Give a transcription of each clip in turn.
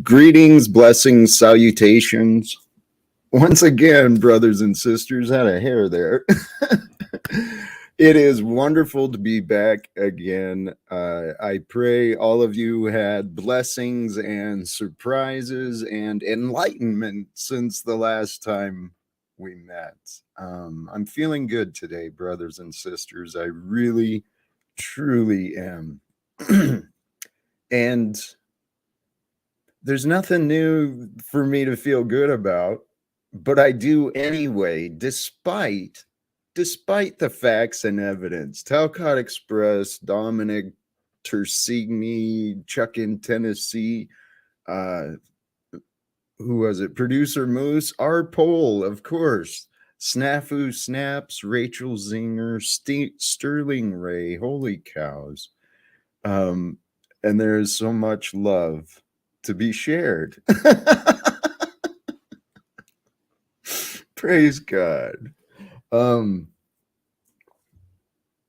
Greetings, blessings, salutations. Once again, brothers and sisters, had a hair there. It is wonderful to be back again. I pray all of you had blessings and surprises and enlightenment since the last time we met. I'm feeling good today, brothers and sisters. I really, truly am. And there's nothing new for me to feel good about, but I do anyway, despite the facts and evidence. Talcott Express, Domenic, Tersigni, Chuck in Tennessee, who was it? Producer Moose, our poll, of course. Snafu Snaps, Rachel Zinger, Sterling Ray, holy cows. And there is so much love to be shared. Praise God.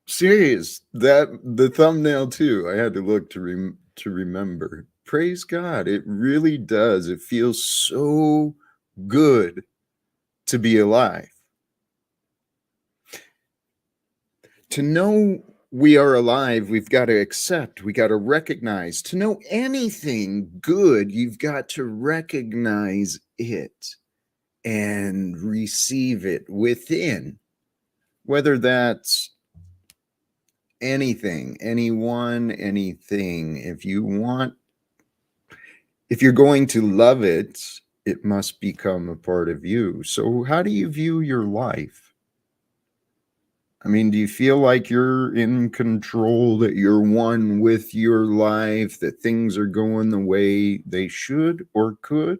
Serious, that the thumbnail too, I had to look to remember. Praise God. It really does. It feels so good to be alive. To know we are alive, we've got to accept, we got to recognize. To know anything good, you've got to recognize it and receive it within, whether that's anything, anyone, anything. If you're going to love it, it must become a part of you. So how do you view your life? I mean, do you feel like you're in control, that you're one with your life, that things are going the way they should or could?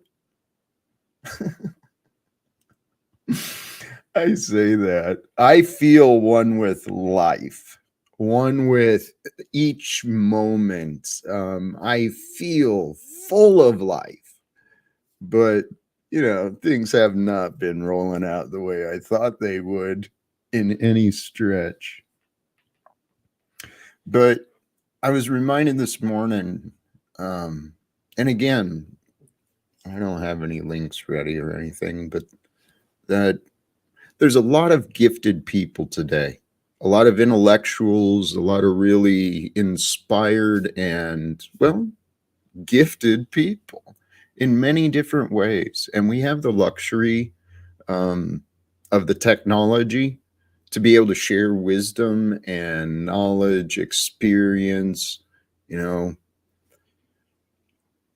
I say that. I feel one with life, one with each moment. I feel full of life, but, things have not been rolling out the way I thought they would in any stretch. But I was reminded this morning, and again, I don't have any links ready or anything, but that there's a lot of gifted people today, a lot of intellectuals, a lot of really inspired and, well, gifted people in many different ways. And we have the luxury of the technology to be able to share wisdom and knowledge, experience.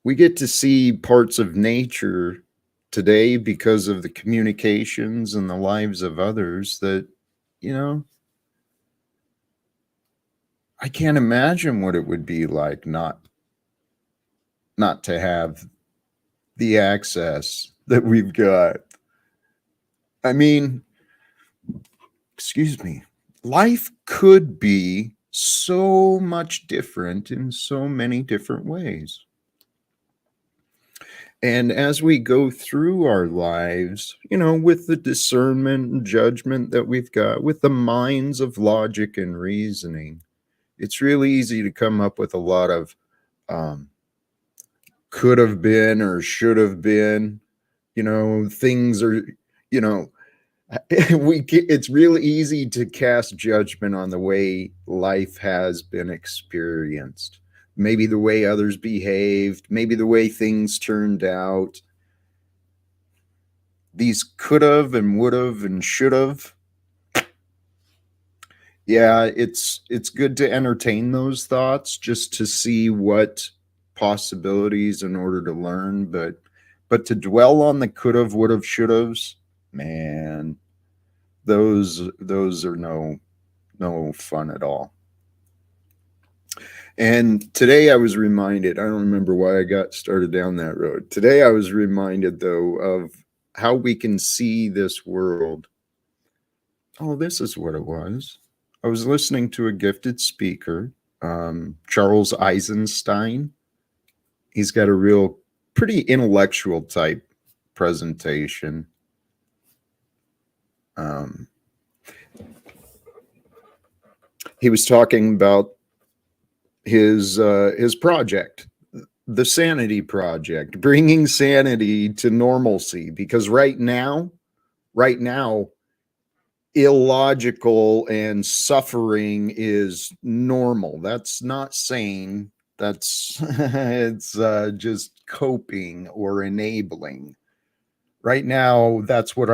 We get to see parts of nature today because of the communications and the lives of others that, I can't imagine what it would be like not to have the access that we've got. I mean, excuse me, life could be so much different in so many different ways. And as we go through our lives, with the discernment and judgment that we've got, with the minds of logic and reasoning, it's really easy to come up with a lot of could have been or should have been, things are, it's really easy to cast judgment on the way life has been experienced. Maybe the way others behaved, maybe the way things turned out. These could have and would have and should have. Yeah, it's good to entertain those thoughts just to see what possibilities in order to learn, but to dwell on the could have, would have, should have's, man, those are no fun at all. And today I was reminded, I don't remember why I got started down that road. Today I was reminded, though, of how we can see this world. Oh, this is what it was. I was listening to a gifted speaker, Charles Eisenstein. He's got a real pretty intellectual type presentation. He was talking about his project the Sanity Project, bringing sanity to normalcy, because right now, illogical and suffering is normal. That's not sane. That's it's just coping or enabling. Right now, that's what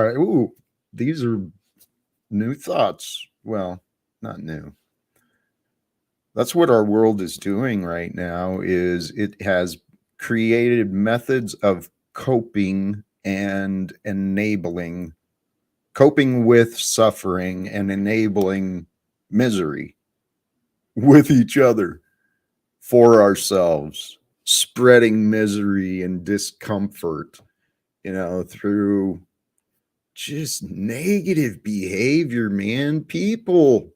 these are new thoughts. Well, not new. That's what our world is doing right now. Is it has created methods of coping and enabling, coping with suffering and enabling misery with each other, for ourselves, spreading misery and discomfort, through just negative behavior, man. People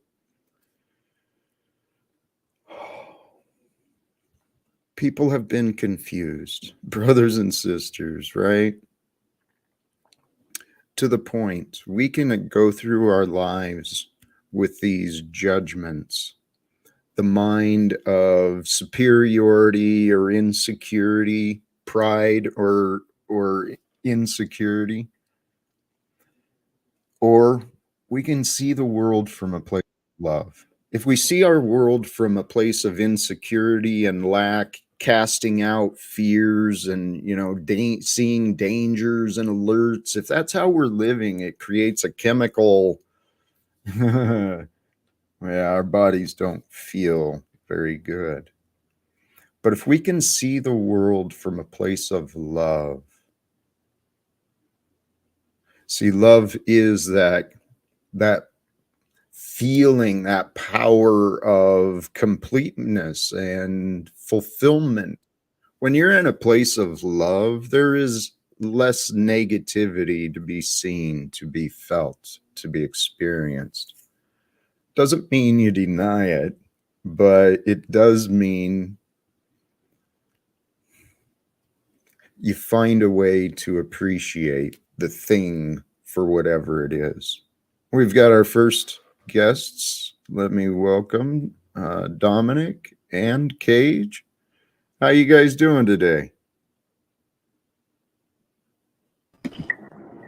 have been confused, brothers and sisters, right? To the point we can go through our lives with these judgments, the mind of superiority or insecurity, pride or insecurity, or we can see the world from a place of love. If we see our world from a place of insecurity and lack, casting out fears and seeing dangers and alerts, if that's how we're living, it creates a chemical yeah, our bodies don't feel very good. But if we can see the world from a place of love, see, love is that feeling, that power of completeness and fulfillment. When you're in a place of love, there is less negativity to be seen, to be felt, to be experienced. Doesn't mean you deny it, but it does mean you find a way to appreciate the thing for whatever it is. We've got our first guests. Let me welcome Dominic and Cage. How you guys doing today?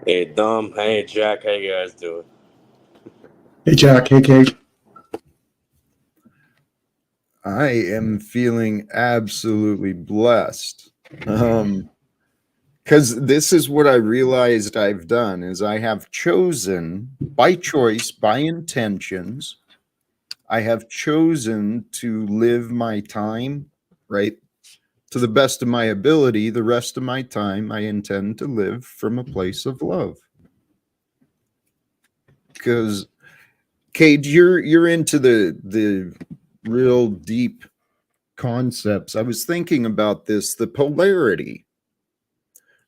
Hey Dom, hey Jack, how you guys doing? Hey Jack, hey Kate. I am feeling absolutely blessed. Because this is what I realized I've done is I have chosen by choice, by intentions, I have chosen to live my time, right, to the best of my ability. The rest of my time I intend to live from a place of love. Because Cade, you're into the real deep concepts. I was thinking about this, the polarity,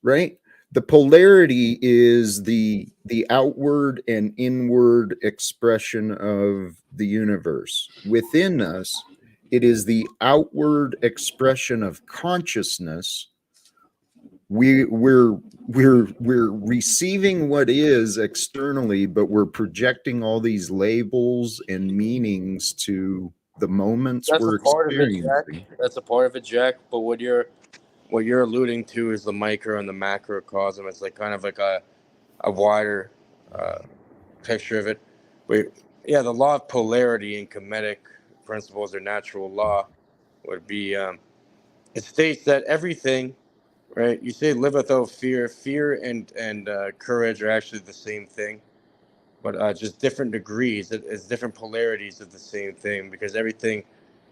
right? The polarity is the outward and inward expression of the universe. Within us, it is the outward expression of consciousness. We're receiving what is externally, but we're projecting all these labels and meanings to the moments That's a we're part of it, Jack. experiencing. That's a part of it, Jack. But what you're alluding to is the micro and the macrocosm. It's like kind of like a wider uh, picture of it. But yeah, the law of polarity in comedic principles or natural law would be it states that everything, right? You say live without fear. Fear and courage are actually the same thing, but just different degrees. It's different polarities of the same thing because everything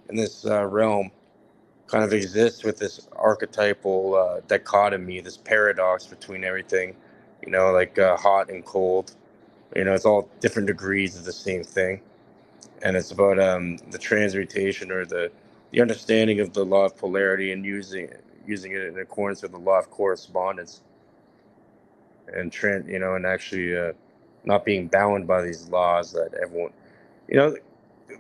in this realm kind of exists with this archetypal dichotomy, this paradox between everything, like hot and cold. It's all different degrees of the same thing, and it's about the transmutation or the understanding of the law of polarity and using it in accordance with the law of correspondence and actually not being bound by these laws that everyone, you know,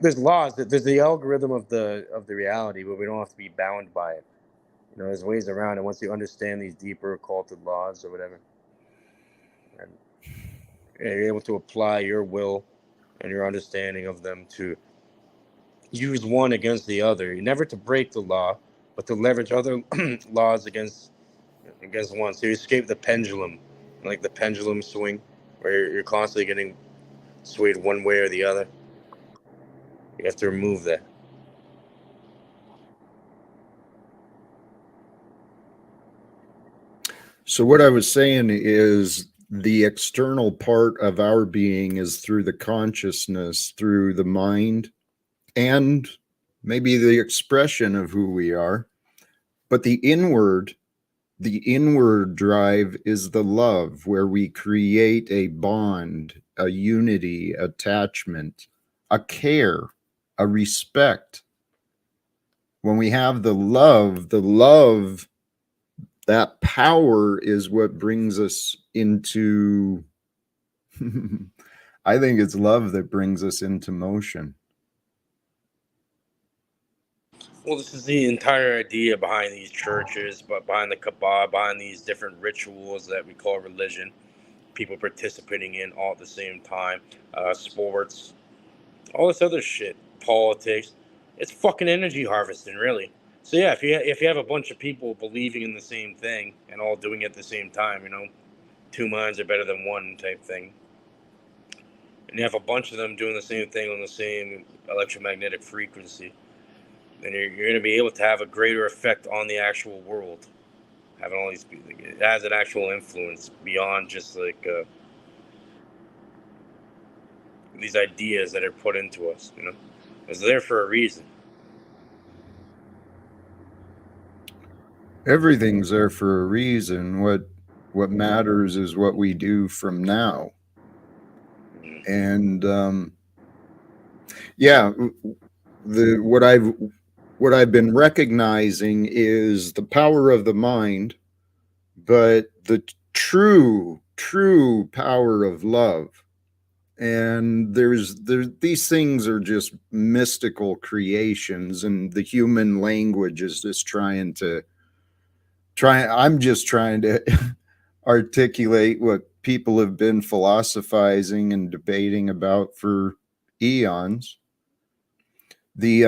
there's laws that there's the algorithm of the reality, but we don't have to be bound by it. There's ways around it once you understand these deeper occulted laws or whatever, and you're able to apply your will and your understanding of them to use one against the other. You're never to break the law, but to leverage other laws against one. So you escape the pendulum, like the pendulum swing, where you're constantly getting swayed one way or the other. You have to remove that. So what I was saying is the external part of our being is through the consciousness, through the mind, and maybe the expression of who we are. But the inward drive is the love, where we create a bond, a unity, attachment, a care, a respect. When we have the love, that power is what brings us into I think it's love that brings us into motion. Well, this is the entire idea behind these churches, but behind the Kabbalah, behind these different rituals that we call religion, people participating in all at the same time, sports, all this other shit, politics. It's fucking energy harvesting, really. So yeah, if you have a bunch of people believing in the same thing and all doing it at the same time, two minds are better than one type thing, and you have a bunch of them doing the same thing on the same electromagnetic frequency, then you're going to be able to have a greater effect on the actual world. Having all these, it has an actual influence beyond just like these ideas that are put into us. It's there for a reason. Everything's there for a reason. What matters is what we do from now. And yeah, what I've been recognizing is the power of the mind, but the true power of love. And these things are just mystical creations, and the human language is just I'm just trying to articulate what people have been philosophizing and debating about for eons. The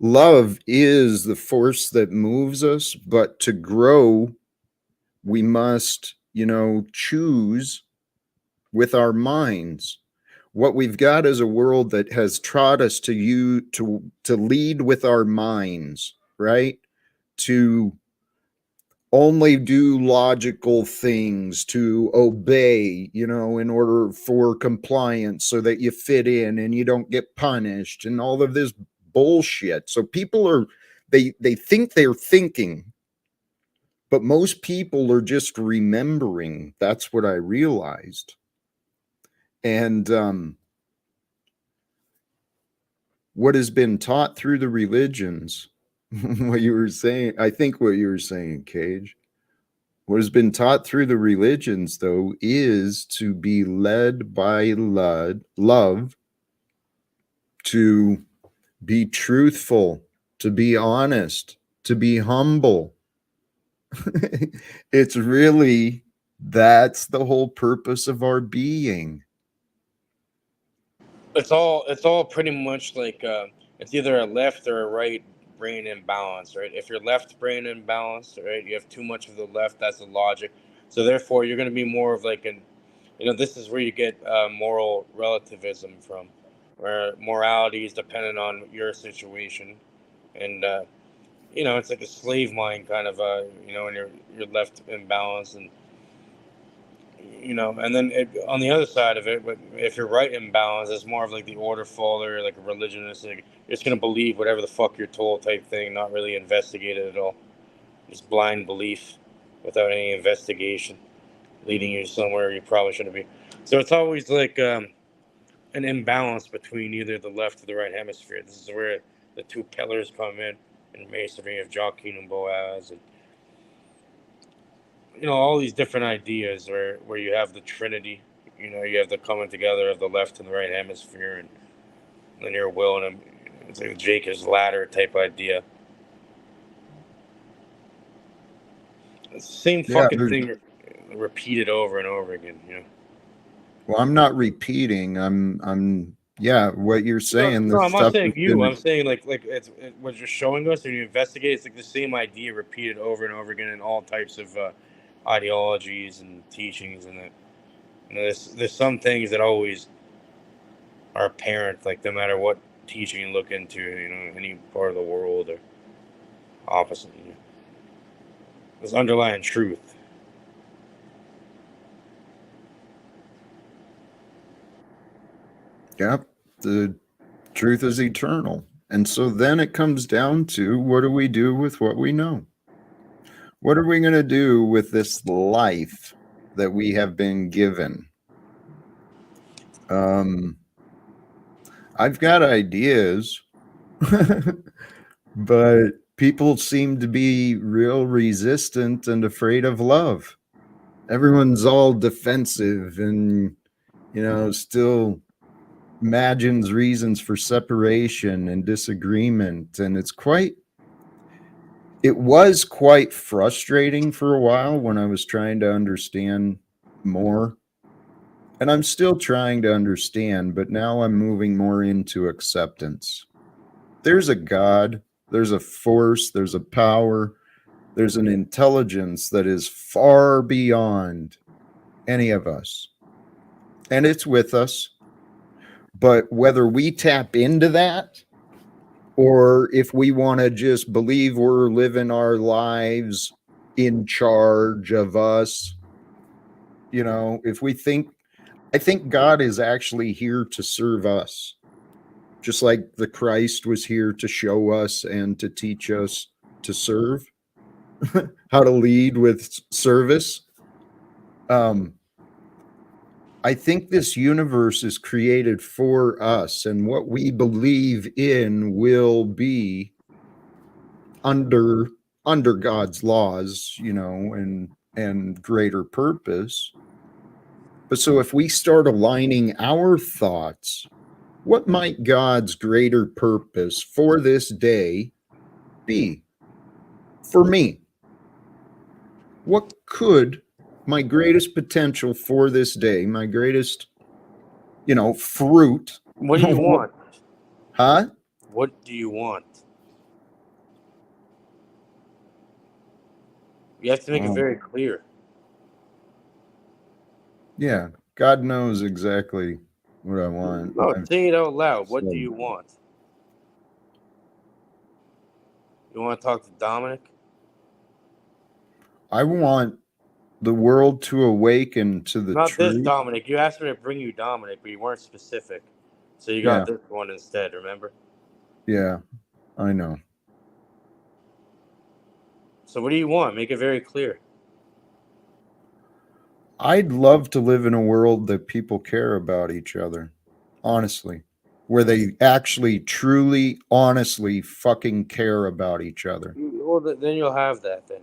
love is the force that moves us, but to grow, we must, choose with our minds. What we've got is a world that has taught us to lead with our minds, right? To only do logical things, to obey, in order for compliance so that you fit in and you don't get punished and all of this bullshit. So people they think they're thinking, but most people are just remembering. That's what I realized. And what has been taught through the religions, what you were saying, I think what you were saying, Cage, what has been taught through the religions, though, is to be led by love, to be truthful, to be honest, to be humble. It's really, that's the whole purpose of our being. It's all pretty much like it's either a left or a right brain imbalance, right? If you're left brain imbalanced, right, you have too much of the left. That's the logic. So therefore, you're going to be more of like this is where you get moral relativism from, where morality is dependent on your situation, and it's like a slave mind kind of when you're left imbalanced, and then on the other side of it, if you're right in balance, it's more of like the order follower, like a religionist. Like, you're just gonna believe whatever the fuck you're told, type thing, not really investigate it at all. Just blind belief, without any investigation, leading you somewhere you probably shouldn't be. So it's always like an imbalance between either the left or the right hemisphere. This is where the two pillars come in masonry of Joaquin and Boaz, and all these different ideas where you have the Trinity. You have the coming together of the left and the right hemisphere, and linear will, and it's like a Jacob's ladder type idea. It's the same Yeah. fucking thing repeated over and over again. Well, I'm not repeating. I'm Yeah, what you're saying, No, the I'm not stuff saying that's you. been I'm saying like what you're showing us, and you investigate. It's like the same idea repeated over and over again in all types of ideologies and teachings, and there's some things that always are apparent, like no matter what teaching you look into, any part of the world or opposite. There's underlying truth. Yep, the truth is eternal. And so then it comes down to, what do we do with what we know? What are we going to do with this life that we have been given? I've got ideas, but people seem to be real resistant and afraid of love. Everyone's all defensive and, still imagines reasons for separation and disagreement. And it was quite frustrating for a while when I was trying to understand more. And I'm still trying to understand, but now I'm moving more into acceptance. There's a God, there's a force, there's a power, there's an intelligence that is far beyond any of us. And it's with us. But whether we tap into that, or if we want to just believe we're living our lives in charge of us, if we think, I think God is actually here to serve us, just like the Christ was here to show us and to teach us to serve, how to lead with service. I think this universe is created for us, and what we believe in will be under God's laws, and greater purpose. But so if we start aligning our thoughts, what might God's greater purpose for this day be for me? What could my greatest potential for this day, my greatest, fruit? What do you want? Huh? What do you want? You have to make it very clear. Yeah, God knows exactly what I want. No, say it out loud. What do you want? You want to talk to Dominic? I want the world to awaken to the Not this truth. Dominic. You asked me to bring you Dominic, but you weren't specific. So you got this one instead, remember? Yeah, I know. So what do you want? Make it very clear. I'd love to live in a world that people care about each other, honestly, where they actually, truly, honestly fucking care about each other. Well, then you'll have that then.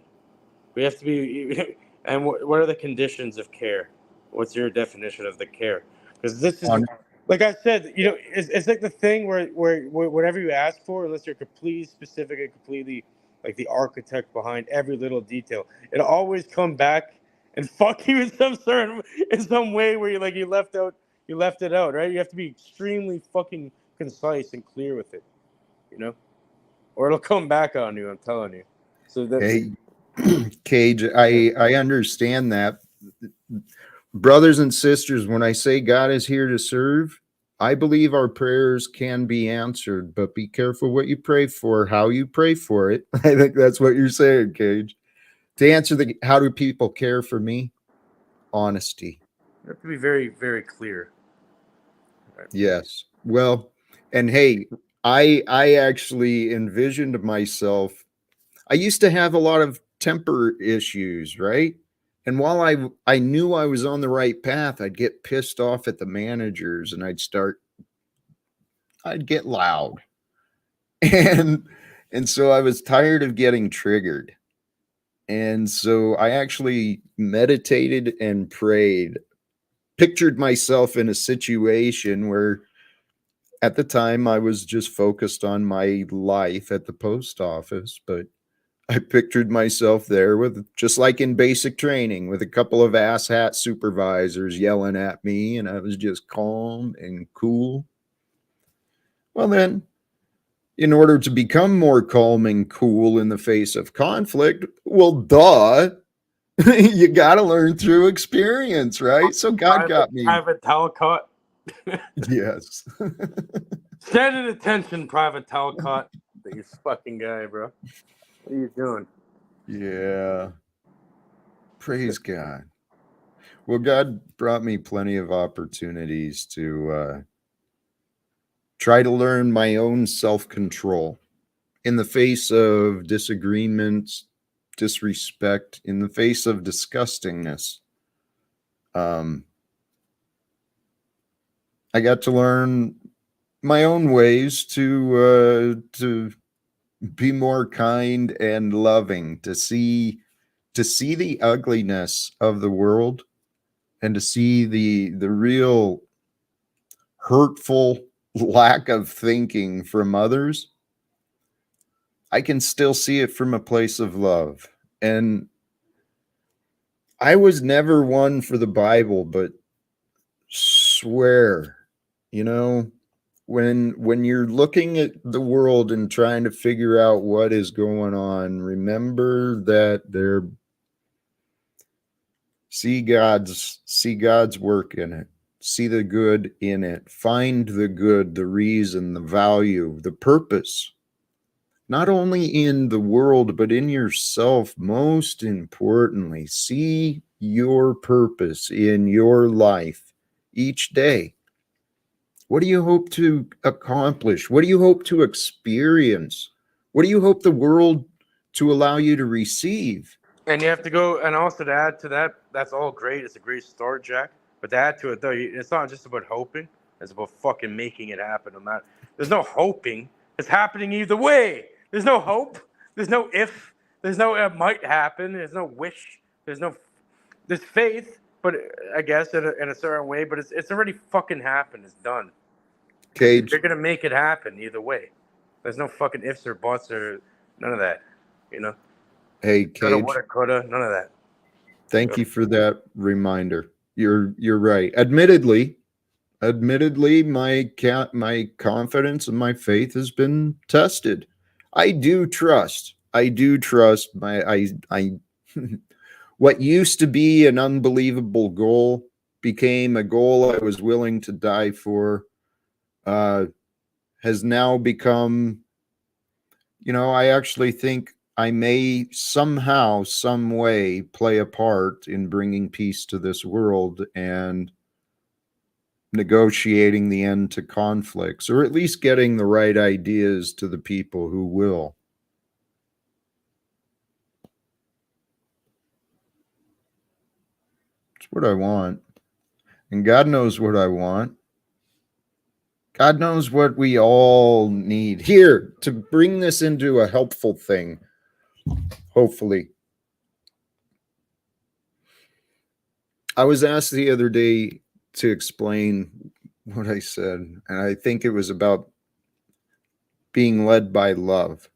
We have to be... And what are the conditions of care? What's your definition of the care? Because this is... Like I said, it's like the thing where whatever you ask for, unless you're completely specific and completely like the architect behind every little detail, it'll always come back and fuck you in some way where you left it out, right? You have to be extremely fucking concise and clear with it, or it'll come back on you. I'm telling you. So that Hey, Cage, I understand that. Brothers and sisters, when I say God is here to serve, I believe our prayers can be answered, but be careful what you pray for, how you pray for it. I think that's what you're saying, Cage. To answer how do people care for me? Honesty. you have to be very, very clear. Right. Yes. Well, and hey, I actually envisioned myself. I used to have a lot of temper issues, right? And while I knew I was on the right path, I'd get pissed off at the managers and I'd get loud. And so I was tired of getting triggered. And so I actually meditated and prayed, pictured myself in a situation where at the time I was just focused on my life at the post office, but I pictured myself there with, just like in basic training, with a couple of asshat supervisors yelling at me, and I was just calm and cool. Well, then, in order to become more calm and cool in the face of conflict, well, duh, you got to learn through experience, right? So God got me. Private Talcott. Yes. Stand at attention, Private Talcott. You fucking guy, bro. What are you doing? Yeah. Praise God. Well, God brought me plenty of opportunities to try to learn my own self-control in the face of disagreements, disrespect, in the face of disgustingness. I got to learn my own ways to be more kind and loving, to see the ugliness of the world, and to see the real hurtful lack of thinking from others. I can still see it from a place of love. And I was never one for the Bible, but swear, you know, when you're looking at the world and trying to figure out what is going on, remember that there see God's work in it. See the good in it. Find the good, the reason, the value, the purpose. Not only in the world, but in yourself. Most importantly, see your purpose in your life each day. What do you hope to accomplish? What do you hope to experience? What do you hope the world to allow you to receive? And you have to go, and also to add to that, that's all great. It's a great start, Jack. But to add to it, though, it's not just about hoping. It's about fucking making it happen. There's no hoping. It's happening either way. There's no hope. There's no if. There's no it might happen. There's no wish. There's faith, but I guess in a certain way. But it's already fucking happened. It's done. Cage, You're gonna make it happen either way. There's no fucking ifs or buts or none of that. You know, hey, coulda, Cage, woulda, coulda, none of that. thank you for that reminder. You're right. Admittedly, my confidence and my faith has been tested. I do trust I what used to be an unbelievable goal became a goal I was willing to die for. Uh, has now become, I actually think I may somehow, some way play a part in bringing peace to this world and negotiating the end to conflicts, or at least getting the right ideas to the people who will. It's what I want. And God knows what I want. God knows what we all need. Here, to bring this into a helpful thing, hopefully. I was asked the other day to explain what I said, and I think it was about being led by love.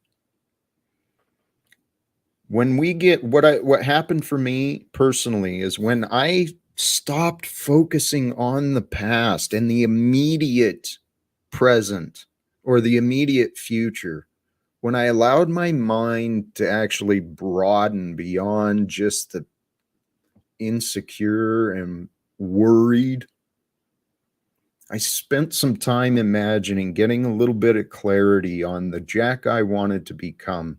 When we get what happened for me personally is when I stopped focusing on the past and the immediate present or the immediate future, when I allowed my mind to actually broaden beyond just the insecure and worried, I spent some time imagining getting a little bit of clarity on the Jack I wanted to become.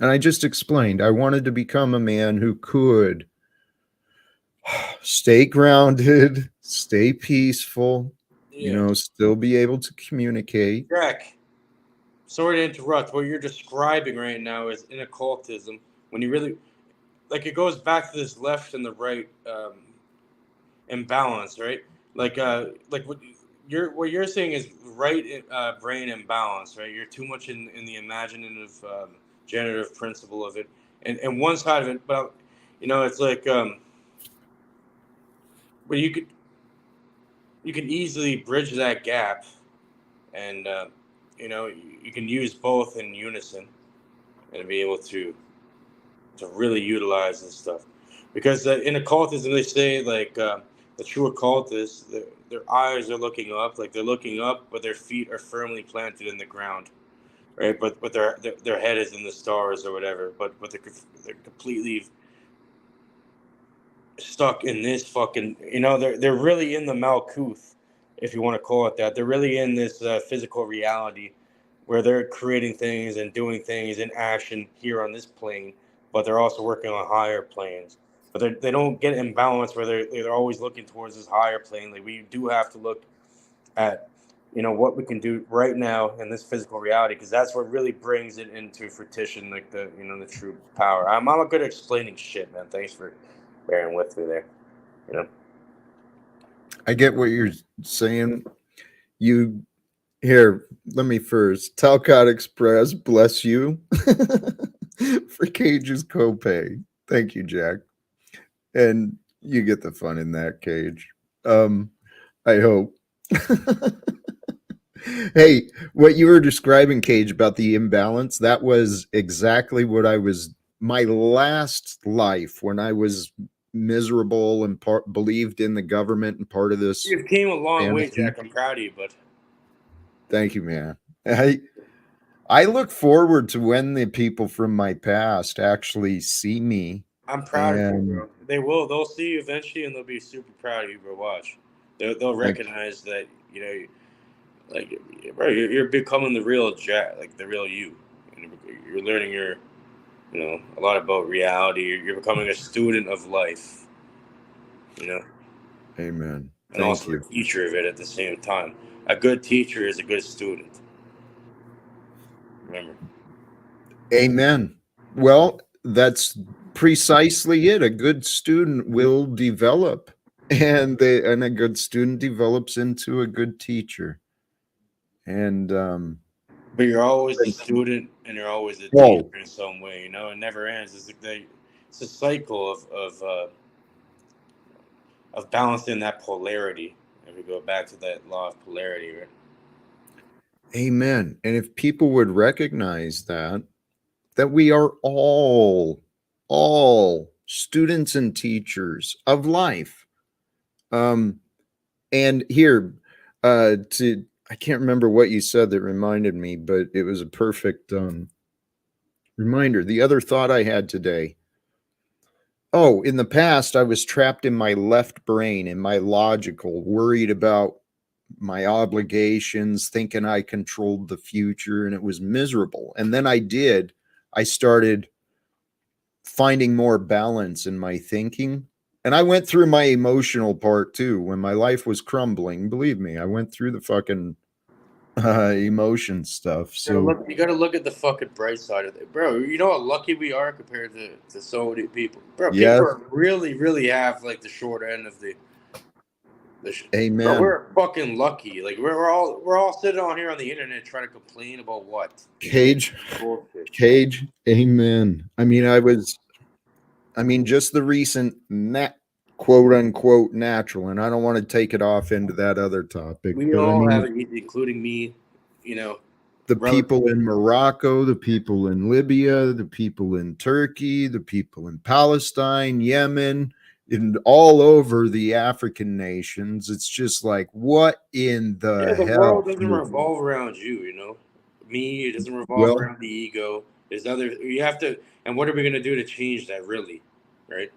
And I just explained, I wanted to become a man who could stay grounded, stay peaceful, Yeah. still be able to communicate. Jack, sorry to interrupt. What you're describing right now is in occultism. When you really, like, it goes back to this left and the right imbalance, right? Like what you're saying is right brain imbalance, right? You're too much in the imaginative, generative principle of it, and one side of it. But it's like, but you can easily bridge that gap, and you can use both in unison and be able to really utilize this stuff. Because in occultism, they say, like, The true occultists, their eyes are looking up, like they're looking up, but their feet are firmly planted in the ground, right? But their head is in the stars or whatever. But they're completely stuck in this fucking. They're really in the Malkuth, if you want to call it that. They're really in this physical reality, where they're creating things and doing things in action here on this plane, but they're also working on higher planes. But they don't get in balance where they're always looking towards this higher plane. Like we do have to look at what we can do right now in this physical reality, because that's what really brings it into fruition, like the true power. I'm not good at explaining shit, man. Thanks for bearing with me there. I get what you're saying. You Here, let me first. Talcott Express, bless you for Cage's copay. Thank you, Jack. And you get the fun in that, Cage. I hope. Hey, what you were describing, Cage, about the imbalance, that was exactly what my last life when I was miserable and believed in the government and part of this You came a long way, fantasy. Jack. I'm proud of you, but Thank you, man. I look forward to when the people from my past actually see me. I'm proud of you, bro. They will. They'll see you eventually, and they'll be super proud of you, bro. Watch. They'll recognize that, like, bro, you're becoming the real Jack, like the real you. You're learning a lot about reality. You're becoming a student of life, Amen. and Thank also you. a teacher of it at the same time. A good teacher is a good student. Remember. Amen. Well, that's precisely it. A good student will develop, and a good student develops into a good teacher. And But you're always a student, and you're always a whoa, teacher in some way. It never ends. It's a cycle of balancing that polarity. If we go back to that law of polarity, right? amen. And if people would recognize that we are all students and teachers of life. And here, I can't remember what you said that reminded me, but it was a perfect reminder. The other thought I had today. Oh, in the past, I was trapped in my left brain, in my logical, worried about my obligations, thinking I controlled the future, and it was miserable. And then I started finding more balance in my thinking. And I went through my emotional part too. When my life was crumbling, believe me, I went through the fucking emotion stuff. So You gotta look at the fucking bright side of it, bro. You know how lucky we are compared to so many people, bro. yes, People are really have like the short end of the. Bro, amen. we're fucking lucky. Like we're all sitting on here on the internet trying to complain about what Cage, bullshit. Cage, amen. Just the recent quote unquote natural, and I don't want to take it off into that other topic, We but all have it easy, including me. the people in Morocco, the people in Libya, the people in Turkey, the people in Palestine, Yemen, and all over the African nations. It's just like, what in Yeah, the the hell? world doesn't revolve around you. Me, it doesn't revolve Well, around the ego. There's you have to, and what are we gonna do to change that, really? Right?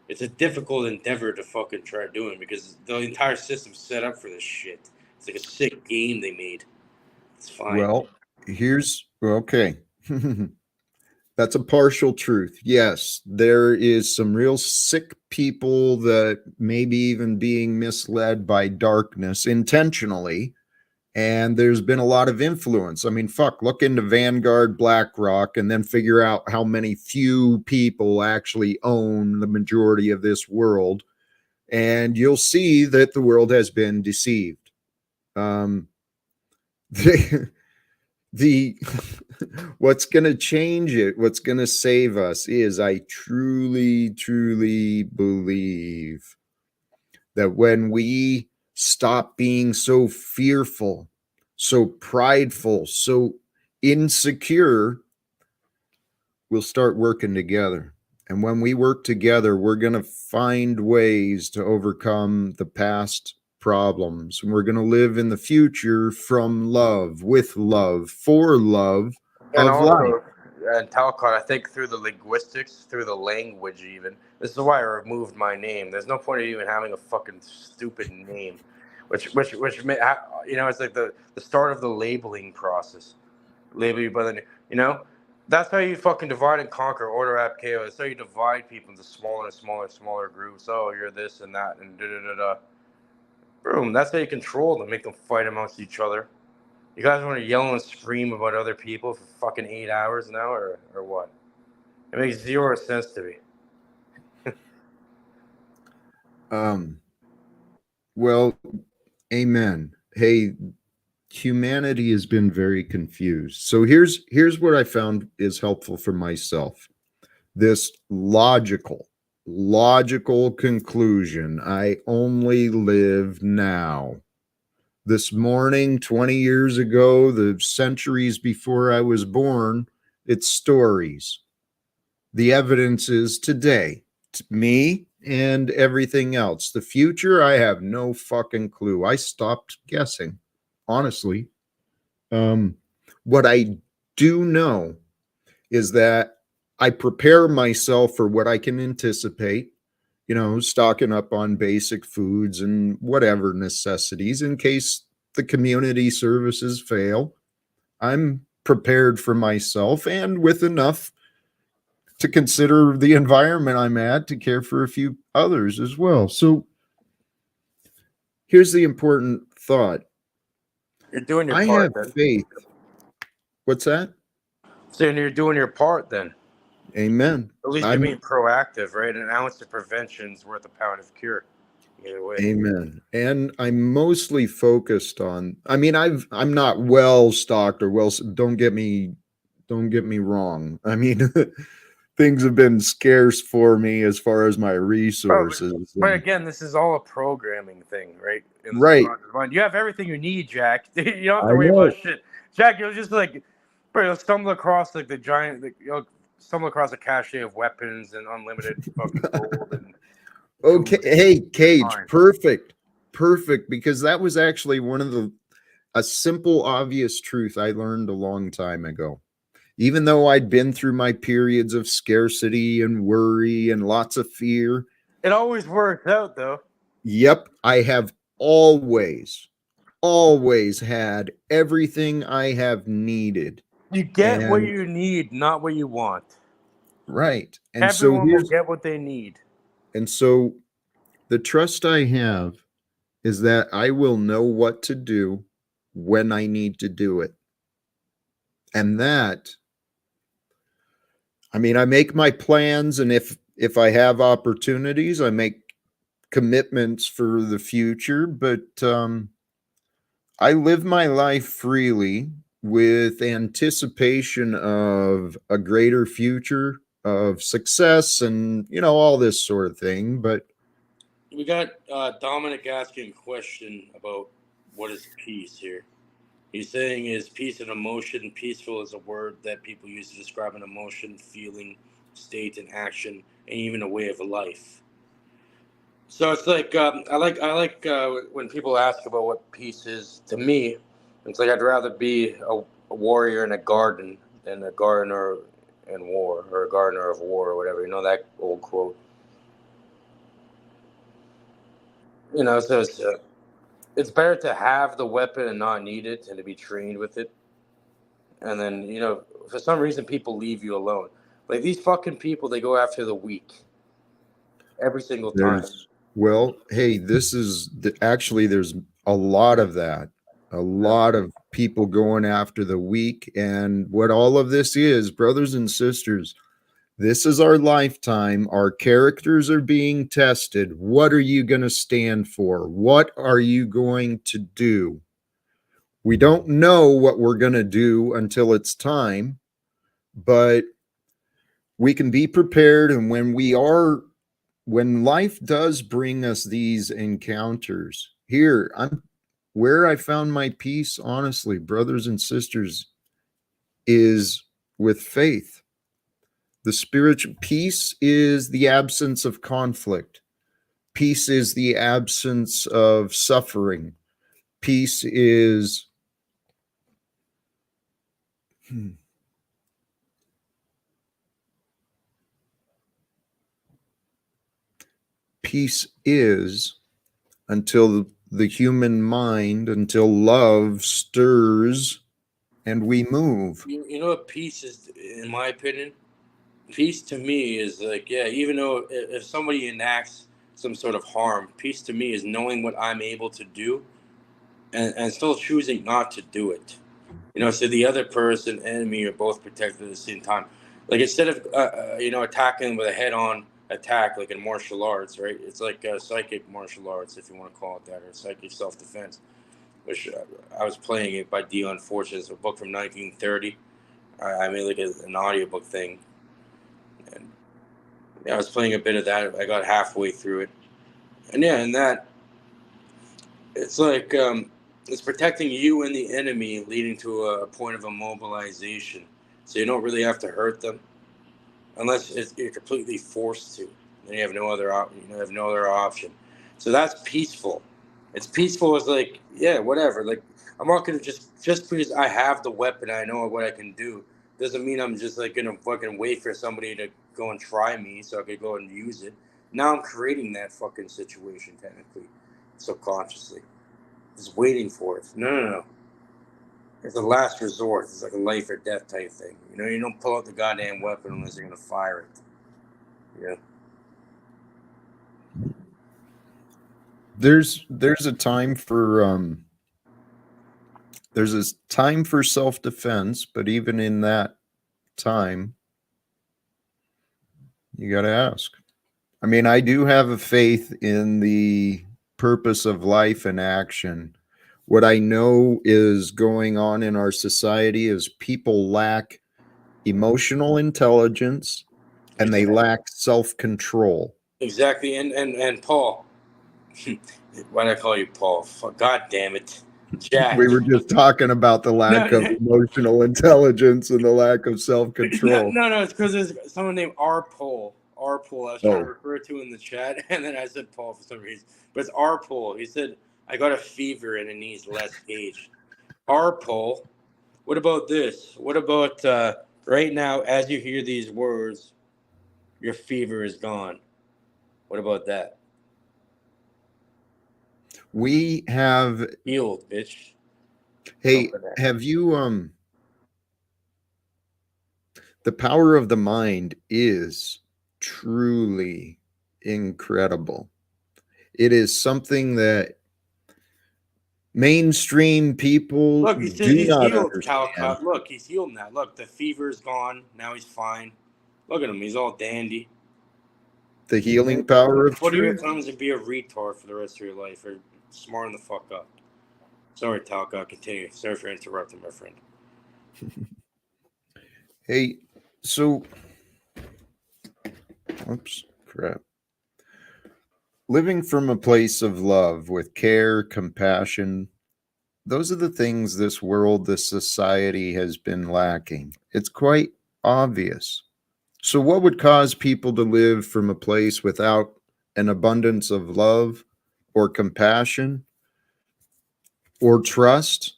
It's a difficult endeavor to fucking try doing because the entire system's set up for this shit. It's like a sick game they made. It's fine. well, okay. That's a partial truth. Yes, there is some real sick people that maybe even being misled by darkness intentionally. And there's been a lot of influence. I mean, fuck, look into Vanguard, BlackRock, and then figure out how many few people actually own the majority of this world. And you'll see that the world has been deceived. The, the what's going to change it, what's going to save us is I truly believe that when we stop being so fearful, so prideful, so insecure, we'll start working together. And when we work together, we're going to find ways to overcome the past problems. And we're going to live in the future from love, with love, for love And of life. also, and Talcott, I think through the linguistics, through the language, even. This is why I removed my name. There's no point of even having a fucking stupid name, which, it's like the start of the labeling process. Label you by the name, That's how you fucking divide and conquer. Order app chaos. That's how you divide people into smaller and smaller and smaller groups. Oh, you're this and that and da da da da. Boom. That's how you control them. Make them fight amongst each other. You guys want to yell and scream about other people for fucking 8 hours now, or what? It makes zero sense to me. Well, amen. Hey, humanity has been very confused. So here's what I found is helpful for myself. This logical conclusion. I only live now. This morning, 20 years ago, the centuries before I was born, it's stories. The evidence is today, me and everything else. The future, I have no fucking clue. I stopped guessing, honestly. What I do know is that I prepare myself for what I can anticipate, stocking up on basic foods and whatever necessities in case the community services fail. I'm prepared for myself and with enough to consider the environment I'm at to care for a few others as well. So here's the important thought. You're doing your I part have then. faith. What's that? Saying you're doing your part then. Amen. At least you're being proactive, right? An ounce of prevention is worth a pound of cure. Either way. Amen. And I'm mostly focused on, I'm not well stocked or don't get me wrong. I mean, things have been scarce for me as far as my resources. But again, this is all a programming thing, right? In the Right. subconscious mind. You have everything you need, Jack. You don't have I to worry know. about shit. Jack, you'll just you'll stumble across like the giant, you'll stumble across a cache of weapons and unlimited fucking gold and. Okay. Hey, Cage, Fine. perfect. Because that was actually a simple, obvious truth I learned a long time ago. Even though I'd been through my periods of scarcity and worry and lots of fear. It always works out, though. Yep, I have always had everything I have needed. You get what you need, not what you want. Right. And everyone will get what they need. And so the trust I have is that I will know what to do when I need to do it. And that, I make my plans, and if I have opportunities, I make commitments for the future, but I live my life freely with anticipation of a greater future, of success, and all this sort of thing. But we got Dominic asking a question about what is peace here. He's saying, is peace an emotion? Peaceful is a word that people use to describe an emotion, feeling, state, and action, and even a way of life. So it's like I like when people ask about what peace is. To me, it's like I'd rather be a warrior in a garden than a gardener in war, or a gardener of war, or whatever. You know that old quote. So it's better to have the weapon and not need it, and to be trained with it. And then for some reason, people leave you alone. Like these fucking people, they go after the weak every single time. Well, hey, actually, there's a lot of that. A lot of people going after the weak. And what all of this is, brothers and sisters, this is our lifetime. Our characters are being tested. What are you going to stand for? What are you going to do? We don't know what we're going to do until it's time, but we can be prepared. And when life does bring us these encounters, where I found my peace, honestly, brothers and sisters, is with faith. The spiritual peace is the absence of conflict. Peace is the absence of suffering. Peace is peace is until the human mind, until love stirs and we move. You know what peace is, in my opinion? Peace to me is like, yeah, even though if somebody enacts some sort of harm, peace to me is knowing what I'm able to do and still choosing not to do it. So the other person and me are both protected at the same time. Like instead of attacking with a head-on attack like in martial arts, right? It's like psychic martial arts, if you want to call it that, or psychic self-defense. Which I was playing it by Dion Fortune. It's a book from 1930. I made like an audiobook thing, and yeah, I was playing a bit of that. I got halfway through it, and yeah, and that it's like it's protecting you and the enemy, leading to a point of immobilization. So you don't really have to hurt them, unless you're completely forced to. Then you have no other option. So that's peaceful. It's peaceful as like, yeah, whatever. Like I'm not gonna just because I have the weapon, I know what I can do, doesn't mean I'm just like gonna fucking wait for somebody to go and try me so I could go and use it. Now I'm creating that fucking situation technically, subconsciously, just waiting for it. No. It's a last resort. It's like a life or death type thing. You don't pull out the goddamn weapon unless you're gonna fire it. Yeah. There's a time for there's a time for self-defense, but even in that time, you got to ask. I mean, I do have a faith in the purpose of life and action. What I know is going on in our society is people lack emotional intelligence and they lack self-control. Exactly. And Paul, why did I call you Paul? God damn it, Jack. We were just talking about the lack of emotional intelligence and the lack of self-control. No. It's because there's someone named R. Pole. R. Pole. I was trying to refer to in the chat, and then I said Paul for some reason. But it's R. Pole. He said, I got a fever and it needs less gauge. R. Pole. What about this? What about right now, as you hear these words, your fever is gone? What about that? We have Healed, bitch. Hey, have you the power of the mind is truly incredible. It is something that mainstream people Look, he says do he's not healed, understand. Talcott. Look, he's healed now. Look, the fever's gone. Now he's fine. Look at him. He's all dandy. The healing power of What are your truth. claims to be a retard for the rest of your life, or smarten the fuck up? Sorry, Talcott. Continue. Sorry for interrupting, my friend. Hey, so oops, crap. Living from a place of love with care, compassion, those are the things this world, this society has been lacking. It's quite obvious. So, what would cause people to live from a place without an abundance of love or compassion or trust?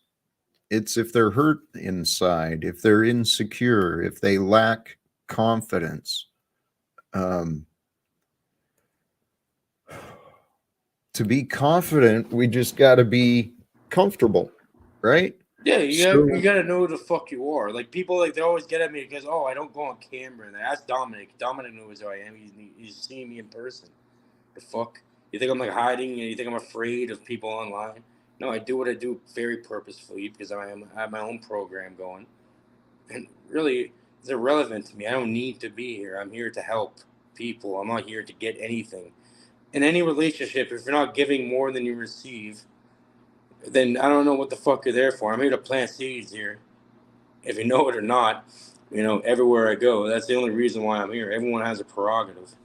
It's if they're hurt inside, if they're insecure, if they lack confidence. To be confident, we just got to be comfortable, right? Yeah, you gotta know who the fuck you are. Like people, like they always get at me because I don't go on camera. And that's Dominic. Dominic knows who I am. He's seeing me in person. The fuck? You think I'm like hiding? You think I'm afraid of people online? No, I do what I do very purposefully because I have my own program going, and really, it's irrelevant to me. I don't need to be here. I'm here to help people. I'm not here to get anything. In any relationship, if you're not giving more than you receive, then I don't know what the fuck you're there for. I'm here to plant seeds here. If you know it or not, everywhere I go, that's the only reason why I'm here. Everyone has a prerogative,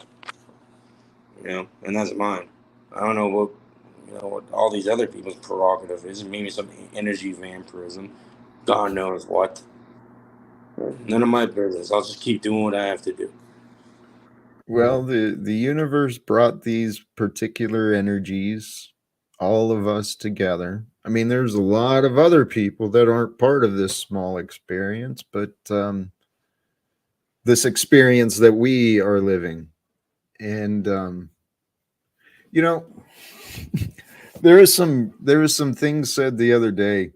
and that's mine. I don't know what all these other people's prerogative is. Maybe some energy vampirism. God knows what. None of my business. I'll just keep doing what I have to do. Well, the universe brought these particular energies, all of us together. I mean, there's a lot of other people that aren't part of this small experience, but this experience that we are living. And you know, there is some things said the other day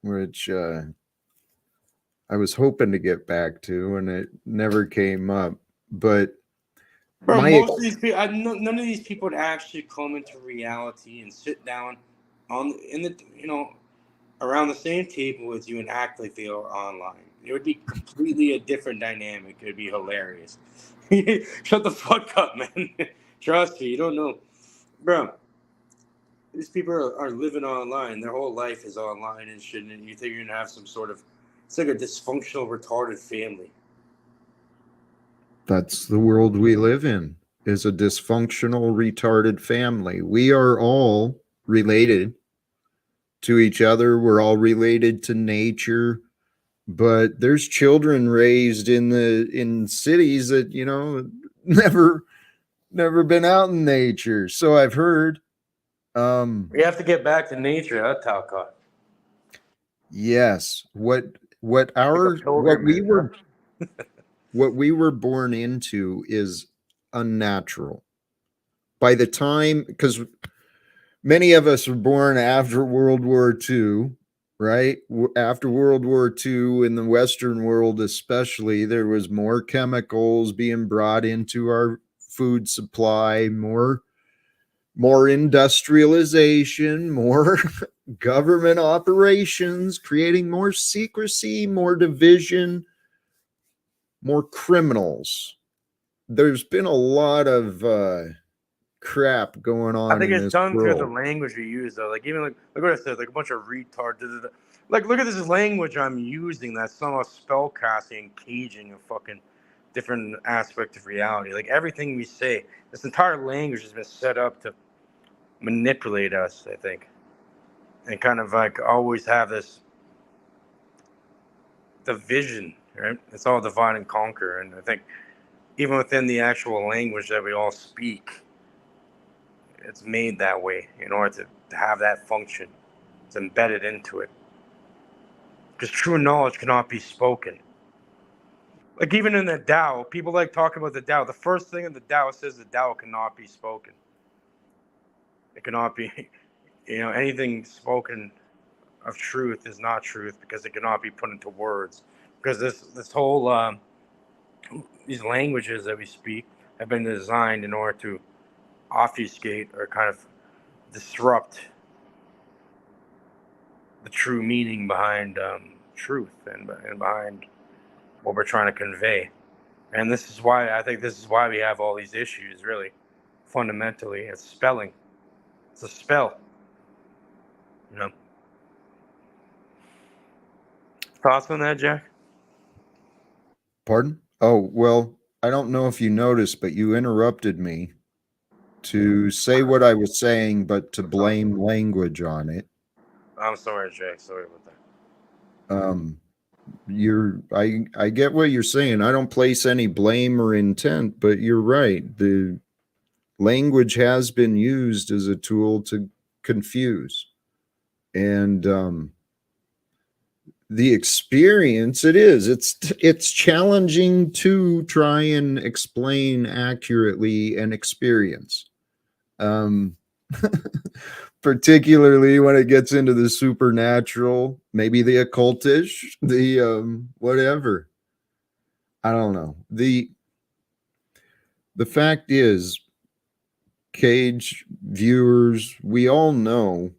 which I was hoping to get back to, and it never came up. But Bro, my most of these people, none of these people would actually come into reality and sit down around the same table with you and act like they are online. It would be completely a different dynamic. It would be hilarious. Shut the fuck up, man. Trust me, you don't know, bro. These people are living online. Their whole life is online and shit. And you think you're gonna have some sort of, it's like a dysfunctional, retarded family. That's the world we live in, is a dysfunctional, retarded family. We are all related to each other. We're all related to nature, but there's children raised in cities that, never been out in nature. So I've heard. We have to get back to nature, huh, Talcott? Yes, what Like a pilgrimage, huh? what we were born into is unnatural. By the time, because many of us were born after World War II, right? After World War II, in the Western world especially, there was more chemicals being brought into our food supply, more industrialization, more government operations, creating more secrecy, more division, more criminals. There's been a lot of crap going I on think in it's this done through the world. language we use, though. Like, even like look what I said, like a bunch of retards. Da, da, da. Like, look at this language I'm using that's somehow spellcasting and caging a fucking different aspect of reality. Like, everything we say, this entire language has been set up to manipulate us, I think. And kind of like always have this division, right? It's all divide and conquer. And I think even within the actual language that we all speak, it's made that way in order to have that function. It's embedded into it. Because true knowledge cannot be spoken. Like even in the Tao, people like talking about the Tao. The first thing in the Tao says the Tao cannot be spoken. It cannot be, anything spoken of truth is not truth because it cannot be put into words. Because this whole these languages that we speak have been designed in order to obfuscate or kind of disrupt the true meaning behind truth and behind what we're trying to convey. And this is why we have all these issues, really. Fundamentally, it's spelling. It's a spell. You know. Thoughts on that, Jack? Pardon? Oh, well, I don't know if you noticed, but you interrupted me to say what I was saying, but to blame language on it. I'm sorry, Jack. Sorry about that. I get what you're saying. I don't place any blame or intent, but you're right. The language has been used as a tool to confuse. And the experience, it's challenging to try and explain accurately an experience. Particularly when it gets into the supernatural, maybe the occultish, the whatever. I don't know. The fact is, Cage viewers, we all know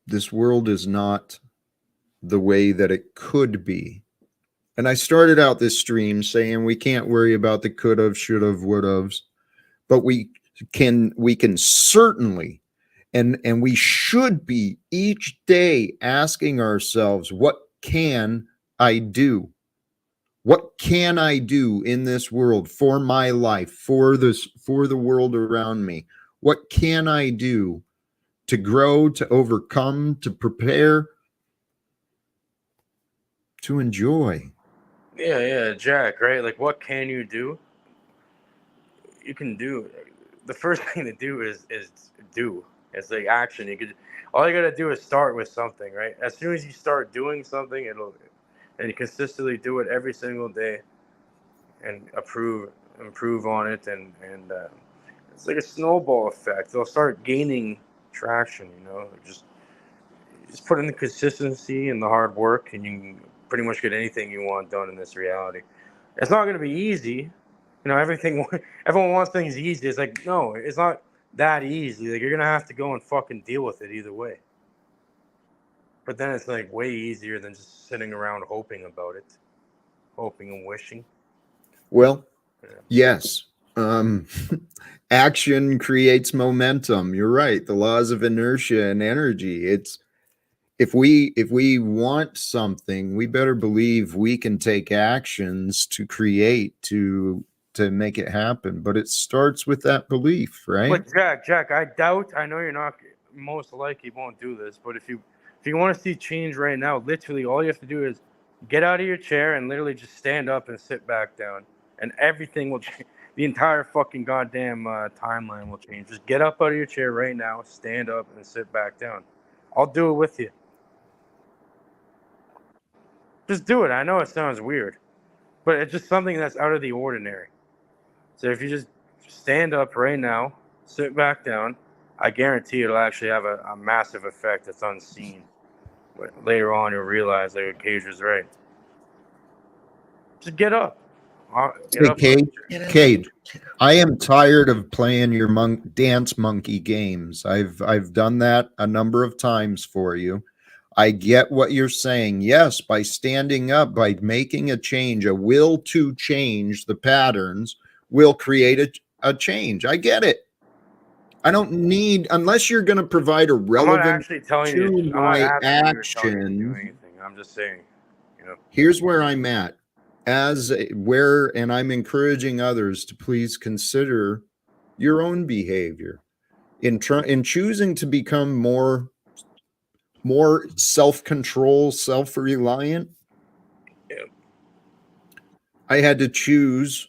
this world is not the way that it could be. And I started out this stream saying we can't worry about the could have, should have, would have's, but we can certainly and we should be each day asking ourselves, what can I do? What can I do in this world for my life, for the world around me? What can I do to grow, to overcome, to prepare, to enjoy. Yeah, Jack, right? Like, what can you do? You can do. The first thing to do is do. It's like action. All you gotta do is start with something, right? As soon as you start doing something, and you consistently do it every single day, and improve on it, and it's like a snowball effect. They'll start gaining traction. Just put in the consistency and the hard work, and you can pretty much get anything you want done in this reality. It's not going to be easy. Everything. Everyone wants things easy. It's like, no, it's not that easy. Like, you're gonna have to go and fucking deal with it either way. But then it's like way easier than just sitting around hoping about it, hoping and wishing. Well, Yeah. yes. Action creates momentum. You're right. The laws of inertia and energy. It's if we want something, we better believe we can take actions to create to make it happen. But it starts with that belief, right? But Jack, I know you're not, most likely won't do this, but if you want to see change right now, literally all you have to do is get out of your chair and literally just stand up and sit back down, and everything will change. The entire fucking goddamn timeline will change. Just get up out of your chair right now, stand up, and sit back down. I'll do it with you. Just do it. I know it sounds weird, but it's just something that's out of the ordinary. So if you just stand up right now, sit back down, I guarantee it'll actually have a massive effect that's unseen. But later on, you'll realize that Cage was right. Just get up. Get Hey, up. Cage, I am tired of playing your dance monkey games. I've done that a number of times for you. I get what you're saying. Yes, by standing up, by making a change, a will to change the patterns will create a change. I get it. I don't need, unless you're going to provide a I'm not relevant actually telling you. to I'm not my asking you or telling you to do action. anything. I'm just saying. Here's where I'm at. And I'm encouraging others to please consider your own behavior in choosing to become more self-control, self-reliant. Yeah. I had to choose,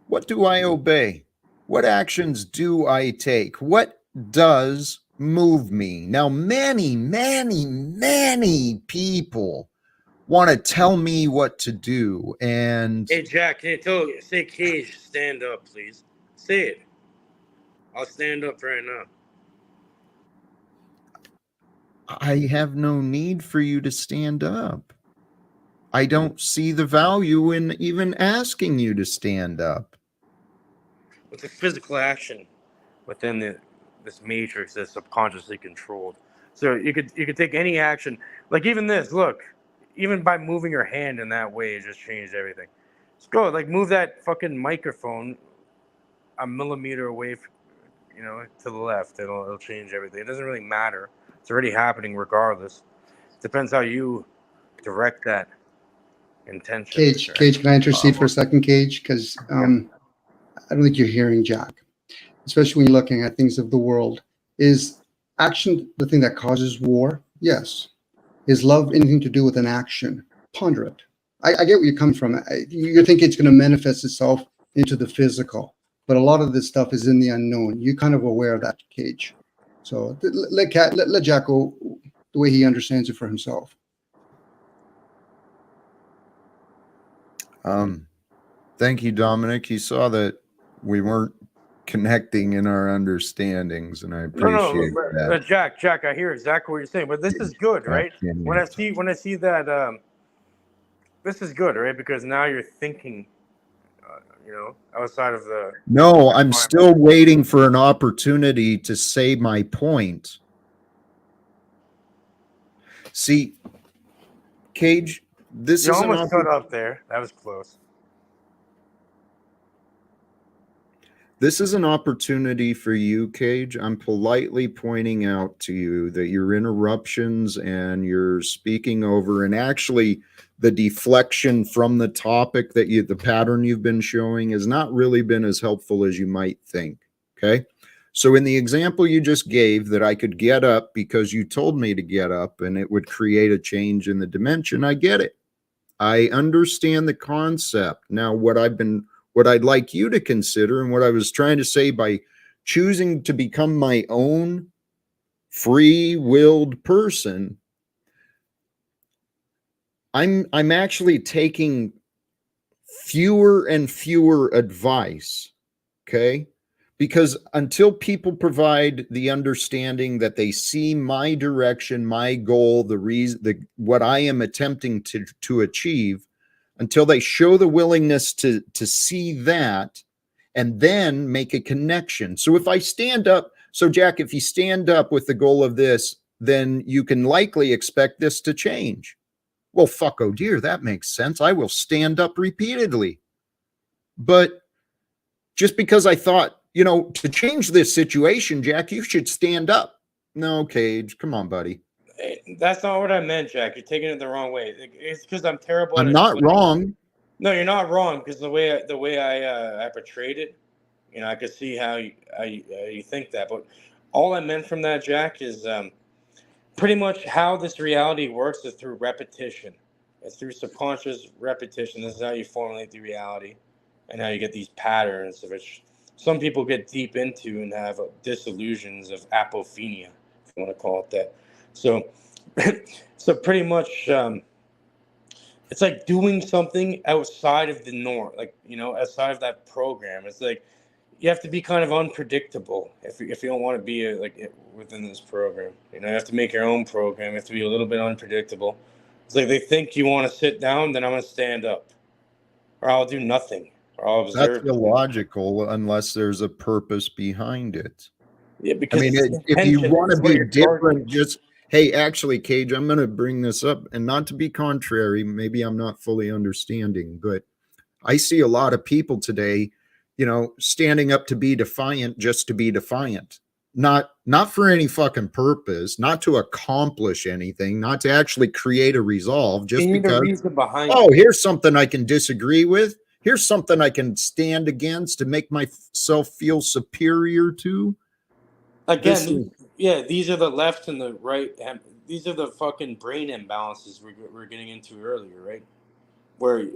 what do I obey? What actions do I take? What does move me? Now, many, many, many people want to tell me what to do. And Hey, Jack, can you say Cage, stand up, please? Say it. I'll stand up right now. I have no need for you to stand up. I don't see the value in even asking you to stand up. With the physical action within this matrix that's subconsciously controlled. So you could take any action, like even this. Look, even by moving your hand in that way, it just changed everything. Just go, like, move that fucking microphone a millimeter away, to the left. It'll change everything. It doesn't really matter. It's already happening regardless. It depends how you direct that intention. Cage, can I intercede for a second, Cage? Because I don't think you're hearing Jack, especially when you're looking at things of the world. Is action the thing that causes war? Yes. Is love anything to do with an action? Ponder it. I get where you come from. You're thinking it's going to manifest itself into the physical, but a lot of this stuff is in the unknown. You're kind of aware of that, Cage. So let Jack go the way he understands it for himself. Thank you, Dominic. You saw that we weren't connecting in our understandings, and I appreciate that. Jack, I hear exactly what you're saying, but this is good, right? When I see that, this is good, right? Because now you're thinking, outside of the. No, I'm still waiting for an opportunity to say my point. See, Cage, this is almost cut up there. That was close. This is an opportunity for you, Cage. I'm politely pointing out to you that your interruptions and your speaking over, and actually the deflection from the topic that the pattern you've been showing has not really been as helpful as you might think. Okay. So in the example you just gave, that I could get up because you told me to get up and it would create a change in the dimension, I get it. I understand the concept. Now, what I'd like you to consider, and what I was trying to say, by choosing to become my own free-willed person, I'm actually taking fewer and fewer advice, okay? Because until people provide the understanding that they see my direction, my goal, the reason, what I am attempting to achieve, until they show the willingness to see that and then make a connection. So if I stand up, so Jack, if you stand up with the goal of this, then you can likely expect this to change. Well, fuck, oh dear, that makes sense. I will stand up repeatedly. But just because I thought, to change this situation, Jack, you should stand up. No, Cage, come on, buddy. That's not what I meant, Jack. You're taking it the wrong way. It's because I'm terrible at I'm not explaining. wrong. No, you're not wrong, because the way I portrayed it, I could see how you think that. But all I meant from that, Jack, is pretty much how this reality works is through repetition. It's through subconscious repetition. This is how you formulate the reality, and how you get these patterns, which some people get deep into and have disillusions of apophenia, if you want to call it that. So, so pretty much. It's like doing something outside of the norm, like, outside of that program. It's like you have to be kind of unpredictable if you don't want to be within this program. You have to make your own program. You have to be a little bit unpredictable. It's like they think you want to sit down, then I'm going to stand up, or I'll do nothing, or I'll That's observe. illogical unless there's a purpose behind it. Yeah, I because mean, if you want to be different, just, hey, actually, Cage, I'm going to bring this up, and not to be contrary, maybe I'm not fully understanding, but I see a lot of people today, standing up to be defiant just to be defiant. Not for any fucking purpose, not to accomplish anything, not to actually create a resolve, just because, reason behind here's something I can disagree with. Here's something I can stand against to make myself feel superior to. Again, these are the left and the right. These are the fucking brain imbalances we're getting into earlier, right? Where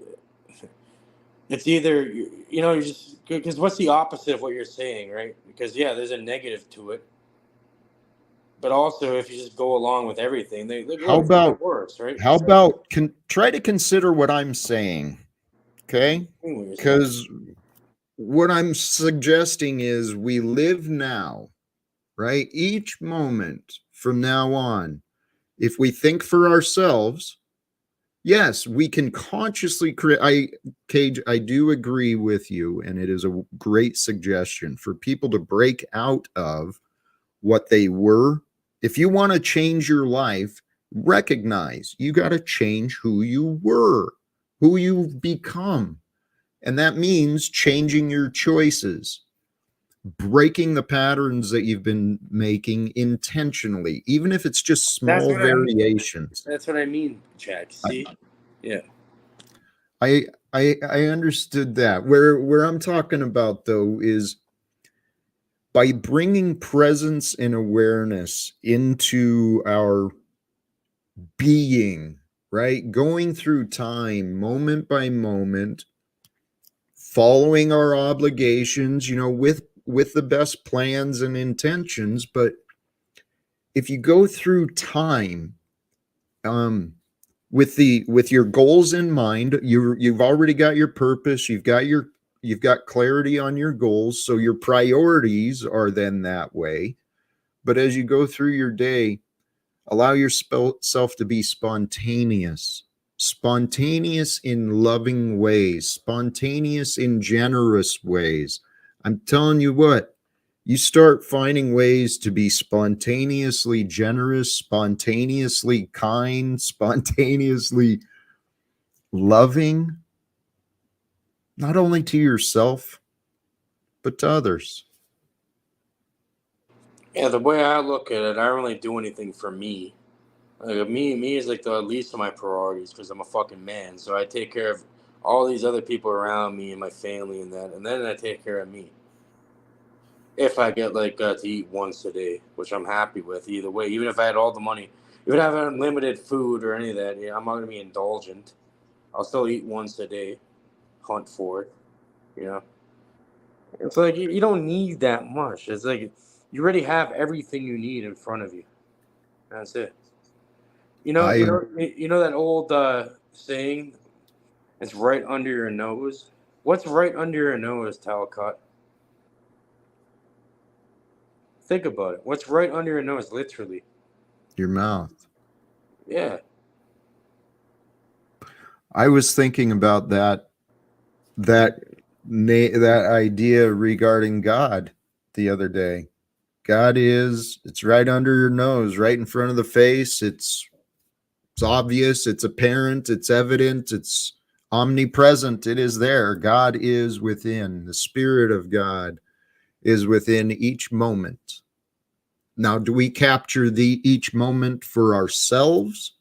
it's either, you're just, because what's the opposite of what you're saying, right? Because, there's a negative to it. But also, if you just go along with everything, How about works, right? try to consider what I'm saying, okay? Because what I'm suggesting is we live now, right? Each moment from now on, if we think for ourselves, yes, we can consciously create. Cage, I do agree with you, and it is a great suggestion for people to break out of what they were. If you want to change your life, recognize you got to change who you were, who you've become. And that means changing your choices, breaking the patterns that you've been making intentionally, even if it's just small variations. That's what I mean, Jack. See? Yeah. I understood that. Where I'm talking about, though, is by bringing presence and awareness into our being, right? Going through time, moment by moment, following our obligations, with the best plans and intentions. But if you go through time, with your goals in mind, you've already got your purpose, you've got clarity on your goals, so your priorities are then that way. But as you go through your day, allow yourself to be spontaneous in loving ways, spontaneous in generous ways. I'm telling you what, you start finding ways to be spontaneously generous, spontaneously kind, spontaneously loving, not only to yourself, but to others. Yeah, the way I look at it, I don't really do anything for me. Like, me is like the least of my priorities, because I'm a fucking man. So I take care of all these other people around me and my family and that, and then I take care of me. if I get like to eat once a day, which I'm happy with either way. Even if I had all the money, even if I have unlimited food or any of that, I'm not gonna be indulgent. I'll still eat once a day, hunt for it. You know, it's like you don't need that much. It's like you already have everything you need in front of you. That's it. I You know that old saying. It's right under your nose. What's right under your nose, Talcott? Think about it. What's right under your nose, literally? your mouth. Yeah. I was thinking about that that idea regarding God the other day. God it's right under your nose, right in front of the face. It's obvious, it's apparent, it's evident, it's omnipresent. It is there. God is within. The Spirit of God is within each moment. Now, do we capture each moment for ourselves,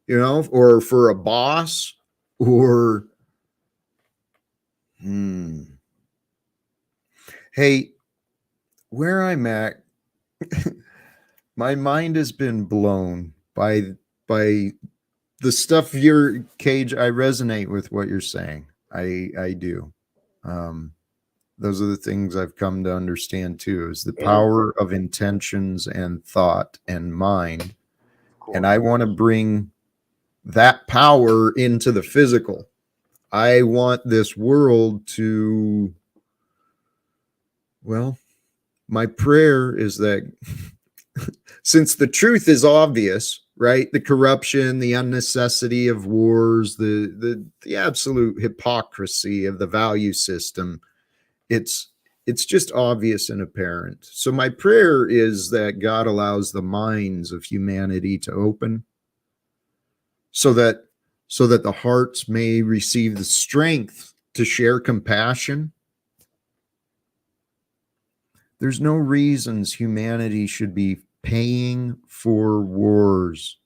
or for a boss, or hey, where I'm at, my mind has been blown by the stuff your Cage. I resonate with what you're saying. I do. Those are the things I've come to understand too, is the power of intentions and thought and mind. And I want to bring that power into the physical. I want this world to, well, my prayer is that since the truth is obvious, right? The corruption, the unnecessity of wars, the absolute hypocrisy of the value system, it's just obvious and apparent. So my prayer is that God allows the minds of humanity to open, so that the hearts may receive the strength to share compassion. There's no reasons humanity should be paying for wars,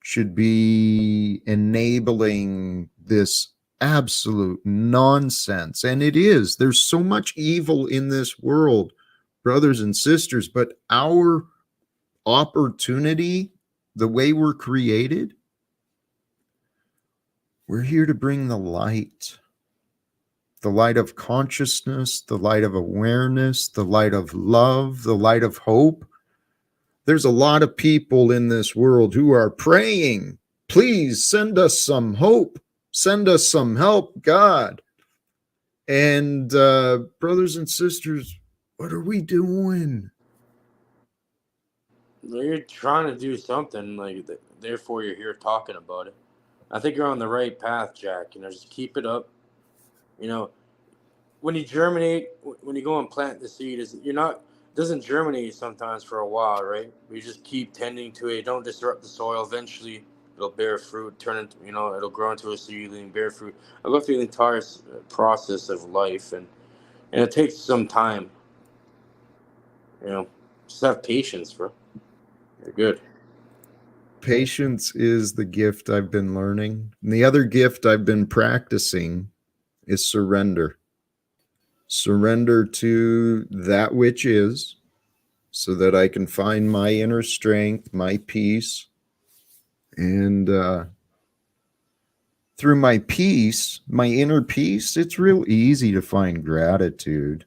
should be enabling this absolute nonsense. And it is. There's so much evil in this world, brothers and sisters, but our opportunity, the way we're created, we're here to bring the light of consciousness, the light of awareness, the light of love, the light of hope. There's a lot of people in this world who are praying, please send us some hope, send us some help, God. And brothers and sisters, what are we doing? You're trying to do something, like, therefore you're here talking about it. I think you're on the right path, Jack. Just keep it up. You know, when you germinate, when you go and plant the seed, it doesn't germinate sometimes for a while, right? You just keep tending to it. Don't disrupt the soil. Eventually, it'll bear fruit. It'll grow into a seedling, bear fruit. I go through the entire process of life, and it takes some time. Just have patience, bro. You're good. Patience is the gift I've been learning. And the other gift I've been practicing is surrender. Surrender to that which is, so that I can find my inner strength, my peace. And through my peace, my inner peace, it's real easy to find gratitude.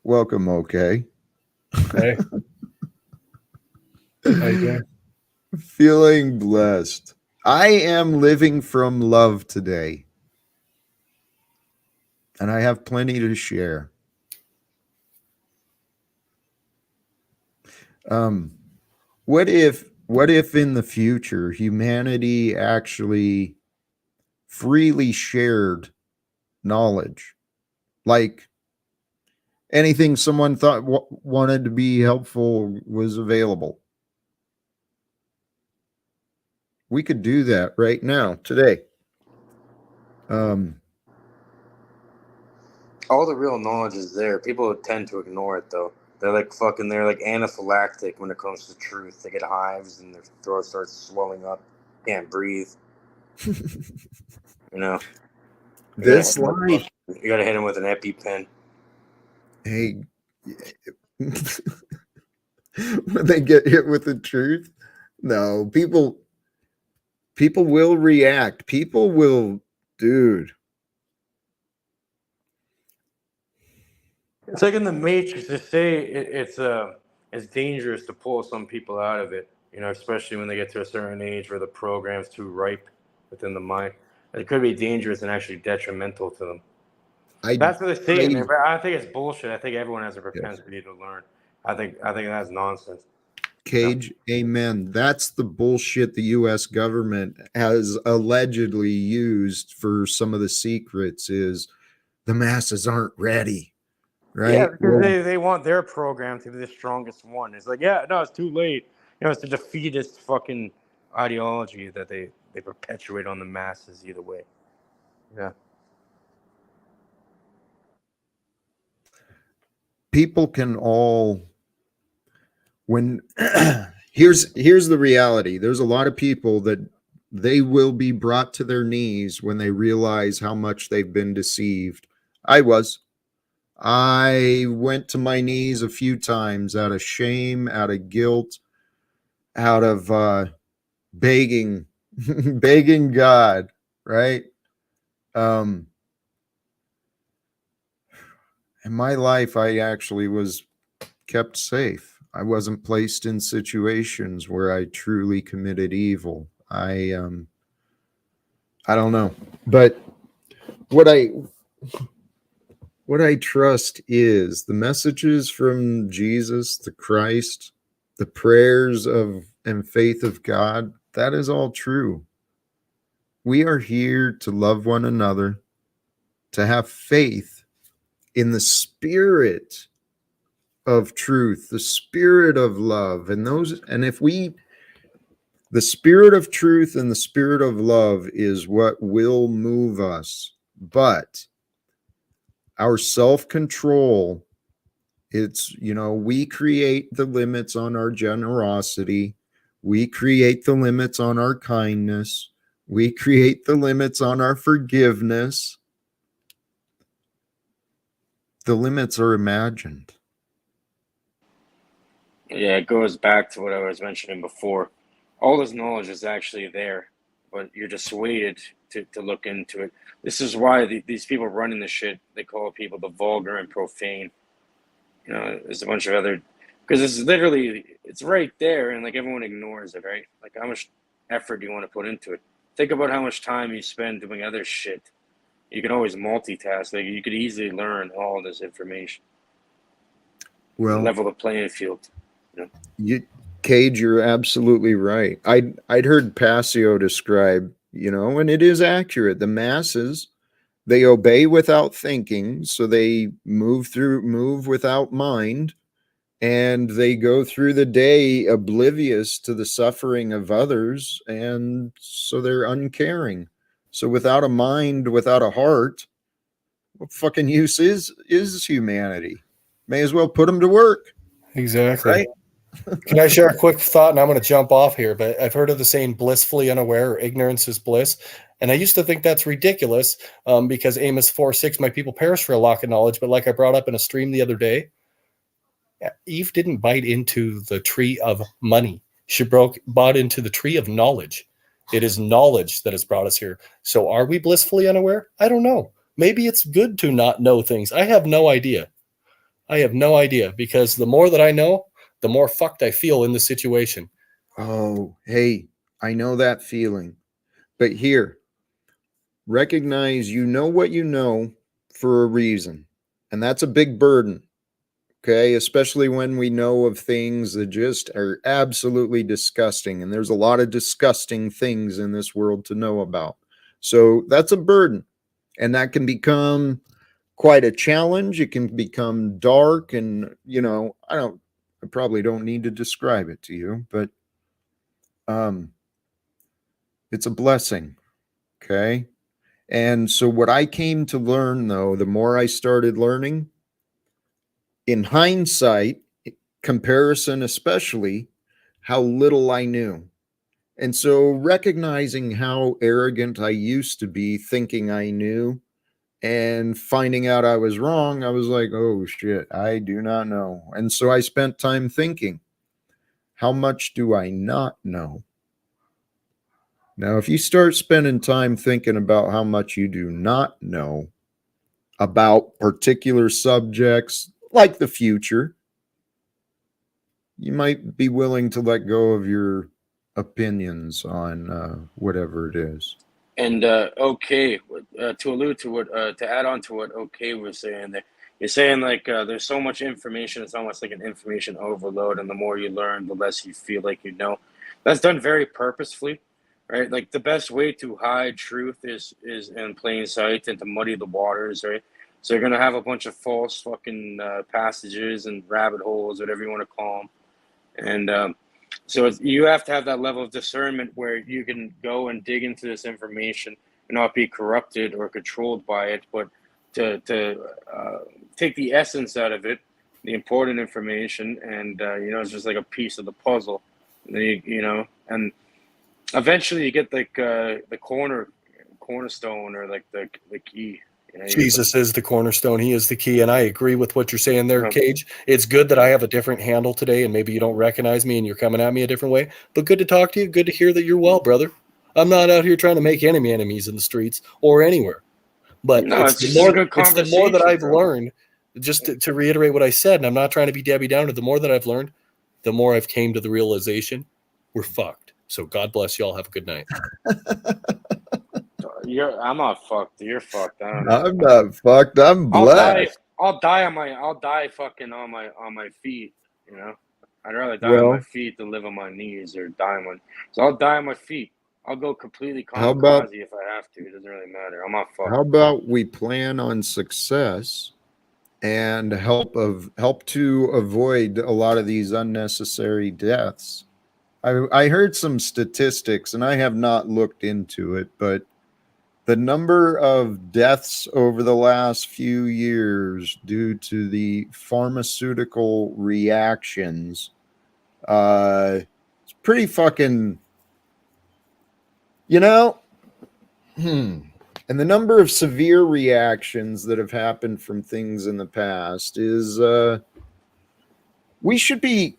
Welcome, okay. Hey. How you doing? Feeling blessed. I am living from love today. And I have plenty to share. What if in the future humanity actually freely shared knowledge, like anything someone thought wanted to be helpful was available? We could do that right now, today. All the real knowledge is there. People tend to ignore it, though. They're like anaphylactic when it comes to truth. They get hives and their throat starts swelling up. Can't breathe. You know. This life, You gotta hit them with an EpiPen. Hey, when they get hit with the truth, no, people will react. People will, dude. It's like in the Matrix. They say it's dangerous to pull some people out of it. You know, especially when they get to a certain age where the program's too ripe within the mind. It could be dangerous and actually detrimental to them. I, That's what they say in there, I, but I think it's bullshit. I think everyone has a yes. propensity to learn. I think that's nonsense. You know? Cage, amen. That's the bullshit the US government has allegedly used for some of the secrets is the masses aren't ready, Yeah, right? because Well, they want their program to be the strongest one. It's like, yeah, no, it's too late. You know, it's a defeatist fucking ideology that they perpetuate on the masses either way. Yeah. people can all when here's the reality. There's a lot of people that they will be brought to their knees when they realize how much they've been deceived. I went to my knees a few times out of shame, out of guilt, out of begging begging God, right? Um in my life I actually was kept safe. I wasn't placed in situations where I truly committed evil. I don't know. But what I what I trust is the messages from Jesus, the Christ, the prayers of and faith of God, that is all true. We are here to love one another, to have faith in the spirit of truth, the spirit of love. And if we, the spirit of truth and the spirit of love is what will move us. But our self control, we create the limits on our generosity, we create the limits on our kindness, we create the limits on our forgiveness. The limits are imagined. Yeah, it goes back to what I was mentioning before. All this knowledge is actually there, but you're dissuaded to look into it. This is why these people running the shit, they call people the vulgar and profane. You know, there's a bunch of other, because it's literally, it's right there, and like everyone ignores it, right? Like how much effort do you want to put into it? Think about how much time you spend doing other shit. You can always multitask. Like you could easily learn all this information and Well, level the playing field. You know? you Cage, you're absolutely right. I'd heard Passio describe, and it is accurate. The masses, they obey without thinking, so they move without mind, and they go through the day oblivious to the suffering of others, and so they're uncaring. So without a mind, without a heart, what fucking use is humanity? May as well put them to work, Exactly. right? Can I share a quick thought? And I'm going to jump off here, but I've heard of the saying blissfully unaware or ignorance is bliss. And I used to think that's ridiculous because Amos 4:6, my people perish for a lack of knowledge. But like I brought up in a stream the other day, Eve didn't bite into the tree of money. She bought into the tree of knowledge. It is knowledge that has brought us here. So are we blissfully unaware? I don't know. Maybe it's good to not know things. I have no idea. I have no idea because the more that I know, the more fucked I feel in the situation. Oh, hey, I know that feeling. But here, recognize you know what you know for a reason. And that's a big burden. Okay. Especially when we know of things that just are absolutely disgusting. And there's a lot of disgusting things in this world to know about. So that's a burden. And that can become quite a challenge. It can become dark. And, I probably don't need to describe it to you, but um, it's a blessing. Okay. And so, what I came to learn, though, the more I started learning, in hindsight, comparison especially, how little I knew. And so, recognizing how arrogant I used to be, thinking I knew, and finding out I was wrong, I was like, oh shit, I do not know. And so I spent time thinking, how much do I not know? Now, if you start spending time thinking about how much you do not know about particular subjects like the future, you might be willing to let go of your opinions on whatever it is. And okay, to allude to what to add on to what okay was saying there, you're saying like there's so much information, it's almost like an information overload, and the more you learn, the less you feel like you know. That's done very purposefully, right? Like the best way to hide truth is in plain sight and to muddy the waters, right? So you're gonna have a bunch of false fucking passages and rabbit holes, whatever you want to call them, and so you have to have that level of discernment where you can go and dig into this information and not be corrupted or controlled by it, but to take the essence out of it, the important information, and it's just like a piece of the puzzle. And then and eventually you get like the cornerstone or like the key. Jesus is the cornerstone. He is the key. And I agree with what you're saying there, Cage. It's good that I have a different handle today and maybe you don't recognize me and you're coming at me a different way. But good to talk to you. Good to hear that you're well, brother. I'm not out here trying to make enemies in the streets or anywhere. But No, it's it's the just a more good it's the more that conversation, I've bro. learned, just to reiterate what I said, and I'm not trying to be Debbie Downer, the more that I've learned, the more I've came to the realization we're fucked. So God bless you all. Have a good night. I'm not fucked. You're fucked. I don't know. I'm not fucked. I'm blessed. I'll die fucking on my feet. You know, I'd rather die on my Well, feet than live on my knees or die on. So I'll die on my feet. I'll go completely how about kamikaze if I have to. It doesn't really matter. I'm not how fucked. about we plan on success and help to avoid a lot of these unnecessary deaths? I heard some statistics, and I have not looked into it, but the number of deaths over the last few years due to the pharmaceutical reactions, it's pretty fucking, you know, and the number of severe reactions that have happened from things in the past is, we should be.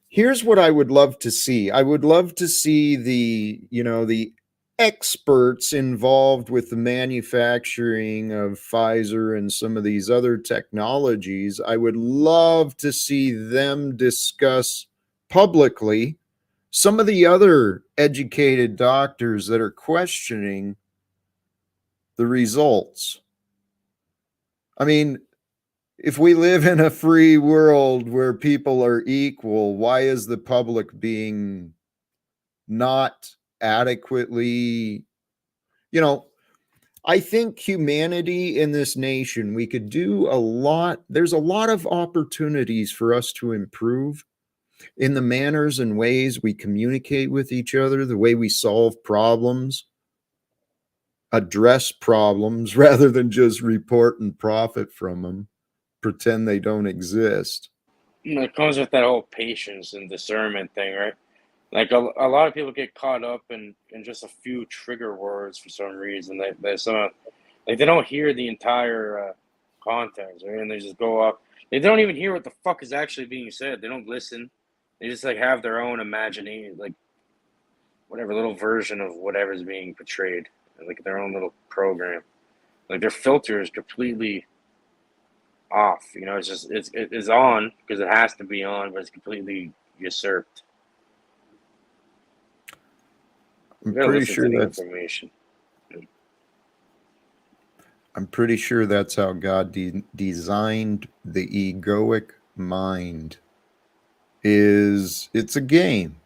Here's what I would love to see. I would love to see the experts involved with the manufacturing of Pfizer and some of these other technologies. I would love to see them discuss publicly some of the other educated doctors that are questioning the results. I mean, if we live in a free world where people are equal, why is the public being not adequately, I think humanity in this nation, we could do a lot. There's a lot of opportunities for us to improve in the manners and ways we communicate with each other, the way we solve problems, address problems rather than just report and profit from them, pretend they don't exist. It comes with that whole patience and discernment thing, right? Like a lot of people get caught up in just a few trigger words for some reason. They don't hear the entire context, right? And they just go up. They don't even hear what the fuck is actually being said. They don't listen. They just like have their own imagination, like whatever little version of whatever's being portrayed, like their own little program. Like their filter is completely off. It's on because it has to be on, but it's completely usurped. I'm You gotta pretty listen to sure the that's information. I'm pretty sure that's how God designed the egoic mind. It's a game.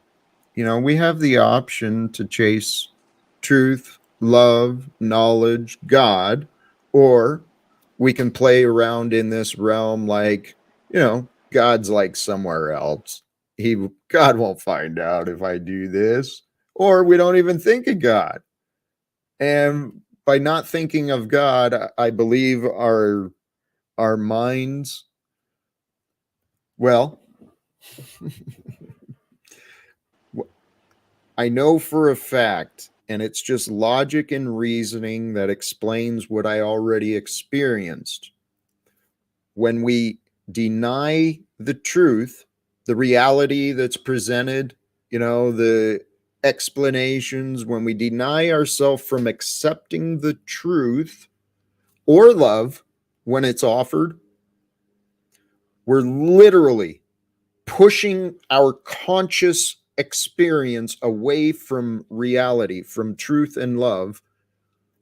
We have the option to chase truth, love, knowledge, God, or we can play around in this realm like, God's like somewhere else. God won't find out if I do this, or we don't even think of God. And by not thinking of God, I believe our minds, well, I know for a fact and it's just logic and reasoning that explains what I already experienced. When we deny the truth, the reality that's presented, the explanations, when we deny ourselves from accepting the truth or love when it's offered, we're literally pushing our conscious experience away from reality, from truth and love.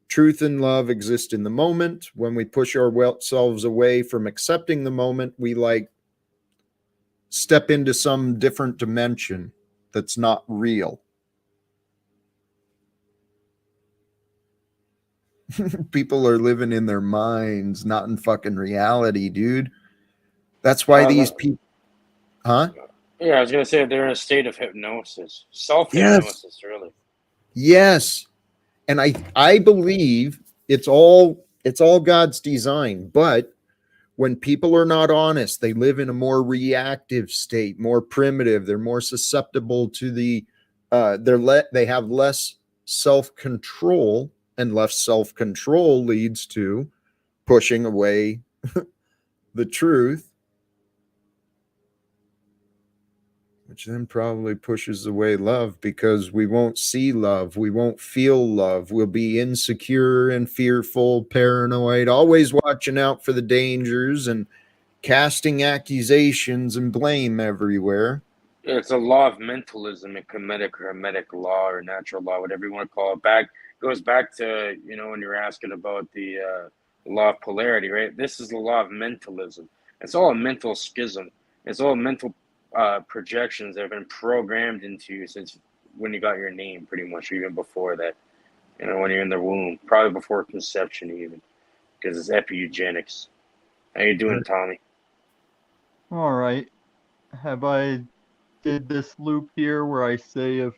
Truth and love exist in the moment. When we push ourselves away from accepting the moment, we step into some different dimension that's not real. People are living in their minds, not in fucking reality, dude. That's why these people, huh? Yeah, I was gonna say they're in a state of hypnosis, Yes. self-hypnosis, really. Yes. And I believe it's all God's design. But when people are not honest, they live in a more reactive state, more primitive. They're more susceptible to they have less self-control, and less self-control leads to pushing away the truth, which then probably pushes away love, because we won't see love. We won't feel love. We'll be insecure and fearful, paranoid, always watching out for the dangers and casting accusations and blame everywhere. It's a law of mentalism, a comedic or hermetic law or natural law, whatever you want to call it. Goes back to, when you're asking about the law of polarity, right? This is the law of mentalism. It's all a mental schism. It's all mental projections that have been programmed into you since when you got your name, pretty much, or even before that. When you're in the womb, probably before conception, even, because it's epigenetics. How you doing, Tommy? All right. Have I did this loop here where I say if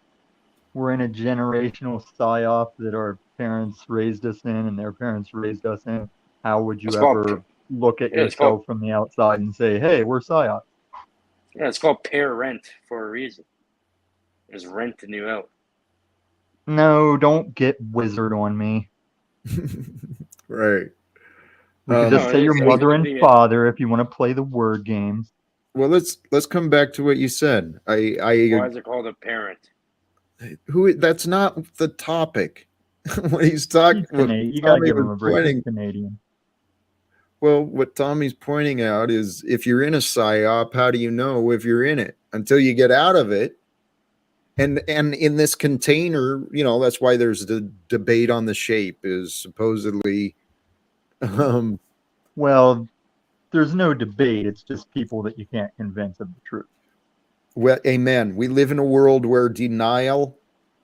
we're in a generational psyop that our parents raised us in and their parents raised us in, how would you It's called ever look at yeah, it's called yourself from the outside and say, hey, we're psyops? yeah, it's called pair rent for a reason. There's renting you out. No, don't get wizard on me. Right. We could just No, say your it's mother and the father if you want to play the word games. Well, let's come back to what you said. why is it called a parent? That's not the topic. What he's talking, He's what Canadian. You gotta Tommy give him was a break. He's pointing. Canadian. Well, what Tommy's pointing out is, if you're in a psyop, how do you know if you're in it until you get out of it? And in this container, that's why there's the debate on the shape, is supposedly Well, there's no debate. It's just people that you can't convince of the truth. well, amen. We live in a world where denial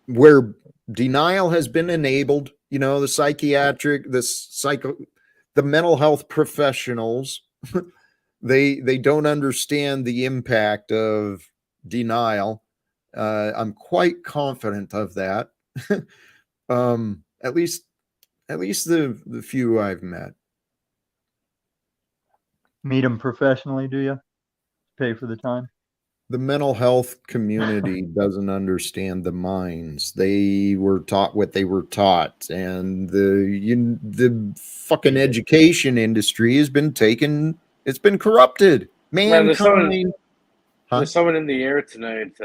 has been enabled. The psychiatric, the mental health professionals, they don't understand the impact of denial. I'm quite confident of that. At least the few I've met. Meet them professionally, do you? Pay for the time? The mental health community doesn't understand the minds. They were taught what they were taught, and the fucking education industry has been taken. It's been corrupted. Man, Mankind. there's someone in the air tonight,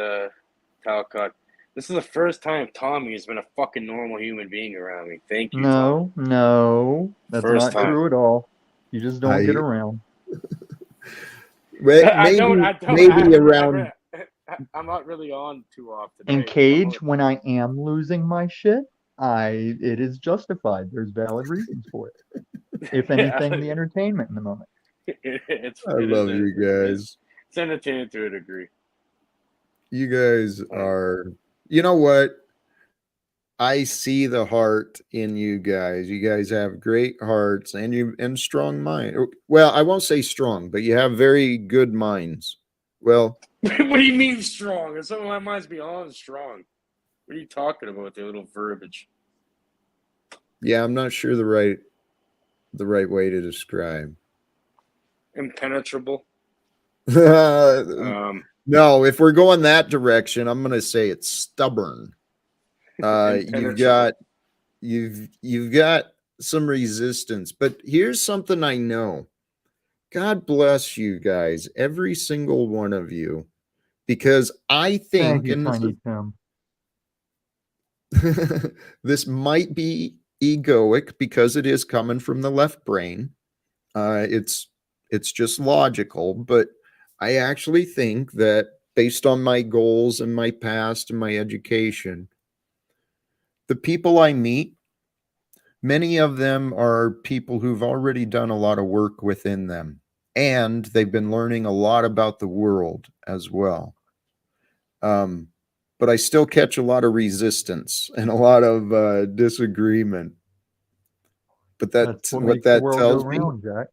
Talcott. This is the first time Tommy has been a fucking normal human being around me. Thank you, Tommy. No, that's First not time. true at all. You just don't get around. Maybe around. I'm not really on too often. In Cage, when I am losing my shit, it is justified. There's valid reasons for it. If anything, the entertainment in the moment. I love you guys. It's entertaining to a degree. You guys are. You know what? I see the heart in you guys. You guys have great hearts and strong mind. Well, I won't say strong, but you have very good minds. Well, what do you mean strong? Some of my minds beyond strong. What are you talking about? The little verbiage. Yeah, I'm not sure the right way to describe. Impenetrable. No, if we're going that direction, I'm going to say it's stubborn. Impenetrable. You've got some resistance, but here's something I know. God bless you guys, every single one of you, because I Thank think, you, and Tiny Tim. this might be egoic because it is coming from the left brain. It's just logical, but I actually think that based on my goals and my past and my education, the people I meet, many of them are people who've already done a lot of work within them, and they've been learning a lot about the world as well. But I still catch a lot of resistance and a lot of disagreement. But That's that's what what makes the that world go tells me. round, Jack.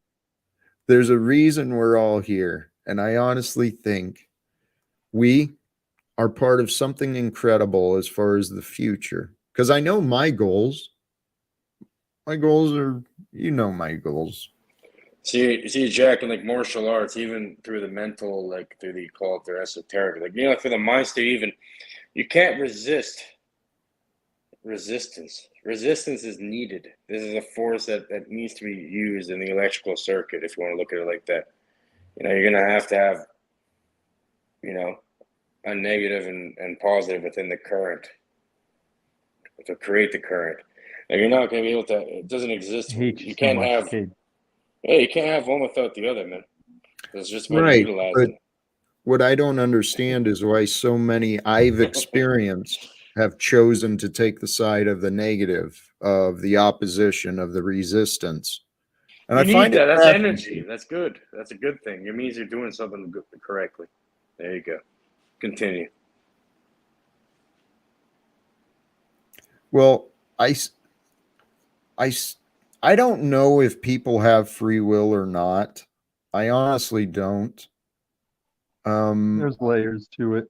There's a reason we're all here. And I honestly think we are part of something incredible as far as the future. Because I know my goals. My goals are, my goals. See, Jack, in like martial arts, even through the mental, like through the call it their esoteric, like like for the mind state, even you can't resist resistance. Resistance is needed. This is a force that needs to be used in the electrical circuit, if you want to look at it like that. You're gonna have to have, a negative and positive within the current to create the current. Now you're not gonna be able to. It doesn't exist. I hate you You so can't much, have. kid. Yeah, you can't have one without the other, man. It's just about Right. But utilizing. what I don't understand is why so many I've experienced have chosen to take the side of the negative, of the opposition, of the resistance. And I You need find it that. That's energy. fascinating. That's good. That's a good thing. It means you're doing something correctly. There you go. Continue. Well, I, I don't know if people have free will or not. I honestly don't. There's layers to it.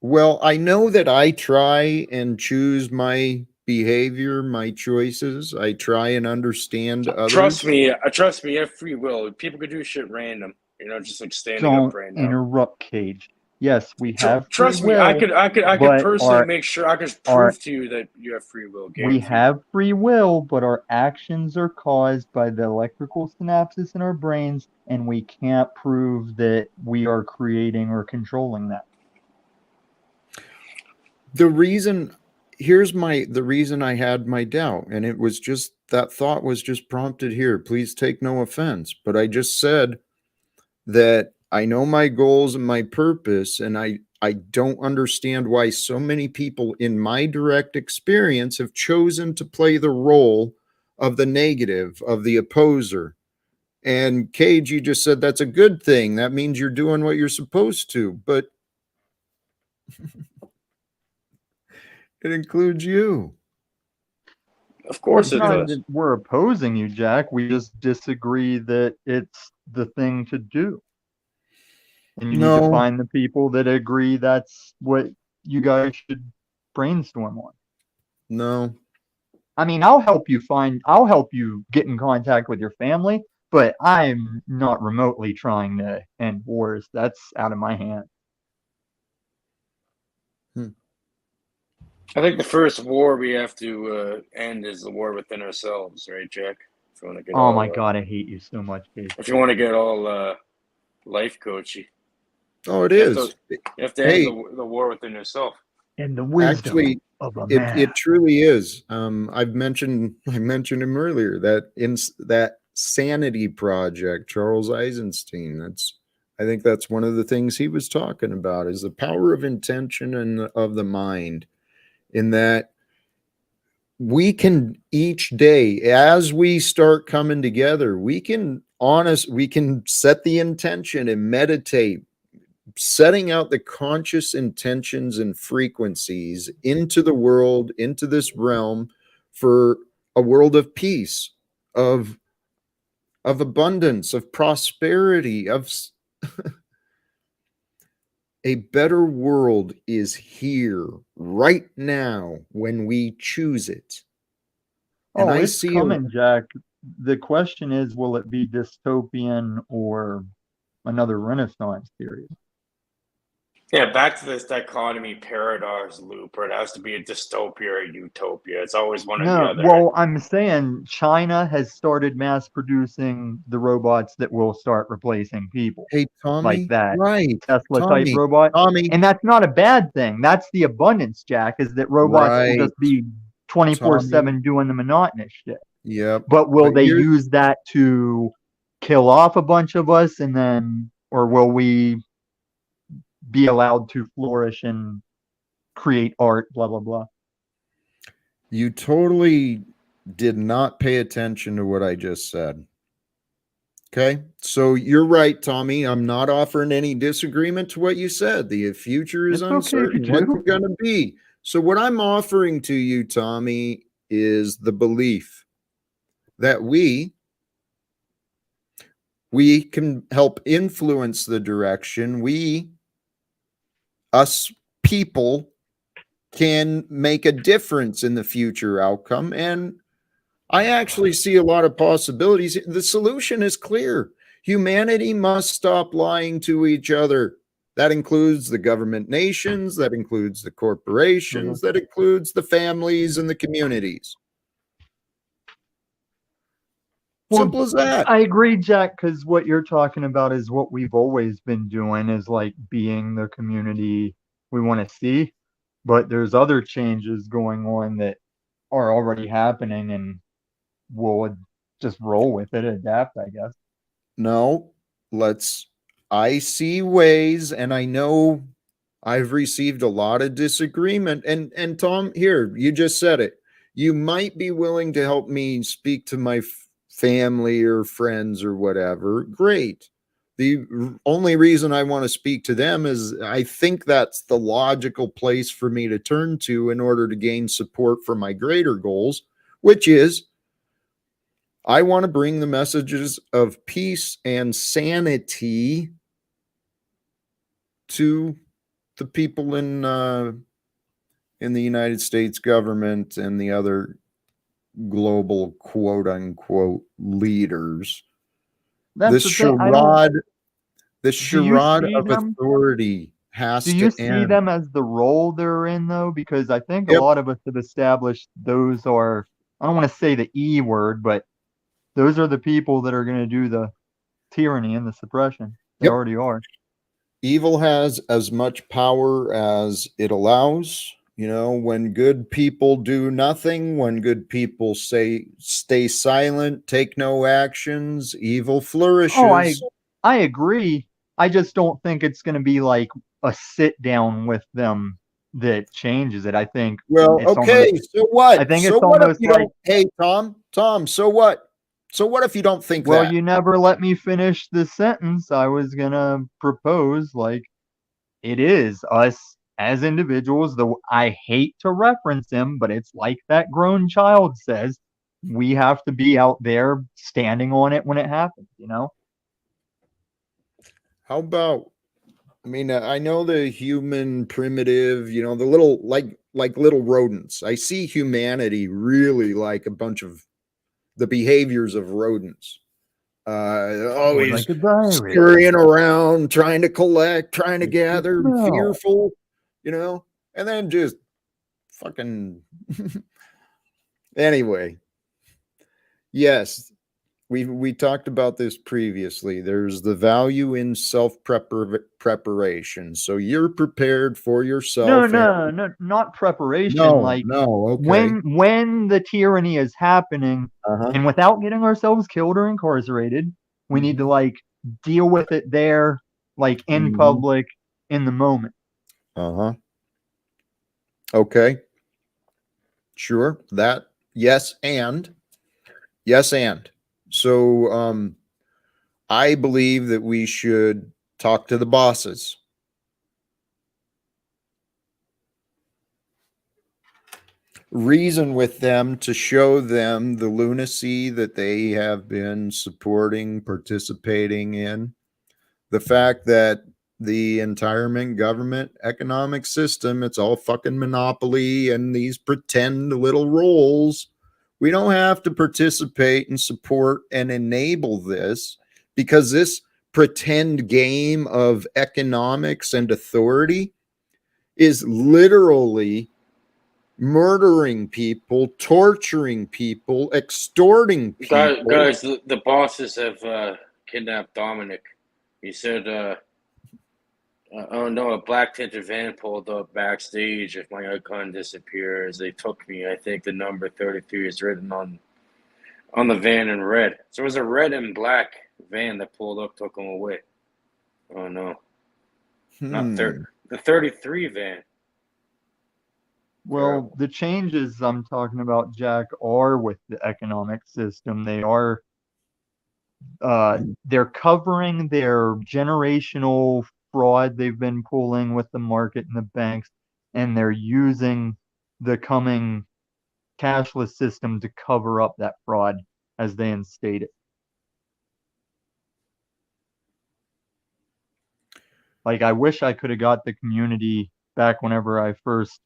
Well, I know that I try and choose my behavior, my choices. I try and understand others. Trust me. You have free will. People could do shit random. Just like standing up Don't right now. interrupt, Cage. Yes, we have free Trust me. I will, could but personally make sure. I could our prove to you that you have free will. we Guaranteed. have free will, but our actions are caused by the electrical synapses in our brains, and we can't prove that we are creating or controlling that. The reason the reason I had my doubt, and it was just that thought was just prompted here. Please take no offense, but I just said that I know my goals and my purpose, and I don't understand why so many people in my direct experience have chosen to play the role of the negative, of the opposer. And Cage, you just said that's a good thing. That means you're doing what you're supposed to, but it includes you. Of course It's it not does. that we're opposing you, Jack. We just disagree that it's the thing to do. And you need to No, find the people that agree that's what you guys should brainstorm on. no. I mean, I'll help you get in contact with your family, but I'm not remotely trying to end wars. That's out of my hand. I think the first war we have to end is the war within ourselves, right, Jack? If you want to get Oh my all, God, I hate you so much, Cage. if you want to get all life coachy, Oh, it you have to is. you have to end Hey, the war within yourself. And the wisdom actually, of a it man. truly is. I mentioned him earlier that in that sanity project, Charles Eisenstein. I think that's one of the things he was talking about is the power of intention and of the mind. In that we can each day, as we start coming together, we can set the intention and meditate, setting out the conscious intentions and frequencies into the world, into this realm, for a world of peace, of abundance, of prosperity, of a better world is here right now when we choose it. And Oh, I it's see coming, Jack. The question is, will it be dystopian or another Renaissance period? Yeah, back to this dichotomy paradox loop, where it has to be a dystopia or a utopia. It's always one or the No, other. well, I'm saying China has started mass producing the robots that will start replacing people, Hey, like Tommy, that right. Tesla type Tommy, robot. Tommy, And that's not a bad thing. That's the abundance, Jack, is that robots will right. just be Tommy, 24/7 doing the monotonous shit. yep. But will But they here's use that to kill off a bunch of us and then, or will we be allowed to flourish and create art, blah, blah, blah? you totally did not pay attention to what I just said. Okay. So you're right, Tommy. I'm not offering any disagreement to what you said. The future is It's okay if you uncertain. What's do. it going to be? So, what I'm offering to you, Tommy, is the belief that we can help influence the direction. Us people, can make a difference in the future outcome. And I actually see a lot of possibilities. The solution is clear. Humanity must stop lying to each other. That includes the government nations, that includes the corporations, that includes the families and the communities. Well, Simple as that. I agree, Jack, because what you're talking about is what we've always been doing, is like being the community we want to see. But there's other changes going on that are already happening, and we'll just roll with it, adapt, I guess. No, I see ways, and I know I've received a lot of disagreement. And Tom, here, you just said it. You might be willing to help me speak to my family or friends or whatever. Great. The only reason I want to speak to them is I think that's the logical place for me to turn to in order to gain support for my greater goals, which is I want to bring the messages of peace and sanity to the people in the United States government and the other global quote unquote leaders. That's This the thing. I don't. charade, this Do you charade see of them? authority Do has you to see end. them as the role they're in, though? Because I think a Yep. lot of us have established those are, I don't want to say the E word, but those are the people that are going to do the tyranny and the suppression. They Yep. already are. Evil has as much power as it allows. You know, when good people do nothing, when good people stay silent, take no actions, evil Oh, flourishes. I agree. I just don't think it's going to be like a sit down with them that changes it. I think Well, it's almost. okay, so I what? think So it's what if almost you like, don't? Hey, Tom, so what? So what if you don't think well, that? you never let me finish the sentence. I was gonna propose like it is us as individuals. Though I hate to reference him, but it's like that grown child says, we have to be out there standing on it when it happens. You know. How about, I mean, I know the human primitive, you know, the little like little rodents. I see humanity really like a bunch of the behaviors of rodents. Or Always like a diary. scurrying around, trying to collect, trying to It's the gather, smell. fearful, you know, and then just fucking anyway. Yes, we talked about this previously. There's the value in preparation. So you're prepared for No, yourself and no, no, not preparation. no, Like no, okay. when the tyranny is happening, Uh-huh. and without getting ourselves killed or incarcerated, we need to Hmm. like deal with it there, like in Hmm. public, in the moment. Uh-huh. Okay. Sure. That yes and. So I believe that we should talk to the bosses. Reason with them to show them the lunacy that they have been supporting, participating in. The fact that the entirement government economic system, it's all fucking monopoly and these pretend little roles. We don't have to participate and support and enable this because this pretend game of economics and authority is literally murdering people, torturing people, extorting people. Guys, the bosses have kidnapped Dominic. He said, "Oh no, a black tinted van pulled up backstage. If my icon disappears, they took me. I think the number 33 is written on the van in red. So it was a red and black van that pulled up, took him away. Oh no, not the 33 van. Well, the changes I'm talking about, Jack, are with the economic system. They are they're covering their generational fraud they've been pulling with the market and the banks, and they're using the coming cashless system to cover up that fraud as they instate it. Like, I wish I could have got the community back whenever I first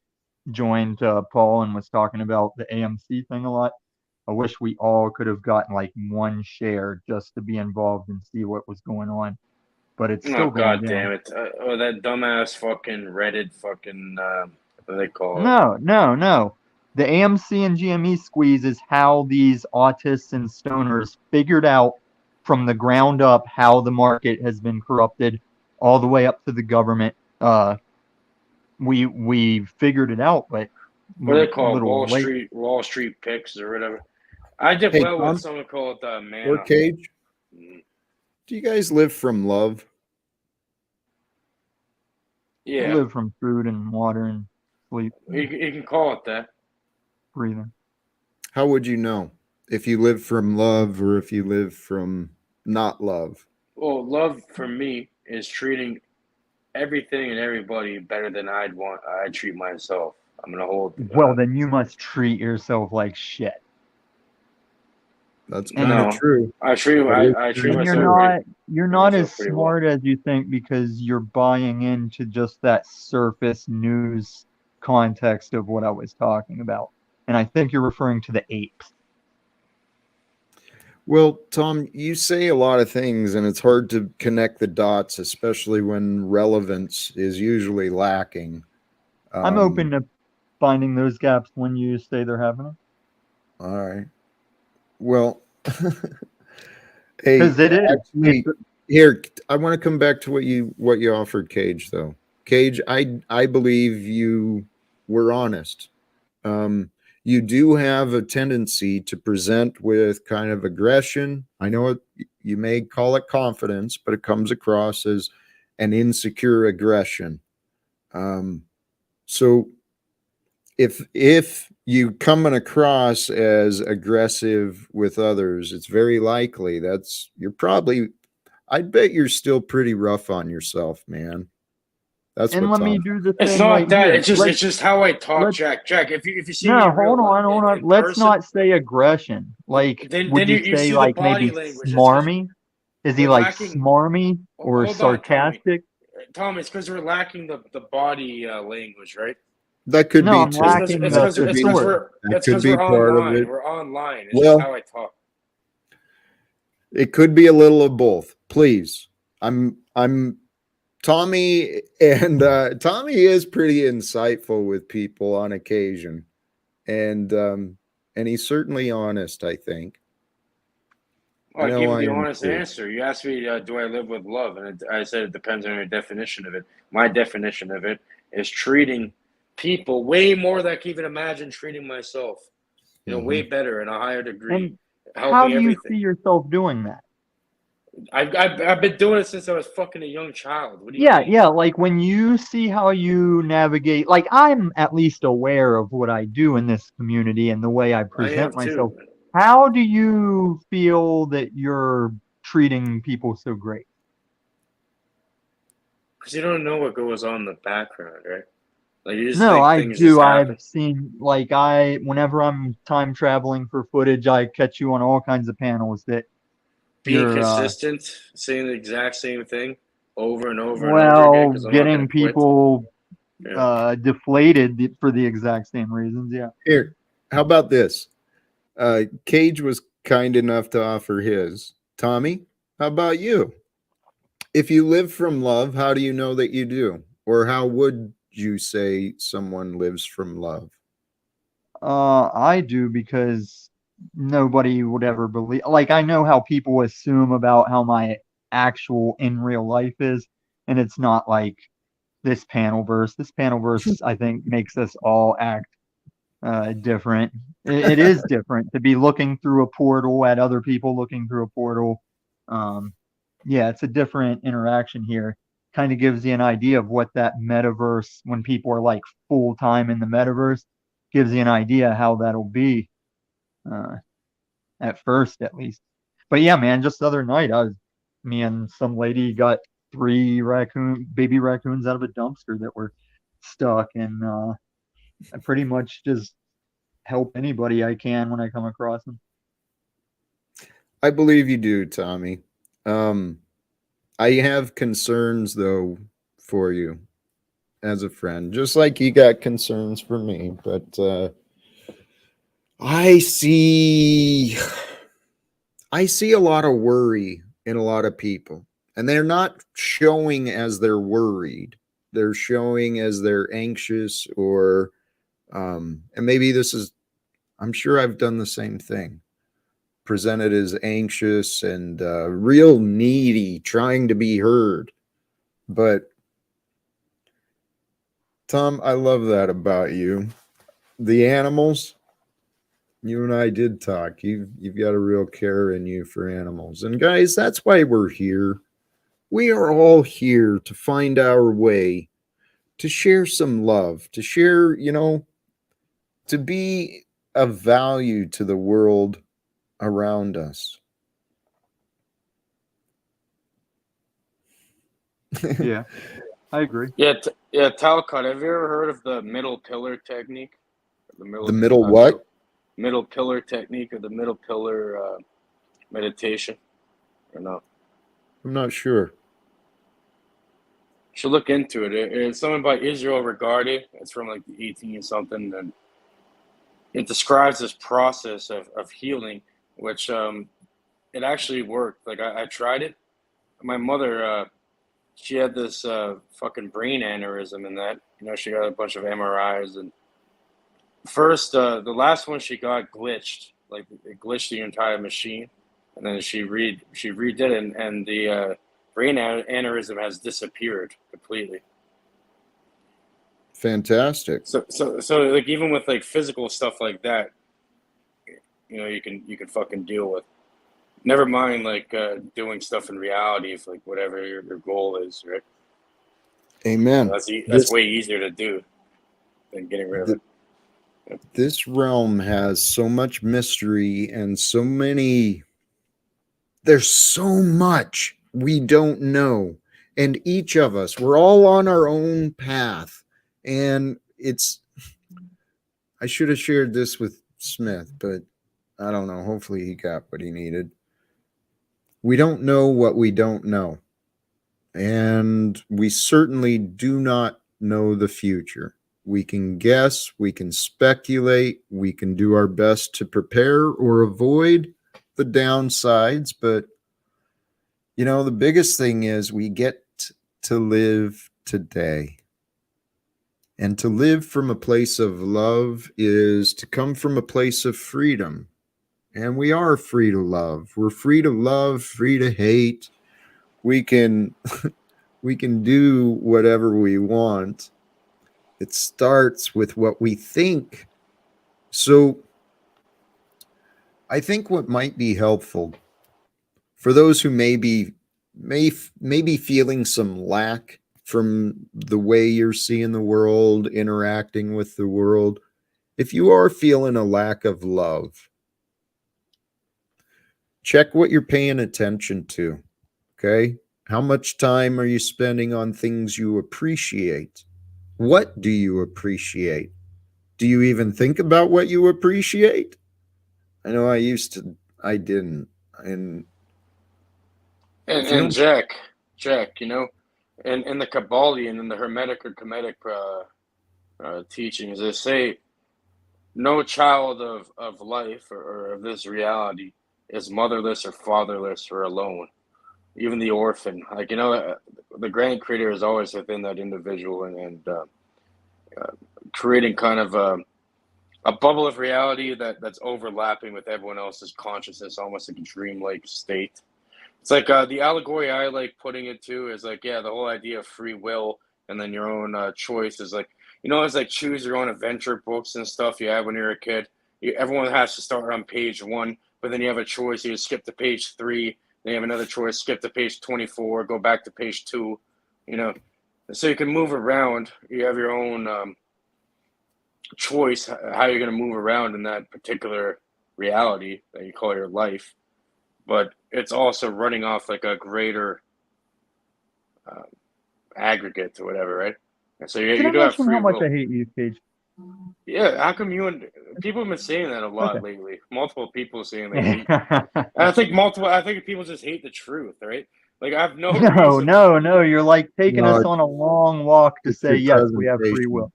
joined Paul and was talking about the AMC thing a lot. I wish we all could have gotten like one share just to be involved and see what was going on. But it's still Oh going god down. damn it! Oh, that dumbass fucking Reddit fucking what do they call it? No. The AMC and GME squeeze is how these autists and stoners figured out from the ground up how the market has been corrupted all the way up to the government. We figured it out, but What do they call it? little late. Wall Street picks or whatever. I did Hey, well Tom, with someone called or Mana. Cage, do you guys live from love? We Yeah, live from food and water and sleep, you can call it that. breathing. How would you know if you live from love or if you live from not love? Well, love for me is treating everything and everybody better than I'd treat myself. I'm gonna hold. Well, then you must treat yourself like shit. That's And kind of No, true. I treat That is I treat pretty And you're myself true. not you're treat not myself as pretty well. smart as you think because you're buying into just that surface news context of what I was talking about. And I think you're referring to the apes. Well, Tom, you say a lot of things, and it's hard to connect the dots, especially when relevance is usually lacking. I'm open to finding those gaps when you say they're happening. All right. Well, hey, Because it is. actually, here I want to come back to what you offered, Cage. Though, Cage, I believe you were honest. You do have a tendency to present with kind of aggression. I know you may call it confidence, but it comes across as an insecure aggression. So if you coming across as aggressive with others, it's very likely you're probably, I'd bet you're still pretty rough on yourself, man. That's And what let me Tom. do the It's thing not right that. here. It's just how I talk, let's Jack. Jack, if you see me no, in real hold life on. in Let's person, not say aggression. Like, then would you you say see the like body maybe language. It's because smarmy? Is he we're like lacking. smarmy or Hold on, Tommy. sarcastic? Tommy, it's because we're lacking the body language, right? That could No, be I'm too. lacking It's the That because could it's be. because sword. we're Part of online. it. We're online. It's just Well, how I talk. it could be a little of both. Please, I'm Tommy, and Tommy is pretty insightful with people on occasion, and he's certainly honest, I think. Well, I know gave you I the am honest too. answer. You asked me, do I live with love? And I said it depends on your definition of it. My definition of it is treating people way more than I can even imagine treating myself. Way better in a higher degree, And how helping do you everything. see yourself doing that? I've been doing it since I was fucking a young child. What do you mean? Yeah, like when you see how you navigate, like I'm at least aware of what I do in this community and the way I I present am myself. too. How do you feel that you're treating people so great? Because you don't know what goes on in the background, right? Like you just No, think I things just do. happen. I've seen, like, whenever I'm time traveling for footage, I catch you on all kinds of panels that Being you're, consistent, saying the exact same thing over and over and over again, well, because I'm not gonna getting quit. people Yeah. deflated for the exact same reasons. Yeah. Here, how about this? Cage was kind enough to offer his. Tommy, how about you? If you live from love, how do you know that you do? Or how would you say someone lives from love? I do because nobody would ever believe. Like, I know how people assume about how my actual in real life is, and it's not like this panel verse. This panel verse, I think, makes us all act different. It is different to be looking through a portal at other people looking through a portal. Um, yeah, it's a different interaction here. Kind of gives you an idea of what that metaverse, when people are like full time in the metaverse, gives you an idea how that'll be uh, at first, at least. But yeah, man, just the other night, me and some lady got three baby raccoons out of a dumpster that were stuck, and I pretty much just help anybody I can when I come across them. I believe you do, Tommy. Um, I have concerns though for you as a friend, just like you got concerns for me. But I see, I see a lot of worry in a lot of people, and they're not showing as they're worried. They're showing as they're anxious, or and maybe this is. I'm sure I've done the same thing. Presented as anxious and real needy, trying to be heard. But Tom, I love that about you. The animals, you and I did talk. You've got a real care in you for animals. And guys, that's why we're here. We are all here to find our way, to share some love, to share, to be of value to the world around us. Yeah, I agree. Yeah, yeah, Talcott. Have you ever heard of the middle pillar technique? The The middle what? middle pillar technique, or the middle pillar meditation, or no? I'm not sure. You should look into it. It's something by Israel Regardie. It's from like the 18 something, and it describes this process of healing, which it actually worked. Like I tried it. My mother, she had this fucking brain aneurysm, and that she got a bunch of MRIs, and first the last one she got glitched, like it glitched the entire machine, and then she redid it, and the brain aneurysm has disappeared completely. Fantastic. So like even with like physical stuff like that, you can fucking deal with. Never mind like doing stuff in reality, if like whatever your goal is, right? Amen. That's way easier to do than getting rid of it. This realm has so much mystery and so many. There's so much we don't know. And each of us, we're all on our own path. And I should have shared this with Smith, but I don't know. Hopefully he got what he needed. We don't know what we don't know. And we certainly do not know the future. We can guess, we can speculate, we can do our best to prepare or avoid the downsides. But, the biggest thing is we get to live today. And to live from a place of love is to come from a place of freedom. And we are free to love. We're free to love, free to hate. We can we can do whatever we want. It starts with what we think. So I think what might be helpful for those who may be feeling some lack from the way you're seeing the world, interacting with the world, if you are feeling a lack of love, check what you're paying attention to. Okay? How much time are you spending on things you appreciate? What do you appreciate? Do you even think about what you appreciate? I know I didn't. And if you And don't, Jack, in the Kabbalion and the Hermetic or Kemetic teachings, they say no child of life or of this reality is motherless or fatherless or alone. even the orphan. Like, the grand creator is always within that individual, and creating kind of a bubble of reality that's overlapping with everyone else's consciousness, almost like a dreamlike state. It's like the allegory I like putting it to is like, yeah, the whole idea of free will and then your own choice is like, it's like choose your own adventure books and stuff you had when you were a kid. Everyone has to start on page 1, but then you have a choice. You skip to page 3, then you have another choice, skip to page 24, go back to page 2, So you can move around. You have your own choice how you're going to move around in that particular reality that you call your life. But it's also running off like a greater aggregate or whatever, right? And so Did you I do have mention free how much will. I hate you, Cage? Yeah, how come you and people have been saying that a lot Okay. lately? Multiple people saying they hate. And I think people just hate the truth, right? Like I have no No, reason. no. You're like taking No, us on a long walk to it's say, your yes, we have free presentation. will.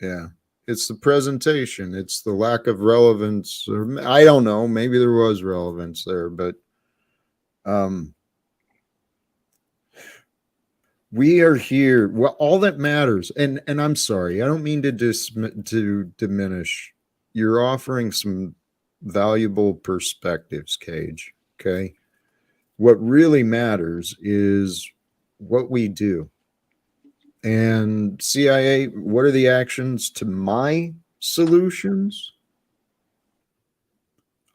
Yeah. It's the presentation. It's the lack of relevance. Or I don't know. Maybe there was relevance there, but we are here. Well, all that matters, and I'm sorry, I don't mean to diminish. You're offering some valuable perspectives, Cage. Okay. What really matters is what we do. And CIA, what are the actions to my solutions?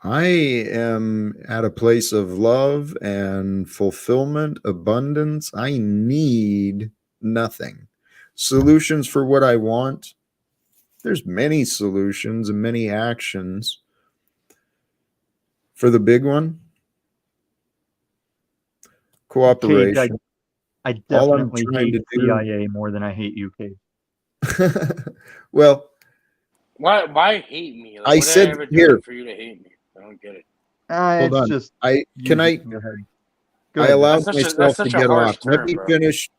I am at a place of love and fulfillment, abundance. I need nothing. Solutions for what I want. There's many solutions and many actions. For the big one, cooperation. I All I'm definitely trying hate to do. CIA more than I hate you, Cage. Well, Why hate me? Like, I what did I said ever do here. for you to hate me? I don't get it. Hold It's on. just I you. Go I ahead, allowed That's myself to such a get off. harsh term, bro. Let me finish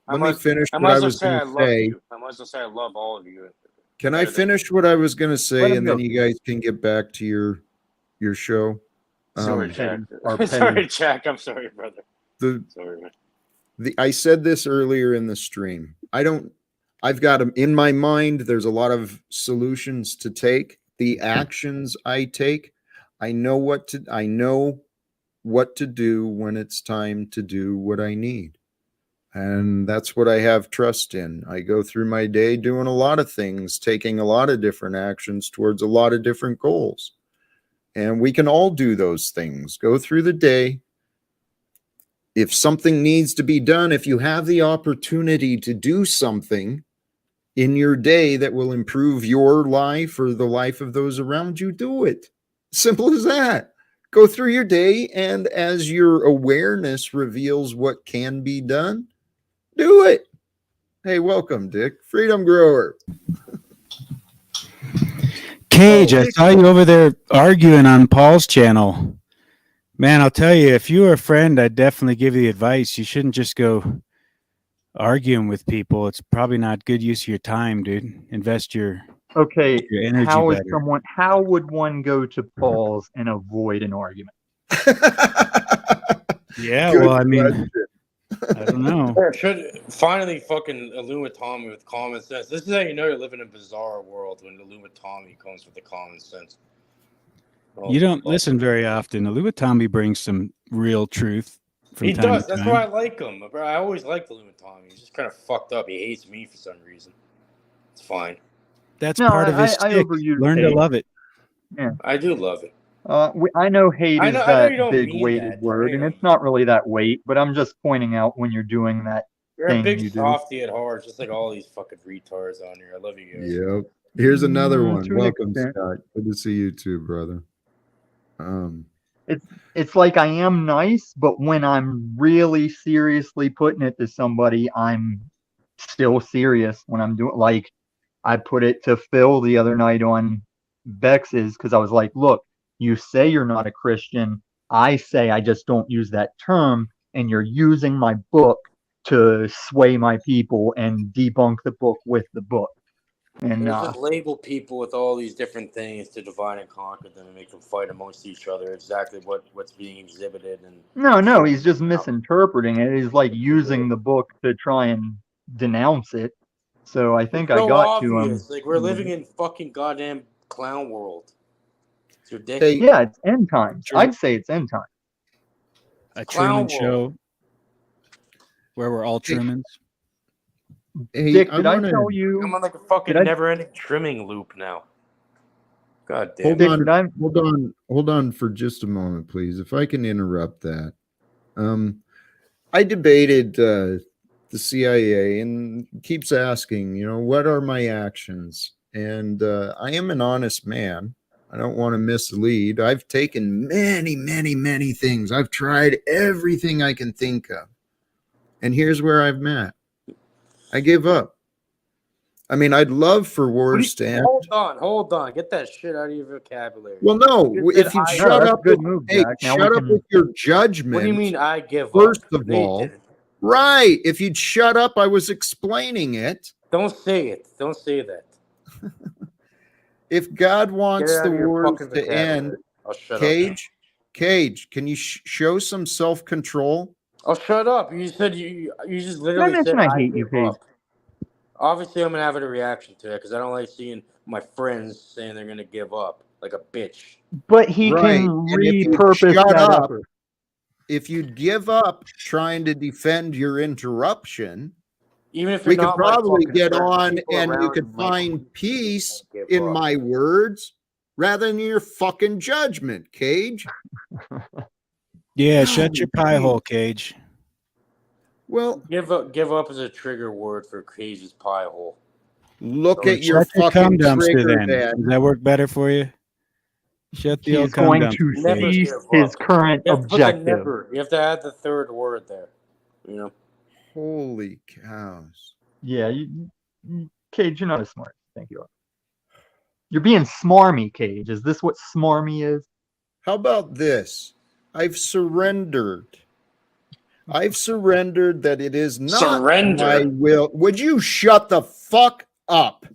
I what might I as well was say going I to love say. you. I might as well say I love all of you. Can I finish what I was going to Let say, him and go. then you guys can get back to your show? Sorry, Um, Jack. Petty. Sorry, Jack. I'm sorry, brother. the Sorry, man. I said this earlier in the stream. I've got them in my mind. There's a lot of solutions to take. The actions I take, I know what to do when it's time to do what I need. And that's what I have trust in. I go through my day doing a lot of things, taking a lot of different actions towards a lot of different goals. And we can all do those things. Go through the day. If something needs to be done, if you have the opportunity to do something in your day that will improve your life or the life of those around you, do it. Simple as that. Go through your day, and as your awareness reveals what can be done, do it. Hey, welcome, Dick. Freedom Grower. Cage, Oh, I saw you over there arguing on Paul's channel. Man, I'll tell you, if you were a friend, I'd definitely give you the advice. You shouldn't just go arguing with people. It's probably not good use of your time, dude. Invest your Okay, energy better. how would one go to Paul's and avoid an argument? Yeah, good well, I mean, question. I don't know. Should finally fucking Illuminati with common sense. This is how you know you're living in a bizarre world when Illuminati comes with the common sense. You don't listen very often. Tommy brings some real truth from He time does. to That's time. why I like him. Bro, I always liked Illuminati. He's just kind of fucked up. He hates me for some reason. It's fine. That's No, part of his I stick. overuse Learn to hate. love it. Yeah. I do love it. I know hate is I know that you don't big mean weighted that. word, and it's not really that weight, but I'm just pointing out when you're doing that You're a thing big you do. softy at heart, just like all these fucking retards on here. I love you guys. Yep. Here's another one. To an Welcome, extent. Scott. Good to see you too, brother. It's like I am nice, but when I'm really seriously putting it to somebody, I'm still serious when I'm doing, like, I put it to Phil the other night on Bex's because I was like, look, you say you're not a Christian. I say I just don't use that term, and you're using my book to sway my people and debunk the book with the book. And They just label people with all these different things to divide and conquer them and make them fight amongst each other. Exactly what's being exhibited. And no, he's just misinterpreting it. He's like using the book to try and denounce it. So I think it's so I got obvious. to him. Like, we're living in fucking goddamn clown world. It's Hey, ridiculous. Yeah, it's end times. True. I'd say it's end times. A Clown Truman world. Show where we're all Trumans. hey, Dick, I did I want tell to you? I'm on like a fucking Did I- never-ending trimming loop now. God damn hold it. Dick, did I? hold on for just a moment, please. If I can interrupt that. I debated the CIA and keeps asking, what are my actions? And I am an honest man. I don't want to mislead. I've taken many, many, many things. I've tried everything I can think of. And here's where I've met. I give up. I mean, I'd love for wars to end. Hold on. Get that shit out of your vocabulary. Well, no, You if said you'd I- shut that's up, a good move, hey, Jack. Now shut we up can. with your judgment. What do you mean I give First up? of No, you all, didn't. right. If you'd shut up, I was explaining it. Don't say it. Don't say that. If God Get wants it out the of your wars fucking to end, vocabulary. I'll shut up. Cage, can you show some self-control? I'll shut up. You said you just Did I literally mention said I I hate you, give Paige? up. Obviously, I'm gonna have a reaction to it because I don't like seeing my friends saying they're gonna give up like a bitch. But he Right. can And if you'd repurpose shut that up, effort. if you'd give up trying to defend your interruption, Even if you're we could not my probably fucking get friend, on people and you around could you might find peace give in up. my words rather than your fucking judgment, Cage. Yeah, shut your pie hole, Cage. Well, Give up is a trigger word for Cage's pie hole. look Or at your shut your cum fucking dumpster trigger then. then. Does that work better for you? Shut the He's old cum going dumpster. to Never Cage. cease give his up. current You have to put the objective. never. You have to add the third word there. You know. Holy cows. Yeah, Cage, you're not as smart. Thank you. You're being smarmy, Cage. Is this what smarmy is? How about this? I've surrendered. I've surrendered that it is not Surrender? my will. Would you shut the fuck up?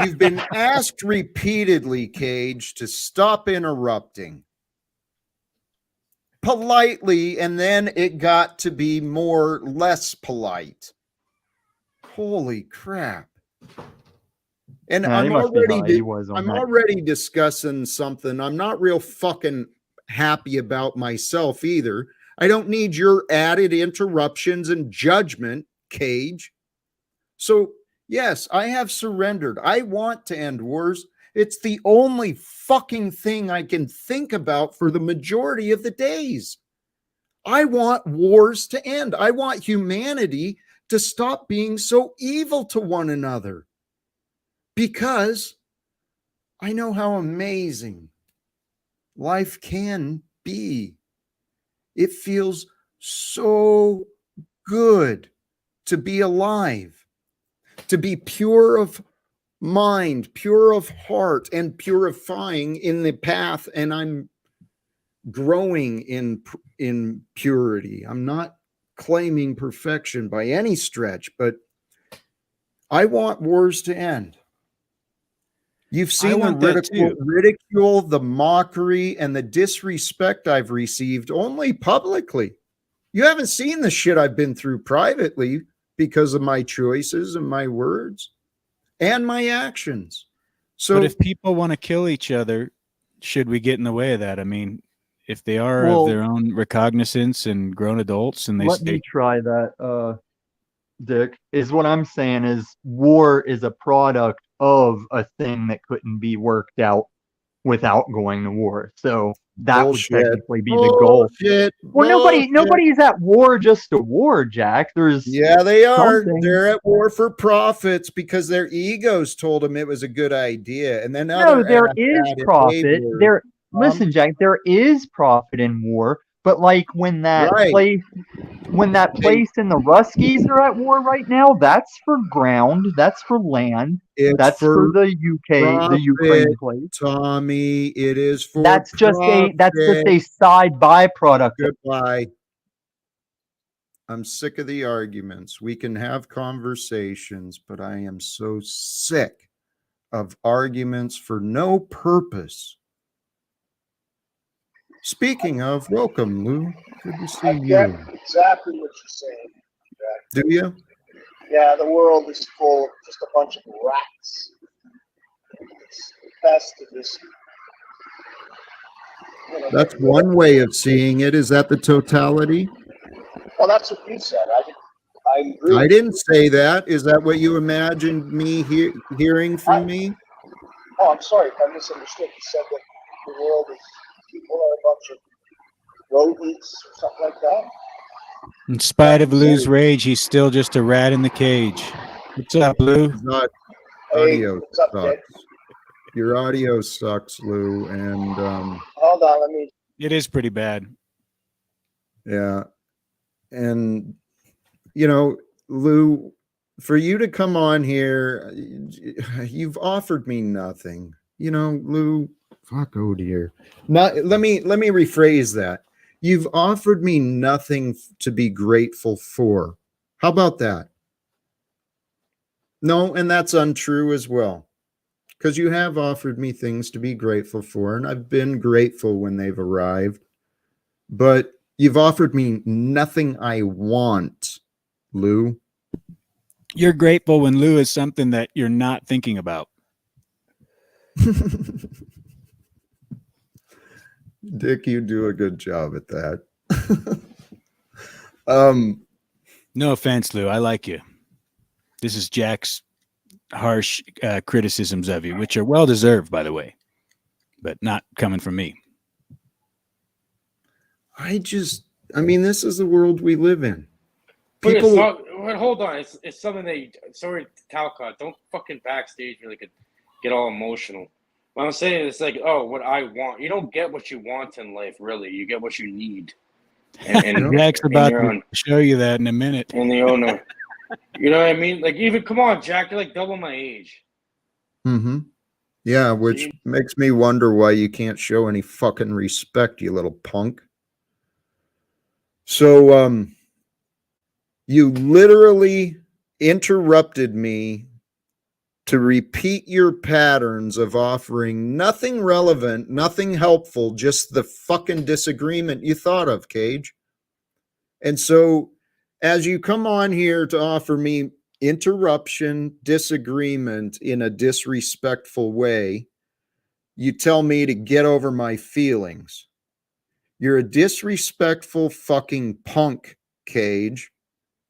You've been asked repeatedly, Cage, to stop interrupting. Politely, and then it got to be less polite. Holy crap. And Nah, he I'm must be already high. He was on I'm that. already discussing something I'm not real fucking happy about myself either. I don't need your added interruptions and judgment, Cage. So, yes, I have surrendered. I want to end wars. It's the only fucking thing I can think about for the majority of the days. I want wars to end. I want humanity to stop being so evil to one another. Because I know how amazing life can be. It feels so good to be alive, to be pure of mind, pure of heart, and purifying in the path. And I'm growing in purity. I'm not claiming perfection by any stretch, but I want wars to end. You've seen the ridicule, the mockery, and the disrespect I've received only publicly. You haven't seen the shit I've been through privately because of my choices and my words and my actions. So, but if people want to kill each other, should we get in the way of that? I mean, if they are of their own recognizance and grown adults and they Let me try that, Dick. Is what I'm saying is war is a product of a thing that couldn't be worked out without going to war. So that bullshit. would technically be the goal. Well, nobody's at war just to war, Jack. Yeah, they are. something. They're at war for profits because their egos told them it was a good idea. And then No, there is profit. Listen, Jack, there is profit in war, but like when that place and the Ruskies are at war right now, that's for ground, that's for land, that's for the UK, the Ukraine place. Tommy, it is for that's just a side byproduct. Goodbye. I'm sick of the arguments. We can have conversations, but I am so sick of arguments for no purpose. Speaking of, welcome, Lou. Good to see I get you. exactly what you're saying, Jack. Do you? Yeah, the world is full of just a bunch of rats. It's the best of this. That's one way of seeing it. Is that the totality? Well, that's what you said. I agree. I didn't say that. Is that what you imagined me hearing from me? Oh, I'm sorry if I misunderstood. You said that the world is people are a bunch of rodents or something like that. In spite of Lou's rage, he's still just a rat in the cage. What's up, Lou? Not Hey, audio what's up, Dick? sucks. Your audio sucks, Lou, and Hold on, let me. It is pretty bad. yeah, and you know, Lou, for you to come on here, you've offered me nothing. You know, Lou, fuck, oh dear. Not let me rephrase that. You've offered me nothing to be grateful for. How about that? No, and that's untrue as well. Because you have offered me things to be grateful for, and I've been grateful when they've arrived. But you've offered me nothing I want, Lou. You're grateful when Lou is something that you're not thinking about. Dick, you do a good job at that. No offense, Lou. I like you. This is Jack's harsh criticisms of you, which are well deserved, by the way, but not coming from me. I mean, this is the world we live in. But People, hold on. It's something that you, sorry, Talcott, don't fucking backstage me like get all emotional. What I'm saying is like, oh, what I want. You don't get what you want in life, really. You get what you need. And Jack's about your to own, show you that in a minute. and the owner. You know what I mean? Like, even come on, Jack, you're like double my age. mm-hmm. Yeah, which makes me wonder why you can't show any fucking respect, you little punk. So, you literally interrupted me to repeat your patterns of offering nothing relevant, nothing helpful, just the fucking disagreement you thought of, Cage. And so, as you come on here to offer me interruption, disagreement in a disrespectful way, you tell me to get over my feelings. You're a disrespectful fucking punk, Cage.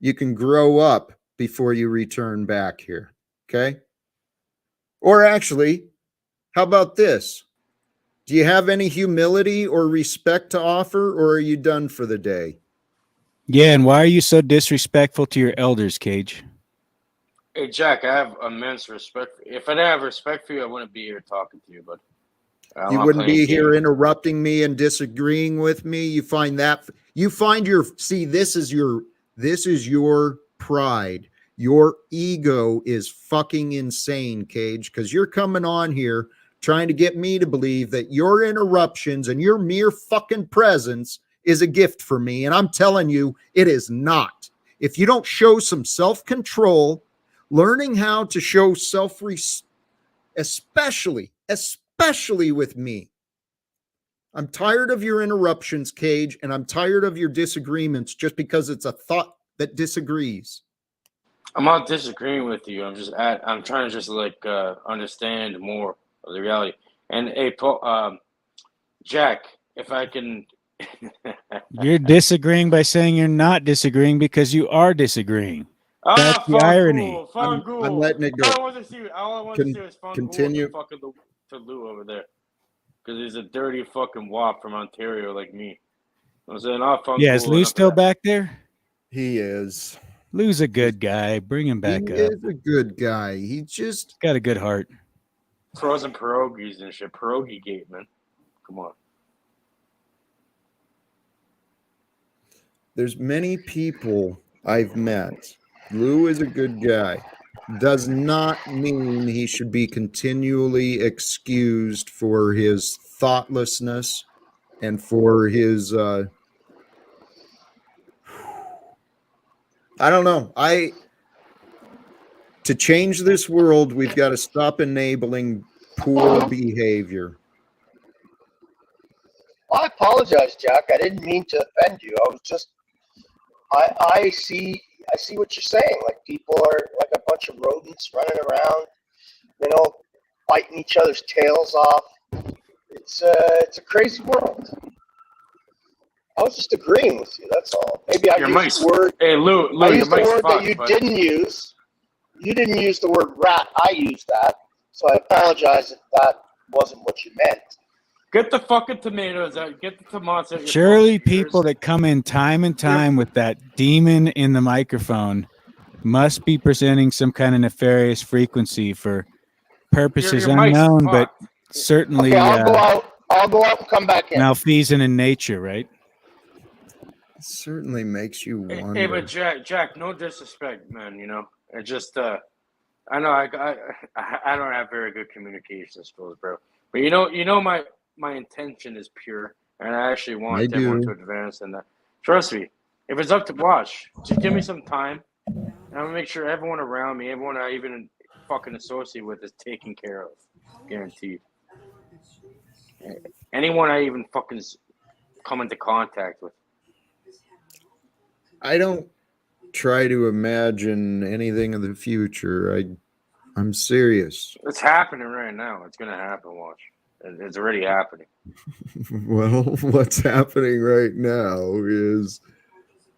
You can grow up before you return back here. Okay? Or actually, how about this? Do you have any humility or respect to offer, or are you done for the day? Yeah, and why are you so disrespectful to your elders, Cage? Hey, Jack, I have immense respect. If I didn't have respect for you, I wouldn't be here talking to you. But You wouldn't be here interrupting me and disagreeing with me. You find this is your pride. Your ego is fucking insane, Cage, because you're coming on here trying to get me to believe that your interruptions and your mere fucking presence is a gift for me. And I'm telling you, it is not. If you don't show some self-control, learning how to show self-respect, especially with me. I'm tired of your interruptions, Cage, and I'm tired of your disagreements just because it's a thought that disagrees. I'm not disagreeing with you. I'm trying to just like understand more of the reality. And hey, Paul, Jack, if I can, You're disagreeing by saying you're not disagreeing because you are disagreeing. That's the irony. I'm letting it go. All I want to see was fun continue. to Lou over there, because he's a dirty fucking wop from Ontario like me. I'm saying, yeah, is Lou still back there? He is. Lou's a good guy. Bring him back up. He is a good guy. He just got a good heart. Frozen pierogies and shit. Pierogi gate, man. Come on. There's many people I've met. Lou is a good guy. Does not mean he should be continually excused for his thoughtlessness and for his I don't know. To change this world, we've got to stop enabling poor behavior. Well, I apologize, Jack. I didn't mean to offend you. I was just, I see what you're saying. Like people are like a bunch of rodents running around, biting each other's tails off. It's a crazy world. I was just agreeing with you. That's all. Maybe I used the word. Hey, Lou, I your used the mic's word that fucked, you but didn't use. You didn't use the word rat. I used that. So I apologize if that wasn't what you meant. get the fucking tomatoes out. Get the tomatoes out. Your Surely fucking ears. people that come in time and time with that demon in the microphone must be presenting some kind of nefarious frequency for purposes Your mic's unknown, but fucked. certainly Okay, I'll go out and come back in. malfeasant in nature, right? It certainly makes you Hey, wonder. but Jack, no disrespect, man. It just, I know I don't have very good communication skills, bro. But my intention is pure, and I actually I want everyone do. to advance. And trust me, if it's up to watch, just give me some time, and I'm gonna make sure everyone around me, everyone I even fucking associate with, is taken care of, guaranteed. Anyone I even fucking come into contact with. I don't try to imagine anything in the future. I'm serious. It's happening right now. It's gonna happen. Watch. It's already happening. Well, what's happening right now is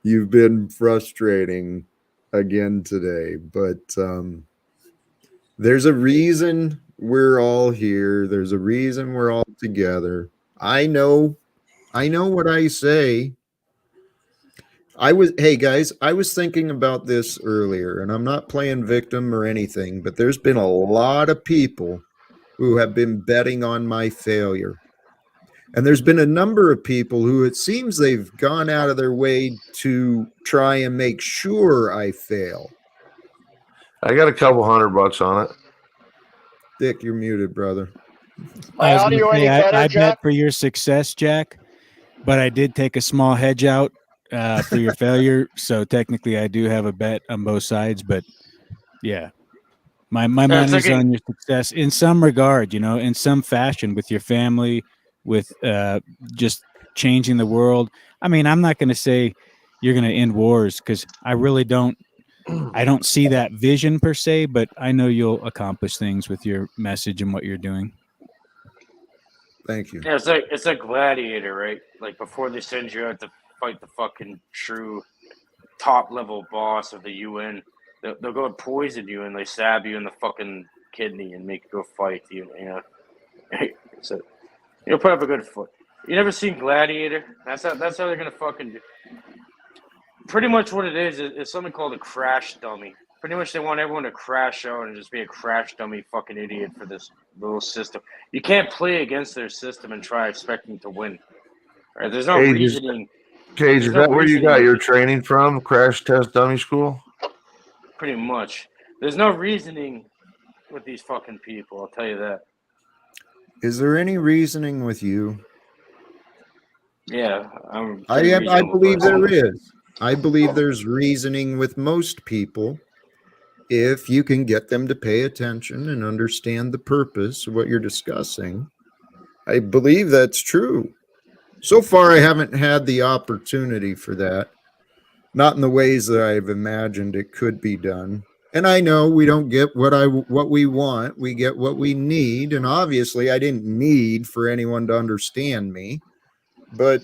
you've been frustrating again today, but there's a reason we're all here. There's a reason we're all together. I know what I say. Hey guys, I was thinking about this earlier, and I'm not playing victim or anything, but there's been a lot of people who have been betting on my failure. And there's been a number of people who it seems they've gone out of their way to try and make sure I fail. I got a couple $100 on it. Dick, you're muted, brother. My I was audio gonna any say, better, I Jack? bet for your success, Jack, but I did take a small hedge out for your failure. So technically, I do have a bet on both sides. But yeah, my money's on your success in some regard, in some fashion, with your family, with just changing the world. I mean, I'm not going to say you're going to end wars because I really don't. I don't see that vision per se, but I know you'll accomplish things with your message and what you're doing. Thank you. Yeah, it's like Gladiator, right? Like before they send you out to fight the fucking true top level boss of the UN, they'll go and poison you and they stab you in the fucking kidney and make you go fight you. So you'll put up a good foot. You never seen Gladiator? That's how they're gonna fucking do. Pretty much what it is something called a crash dummy. Pretty much they want everyone to crash out and just be a crash dummy fucking idiot for this little system. You can't play against their system and try expecting to win. Right? There's no reasoning. Cage, is that where you got your training from? Crash Test Dummy School? Pretty much. There's no reasoning with these fucking people, I'll tell you that. Is there any reasoning with you? Yeah, I believe there is. I believe there's reasoning with most people if you can get them to pay attention and understand the purpose of what you're discussing. I believe that's true. So far, I haven't had the opportunity for that. Not in the ways that I've imagined it could be done. And I know we don't get what we want. We get what we need. And obviously, I didn't need for anyone to understand me. But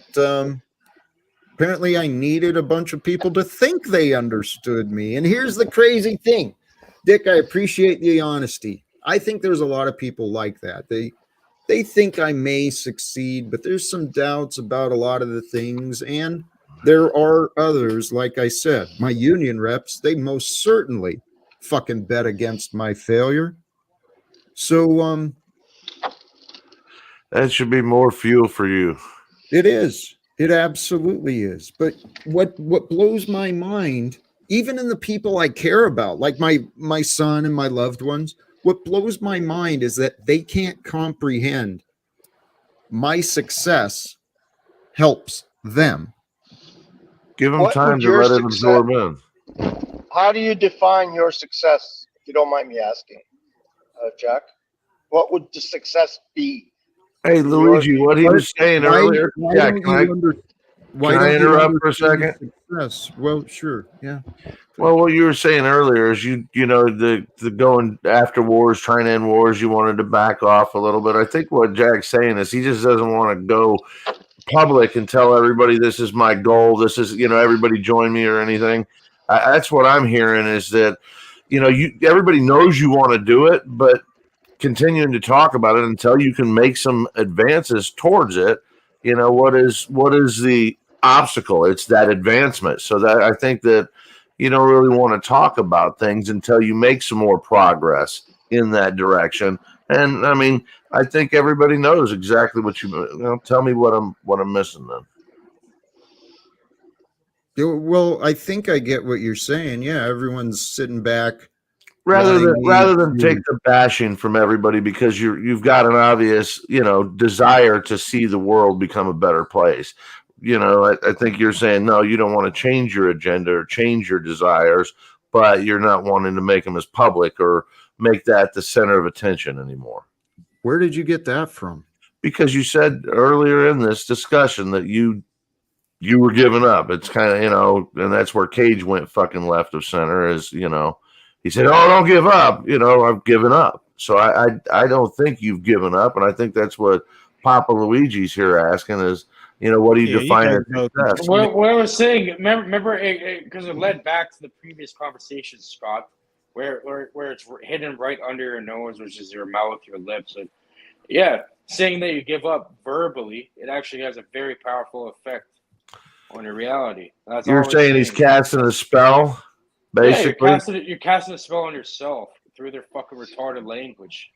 apparently, I needed a bunch of people to think they understood me. And here's the crazy thing, Dick, I appreciate the honesty. I think there's a lot of people like that. They think I may succeed, but there's some doubts about a lot of the things. And there are others, like I said, my union reps, they most certainly fucking bet against my failure. So, that should be more fuel for you. It is. It absolutely is. But what blows my mind, even in the people I care about, like my son and my loved ones, what blows my mind is that they can't comprehend my success helps them. Give them time to let it absorb in. How do you define your success, if you don't mind me asking, Jack? What would the success be? Hey, Luigi, what he was saying earlier. Yeah, can I interrupt for a second? Success? Well, sure. Yeah. Well, what you were saying earlier is you know the going after wars, trying to end wars. You wanted to back off a little bit. I think what Jack's saying is he just doesn't want to go public and tell everybody this is my goal. This is everybody join me or anything. That's what I'm hearing is that everybody knows you want to do it, but continuing to talk about it until you can make some advances towards it. What is the obstacle? It's that advancement. So that I think that you don't really want to talk about things until you make some more progress in that direction. And I mean, I think everybody knows exactly what tell me what I'm missing then. Well, I think I get what you're saying. Yeah, everyone's sitting back. Rather than take the bashing from everybody because you've got an obvious, desire to see the world become a better place. I think you're saying, no, you don't want to change your agenda or change your desires, but you're not wanting to make them as public or make that the center of attention anymore. Where did you get that from? Because you said earlier in this discussion that you were giving up. It's kind of, and that's where Cage went fucking left of center is, he said, oh, don't give up. I've given up. So I don't think you've given up. And I think that's what Papa Luigi's here asking is, what do you define as success? What I was saying, remember, because it led back to the previous conversation, Scott, where it's hidden right under your nose, which is your mouth, your lips. And yeah, saying that you give up verbally, it actually has a very powerful effect on your reality. That's You're saying he's casting a spell, basically? Yeah, you're casting a spell on yourself through their fucking retarded language.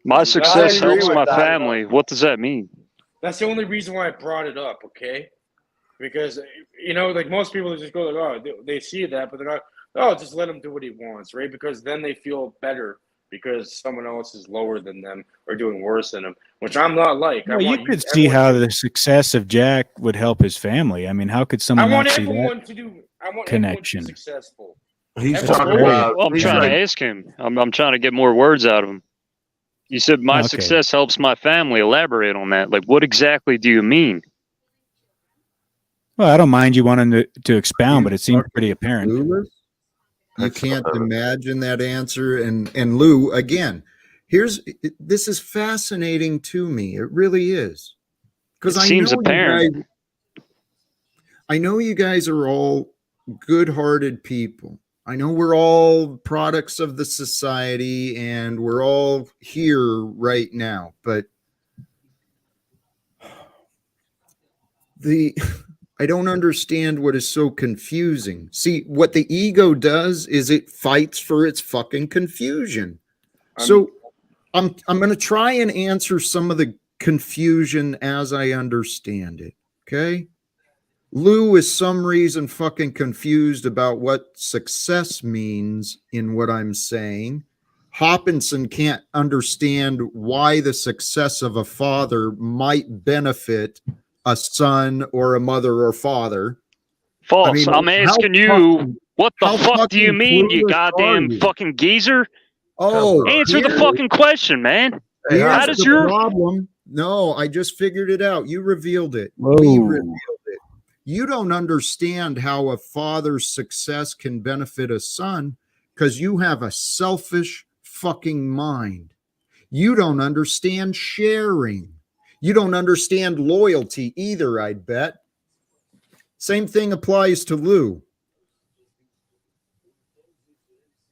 My success helps my family. What does that mean? That's the only reason why I brought it up, okay? Because, like most people just go like, oh, they see that, but they're not, oh, just let him do what he wants, right? Because then they feel better because someone else is lower than them or doing worse than them, which I'm not like. Well, you could see how the success of Jack would help his family. I mean, how could someone not see that connection? Everyone to be successful. He's talking about. Well, I'm trying to ask him. I'm trying to get more words out of him. You said my success helps my family. Elaborate on that. Like, what exactly do you mean? Well, I don't mind you wanting to expound, but it seems pretty apparent. You can't imagine that answer. And Lou, again, this is fascinating to me. It really is. Because I know you guys are all good-hearted people. I know we're all products of the society and we're all here right now, but I don't understand what is so confusing. See, what the ego does is it fights for its fucking confusion. So I'm going to try and answer some of the confusion as I understand it, okay? Lou is some reason fucking confused about what success means in what I'm saying. Hoppinson can't understand why the success of a father might benefit a son or a mother or father. False. I mean, I'm asking you, what the fuck do you mean, you goddamn fucking geezer? Oh, answer the fucking question, man. How does your problem? No, I just figured it out. You revealed it. Whoa. We revealed it. You don't understand how a father's success can benefit a son because you have a selfish fucking mind. You don't understand sharing. You don't understand loyalty either, I'd bet. Same thing applies to Lou.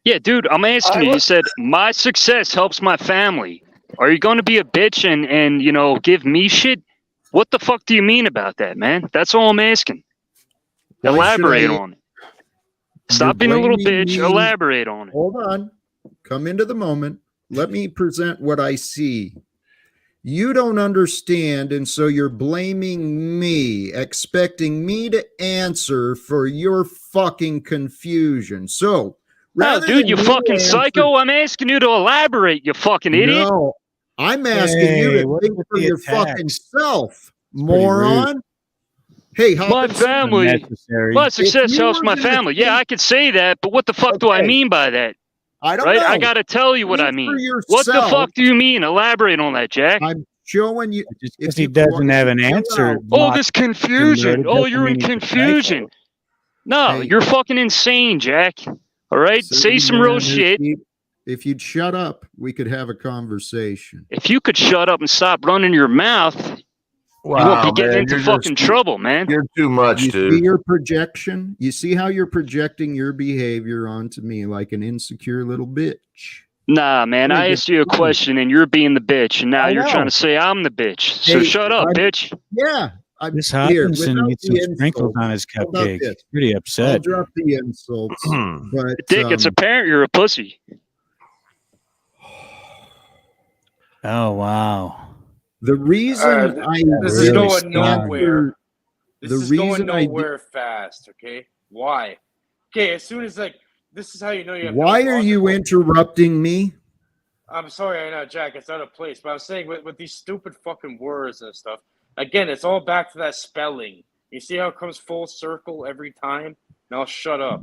Yeah, dude, I'm asking you. You said, my success helps my family. Are you going to be a bitch and give me shit? What the fuck do you mean about that, man? That's all I'm asking. Elaborate on it. Stop being a little bitch. Elaborate on it. Hold on. Come into the moment. Let me present what I see. You don't understand, and so you're blaming me, expecting me to answer for your fucking confusion. So, dude, you fucking psycho. I'm asking you to elaborate, you fucking idiot. No, I'm asking you to think for your fucking self, moron. Hey, My Hoppinson, family, Unnecessary. my success you helps were my gonna family. Yeah, think- I could say that, but what the fuck do I Okay. mean by that? I don't Right? know. I got to tell you what I Think for mean. What the yourself. fuck do you mean? Elaborate on that, Jack. I'm showing you. Just if because he you doesn't have an chill answer. out. Oh, locked this in there, confusion. it Oh, doesn't you're in mean he's a confusion. psycho. No, Hey. you're fucking insane, Jack. All right? Say some real shit. If you'd shut up, we could have a conversation. If you could shut up and stop running your mouth, you won't be getting into fucking trouble, man. You're too much, You dude. see your projection? You see how you're projecting your behavior onto me like an insecure little bitch? Nah, man. I asked you a question and you're being the bitch, and now I you're know. trying to say I'm the bitch. So Hey, shut up, bitch. Yeah. This Here, Hoppinson without needs some the sprinkles insults, on his how about cupcake. this? Pretty I'll upset. drop the insults, but Dick, it's apparent you're a pussy. Oh wow. the reason I This is didn't going answer- nowhere. This the is reason going I did- nowhere fast, okay? Why? Okay, as soon as this is how you know you have Why no are you logical- interrupting me? I'm sorry, I know, Jack, it's out of place, but I'm saying with these stupid fucking words and stuff, again, it's all back to that spelling. You see how it comes full circle every time? Now shut up.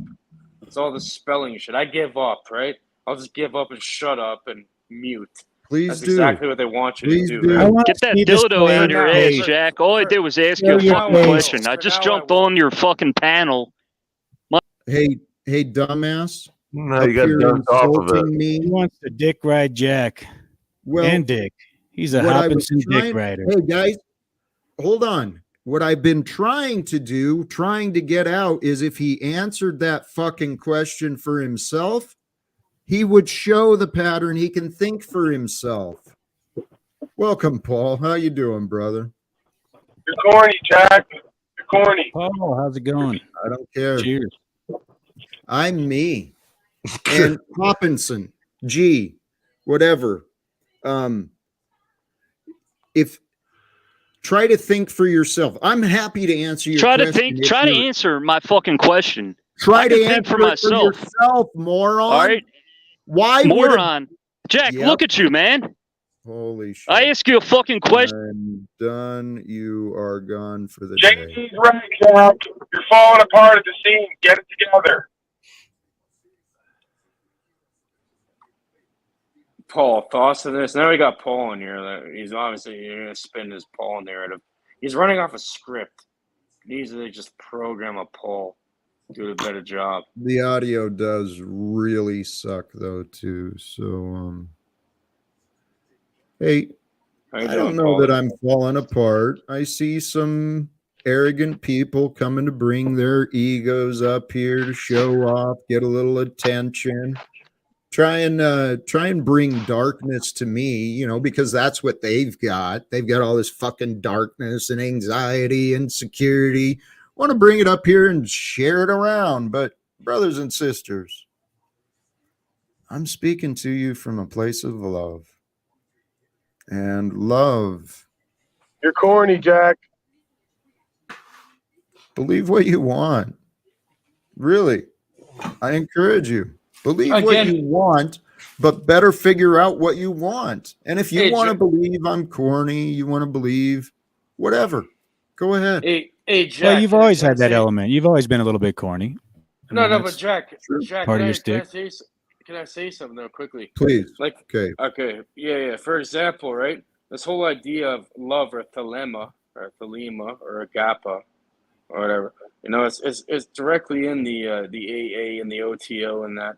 It's all the spelling shit. I give up, right? I'll just give up and shut up and mute. Please That's do. exactly what they want you Please to do. do. I Right? wanna Get that see this dildo play out of your now. ass, For- Jack. All I for- did was ask Show you a your fucking face. question. I For just now, jumped I will. on your fucking panel. Hey, dumbass. No, Up you got here dunked off of it. insulting me. He wants to dick ride Jack Well, and Dick. He's a what I was Hoppinson dick trying- rider. Hey guys, hold on. What I've been trying to do, trying to get out, is if he answered that fucking question for himself, he would show the pattern. He can think for himself. Welcome, Paul. How you doing, brother? You're corny, Jack. You're corny. Paul, how's it going? I don't care. Cheers. I'm me. And Hoppinson, G, whatever. If try to think for yourself. I'm happy to answer your Try to question. think. if Try to you're- answer my fucking question. Try I to can think answer for it myself. for yourself, moron. All right, Why would moron. Jack, Yep. look at you, man. Holy shit. I ask you a fucking question. I'm done. You are gone for the day. JD's right, Jack. You're falling apart at the seams. Get it together. Paul, thoughts on this? Now we got Paul in here. He's obviously going to spin his Paul narrative. He's running off a script. He needs to just program a Paul, do a better job. The audio does really suck though too. So hey, How you I doing, don't know Paul? that I'm falling apart. I see some arrogant people coming to bring their egos up here to show off, get a little attention. Try and bring darkness to me, you know, because that's what they've got. They've got all this fucking darkness and anxiety and insecurity. Want to bring it up here and share it around. But brothers and sisters, I'm speaking to you from a place of love. And love, You're corny, Jack. believe what you want. Really, I encourage you. Believe what Again- you want, but better figure out what you want. And if you Hey, want to Jack- believe I'm corny, you want to believe whatever, go ahead. Hey, Jack. Well, you've can I- always can I had that say- element. You've always been a little bit corny. I No, mean, no, that's but Jack, part of your can I stick. can I say something though quickly? Please. Like, Okay. yeah. For example, right, this whole idea of love or thelema or agapa or whatever, you know, it's directly in the AA and the OTO and that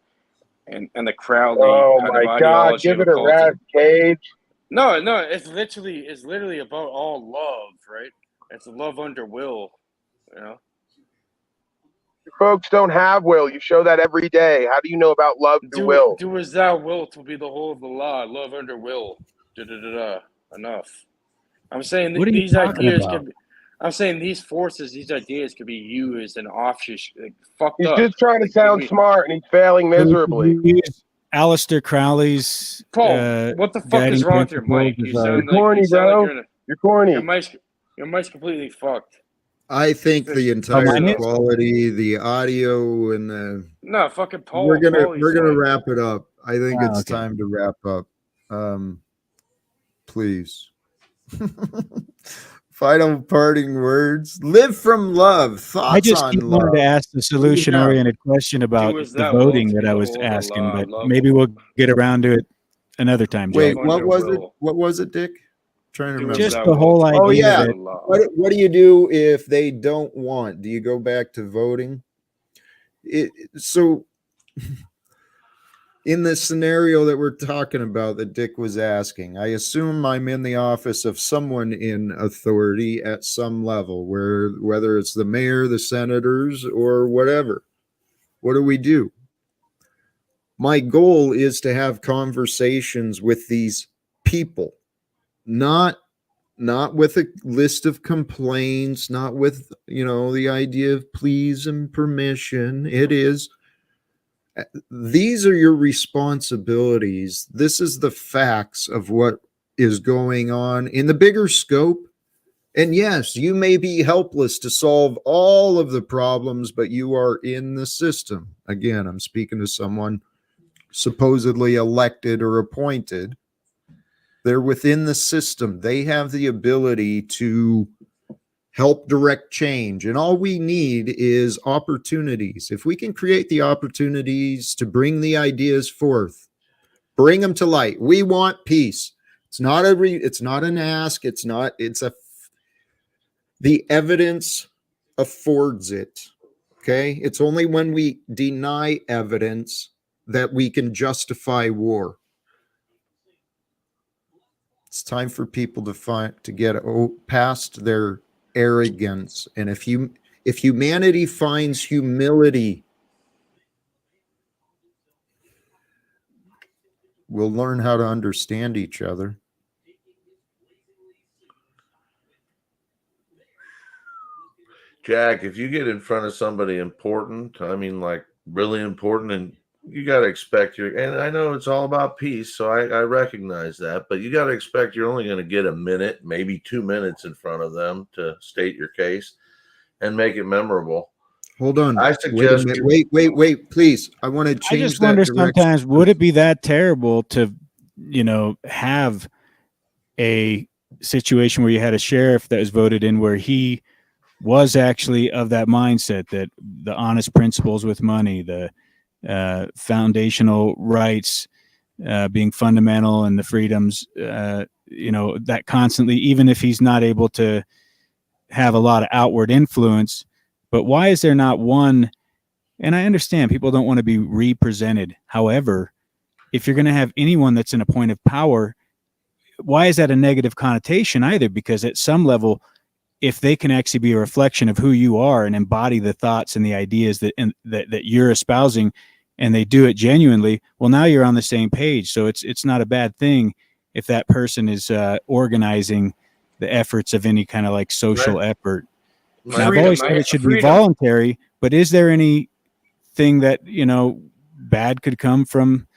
and the Crowley Oh kind my of God! ideology Give of it a occultism. rest, Cage. No, it's literally about all love, right? It's love under will, you know. You folks don't have will. You show that every day. How do you know about love through will? Do as thou wilt to be the whole of the law. Love under will. Enough. I'm saying What are you these talking ideas about? can be. I'm saying these forces, these ideas could be used and offshoot, like, fucked He's up. just trying to Like, could sound be- smart, and he's failing miserably. We use Aleister Crowley's Paul, what the fuck guiding is wrong with your mic? principles You is, sound You're corny, you sound bro. like you're in You're corny. your mic's completely fucked. I think the entire mine is? quality, the audio, and the No, fucking Paul. we're gonna Paul, he's fine. wrap it up. I think Oh, it's okay. time to wrap up. Please. Final parting words. Live from love. I Thoughts just on keep wanting to love. ask the solution-oriented question about was the that will voting to that get I a was hold of asking, but love maybe will. we'll get around to it another time, Wait, Jack. what Under was it? will. What was it, Dick? Trying to Do remember. as Just I the will whole to get Oh a idea yeah. hold that of love. What do you do if they don't want? Do you go back to voting? So in the scenario that we're talking about that Dick was asking, I assume I'm in the office of someone in authority at some level, whether it's the mayor, the senators, or whatever. What do we do? My goal is to have conversations with these people, not with a list of complaints, not with, the idea of pleas and permission. It is, these are your responsibilities. This is the facts of what is going on in the bigger scope. And yes, you may be helpless to solve all of the problems, but you are in the system. Again, I'm speaking to someone supposedly elected or appointed. They're within the system. They have the ability to help direct change. And all we need is opportunities. If we can create the opportunities to bring the ideas forth, bring them to light. We want peace. It's not an ask. The evidence affords it. Okay. It's only when we deny evidence that we can justify war. It's time for people to get past their arrogance. And if humanity finds humility, we'll learn how to understand each other. Jack, if you get in front of somebody important, I mean, like really important, and you got to expect and I know it's all about peace, so I recognize that, but you got to expect you're only going to get a minute, maybe 2 minutes in front of them to state your case and make it memorable. Hold on. I suggest wait, please. I want to I change just that wonder direction. sometimes, would it be that terrible to, have a situation where you had a sheriff that was voted in where he was actually of that mindset, that the honest principles with money, the foundational rights being fundamental, and the freedoms, that constantly, even if he's not able to have a lot of outward influence, but why is there not one? And I understand people don't want to be represented. However, if you're going to have anyone that's in a point of power, why is that a negative connotation either? Because at some level, if they can actually be a reflection of who you are and embody the thoughts and the ideas that you're espousing, and they do it genuinely, well, now you're on the same page. So it's not a bad thing if that person is organizing the efforts of any kind of like social effort. Now, I've always said it should be voluntary, but is there anything that, bad could come from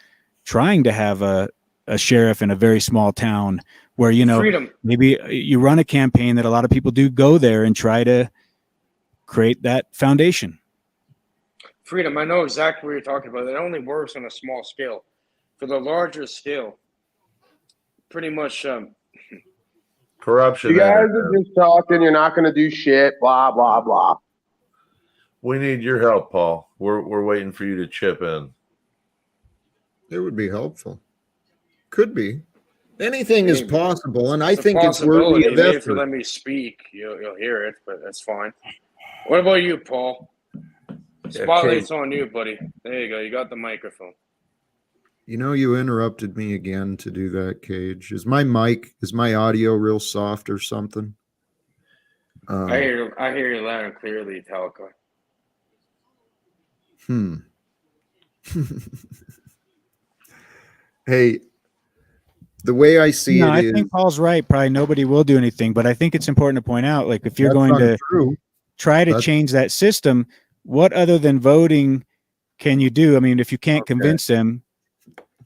trying to have a sheriff in a very small town where, maybe you run a campaign that a lot of people do go there and try to create that foundation? Freedom, I know exactly what you're talking about. It only works on a small scale. For the larger scale, pretty much corruption. You guys are just talking. You're not going to do shit. Blah blah blah. We need your help, Paul. We're waiting for you to chip in. It would be helpful. Could be. Anything is possible, and I think it's worthy worthy of maybe effort. if you let me speak, you'll hear it, but that's fine. What about you, Paul? Spotlight's on you, buddy. There you go. You got the microphone. You interrupted me again to do that, Cage. Is my audio real soft or something? I hear you loud and clearly, Talcott. Hey, the way I see it is, I think Paul's right. Probably nobody will do anything, but I think it's important to point out, like, if you're going to try to change that system, what other than voting can you do? I mean, if you can't convince them.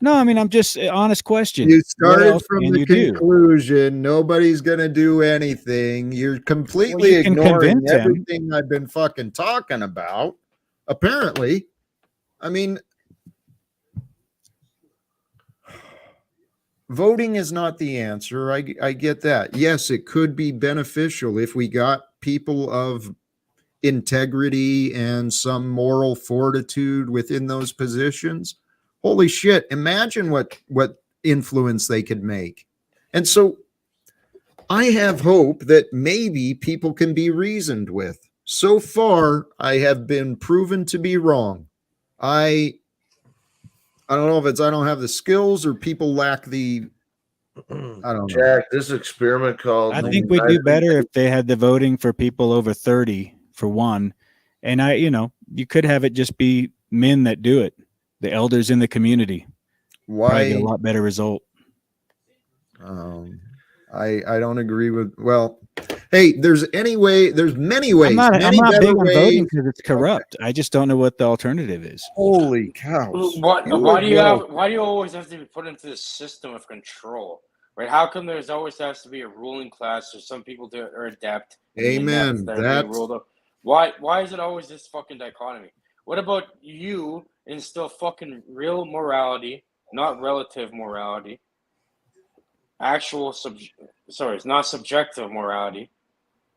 No, I mean, I'm just honest question. You started from the conclusion nobody's going to do anything. You're completely ignoring everything I've been fucking talking about. Apparently, I mean, voting is not the answer. I get that. Yes, it could be beneficial if we got people of integrity and some moral fortitude within those positions. Holy shit, imagine what influence they could make. And so I have hope that maybe people can be reasoned with. So far, I have been proven to be wrong. I don't know if it's I don't have the skills or people lack the I don't know. Jack, this experiment called. I think we'd do better if they had the voting for people over 30 for one. And you could have it just be men that do it, the elders in the community. Probably get a lot better result. I don't agree with. Well, hey, there's many ways. I'm not many big better on ways. voting because it's corrupt. I just don't know what the alternative is. Holy cows! Why do you always have to be put into this system of control? Right? How come there's always has to be a ruling class or some people that are adept? Amen. That are being ruled up. Why is it always this fucking dichotomy? What about you instill fucking real morality, not relative morality? It's not subjective morality,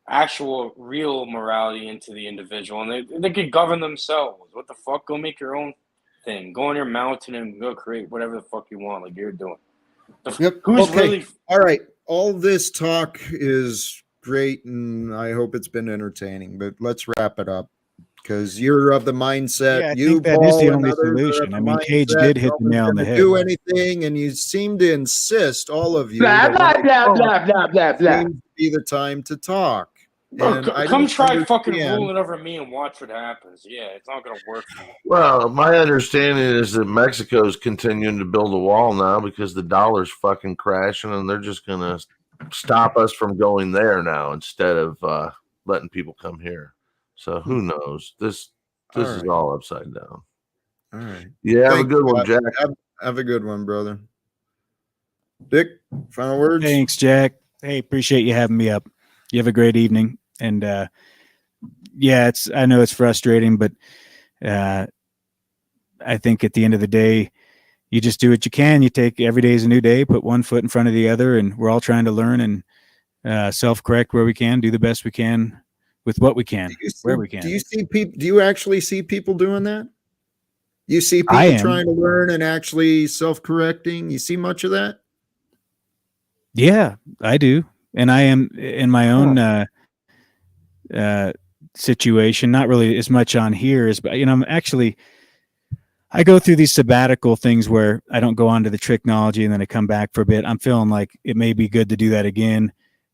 actual real morality into the individual, and they could govern themselves. What the fuck? Go make your own thing. Go on your mountain and go create whatever the fuck you want, like you're doing. Yep. Who's Okay. really? All right. All this talk is great, and I hope it's been entertaining. But let's wrap it up because you're of the mindset. Yeah, I you, think that Paul, is the and only others are of solution. the I mean, Cage mindset did hit no the one's nail on the gonna head. do anything, and you seem to insist, all of you, Blah, that blah, when they blah, talk, blah, blah, blah, blah. seems to be the time to talk. And I Come don't try fucking understand. ruling over me and watch what happens. Yeah, it's not gonna work for you. Well, my understanding is that Mexico's continuing to build a wall now because the dollar's fucking crashing, and they're just gonna stop us from going there now instead of letting people come here. So who knows? This All is right. all upside down. All right. Yeah, have a Thank good you, one, God. Jack. Have a good one, brother. Dick, final words? Thanks, Jack. Hey, appreciate you having me up. You have a great evening. And yeah, I know it's frustrating, but I think at the end of the day, you just do what you can. You take every day is a new day, put one foot in front of the other, and we're all trying to learn and self-correct where we can, do the best we can with what we can, where we can. Do you see people? Do you actually see people doing that? You see I people am. trying to learn and actually self-correcting? You see much of that? Yeah, I do. And I am in my own situation, not really as much on here as, but I go through these sabbatical things where I don't go on to the technology and then I come back for a bit. I'm feeling like it may be good to do that again.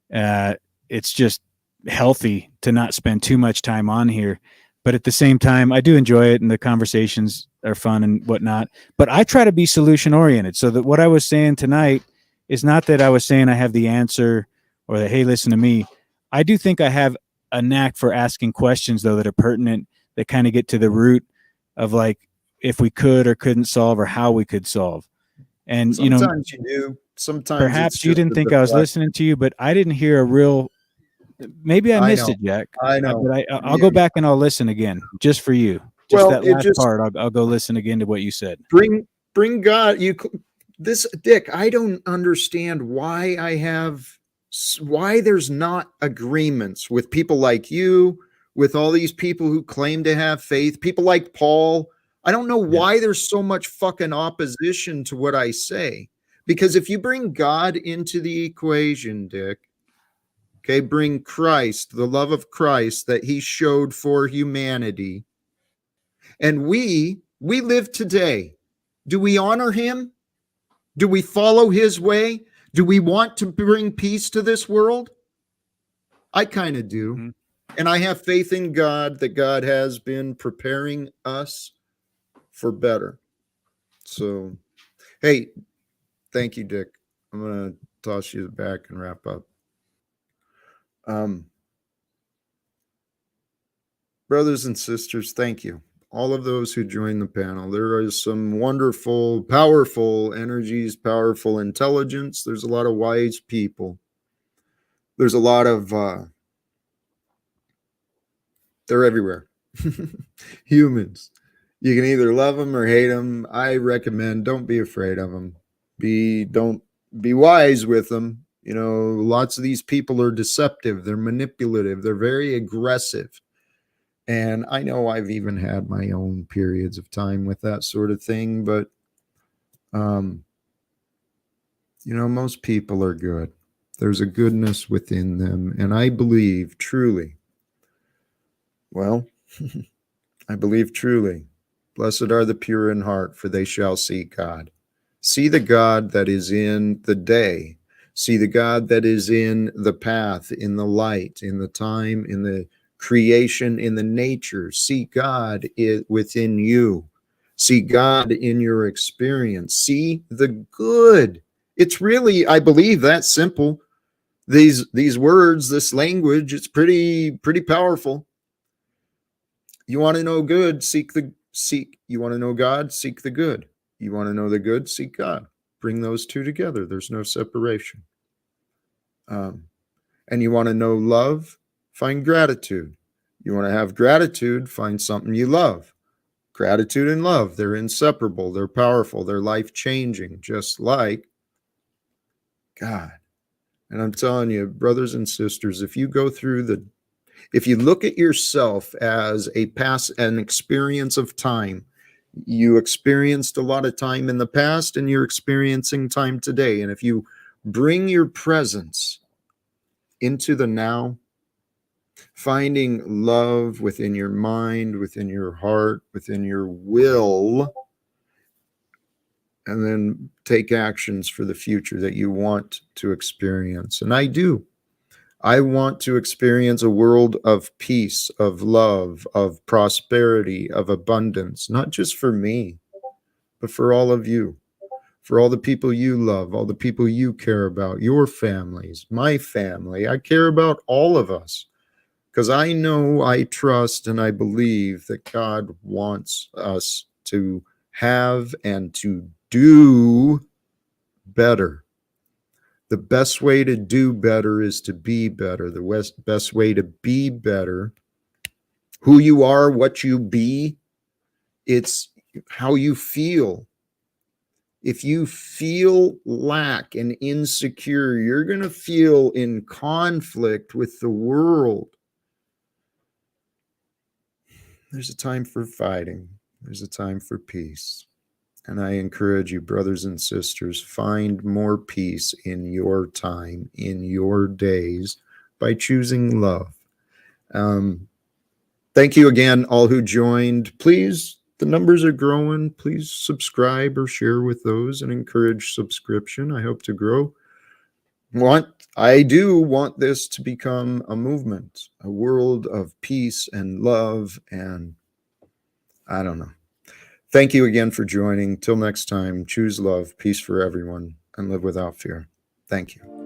It's just healthy to not spend too much time on here. But at the same time, I do enjoy it and the conversations are fun and whatnot. But I try to be solution oriented so that what I was saying tonight is not that I was saying I have the answer or that, hey, listen to me. I do think I have a knack for asking questions, though, that are pertinent, that kind of get to the root of like if we could or couldn't solve or how we could solve. And, sometimes you do. Sometimes perhaps you didn't think I was listening to you, but I didn't hear a real. Maybe I missed it, Jack. I know. But I'll go back and I'll listen again just for you. Just Well, that last part. I'll go listen again to what you said. Bring God. This Dick. I don't understand why there's not agreements with people like you, with all these people who claim to have faith, people like Paul. I don't know why there's so much fucking opposition to what I say. Because if you bring God into the equation, Dick, okay, bring Christ, the love of Christ that he showed for humanity. And we live today. Do we honor him? Do we follow his way? Do we want to bring peace to this world? I kind of do. Mm-hmm. And I have faith in God that God has been preparing us for better. So, hey, thank you, Dick. I'm going to toss you back and wrap up. Brothers and sisters, thank you. All of those who joined the panel. There is some wonderful, powerful energies, powerful intelligence. There's a lot of wise people. There's a lot of, they're everywhere. Humans. You can either love them or hate them. I recommend don't be afraid of them. Don't be wise with them. You know, lots of these people are deceptive, they're manipulative, they're very aggressive. And I know I've even had my own periods of time with that sort of thing, but you know, most people are good. There's a goodness within them. And I believe truly, well, I believe truly, blessed are the pure in heart, for they shall see God. See the God that is in the day. See the God that is in the path, in the light, in the time, in the creation, in the nature. See God within you. See God in your experience. See the good. It's really, I believe, that simple. These words, this language, it's pretty powerful. You want to know good, seek. You want to know God, seek the good. You want to know the good, seek God. Bring those two together. There's no separation. And you want to know love, find gratitude. You want to have gratitude, find something you love. Gratitude and love, they're inseparable, they're powerful, they're life-changing, just like God. And I'm telling you, brothers and sisters, if you look at yourself as an experience of time, you experienced a lot of time in the past and you're experiencing time today. And if you bring your presence into the now, finding love within your mind, within your heart, within your will, and then take actions for the future that you want to experience. And I do. I want to experience a world of peace, of love, of prosperity, of abundance, not just for me, but for all of you, for all the people you love, all the people you care about, your families, my family. I care about all of us because I know, I trust, and I believe that God wants us to have and to do better. The best way to do better is to be better. The best way to be better, who you are, what you be, it's how you feel. If you feel lack and insecure, you're going to feel in conflict with the world. There's a time for fighting. There's a time for peace. And I encourage you, brothers and sisters, find more peace in your time, in your days, by choosing love. Thank you again, all who joined. Please, the numbers are growing. Please subscribe or share with those and encourage subscription. I hope to grow. I do want this to become a movement, a world of peace and love, and I don't know. Thank you again for joining. Till next time, choose love, peace for everyone, and live without fear. Thank you.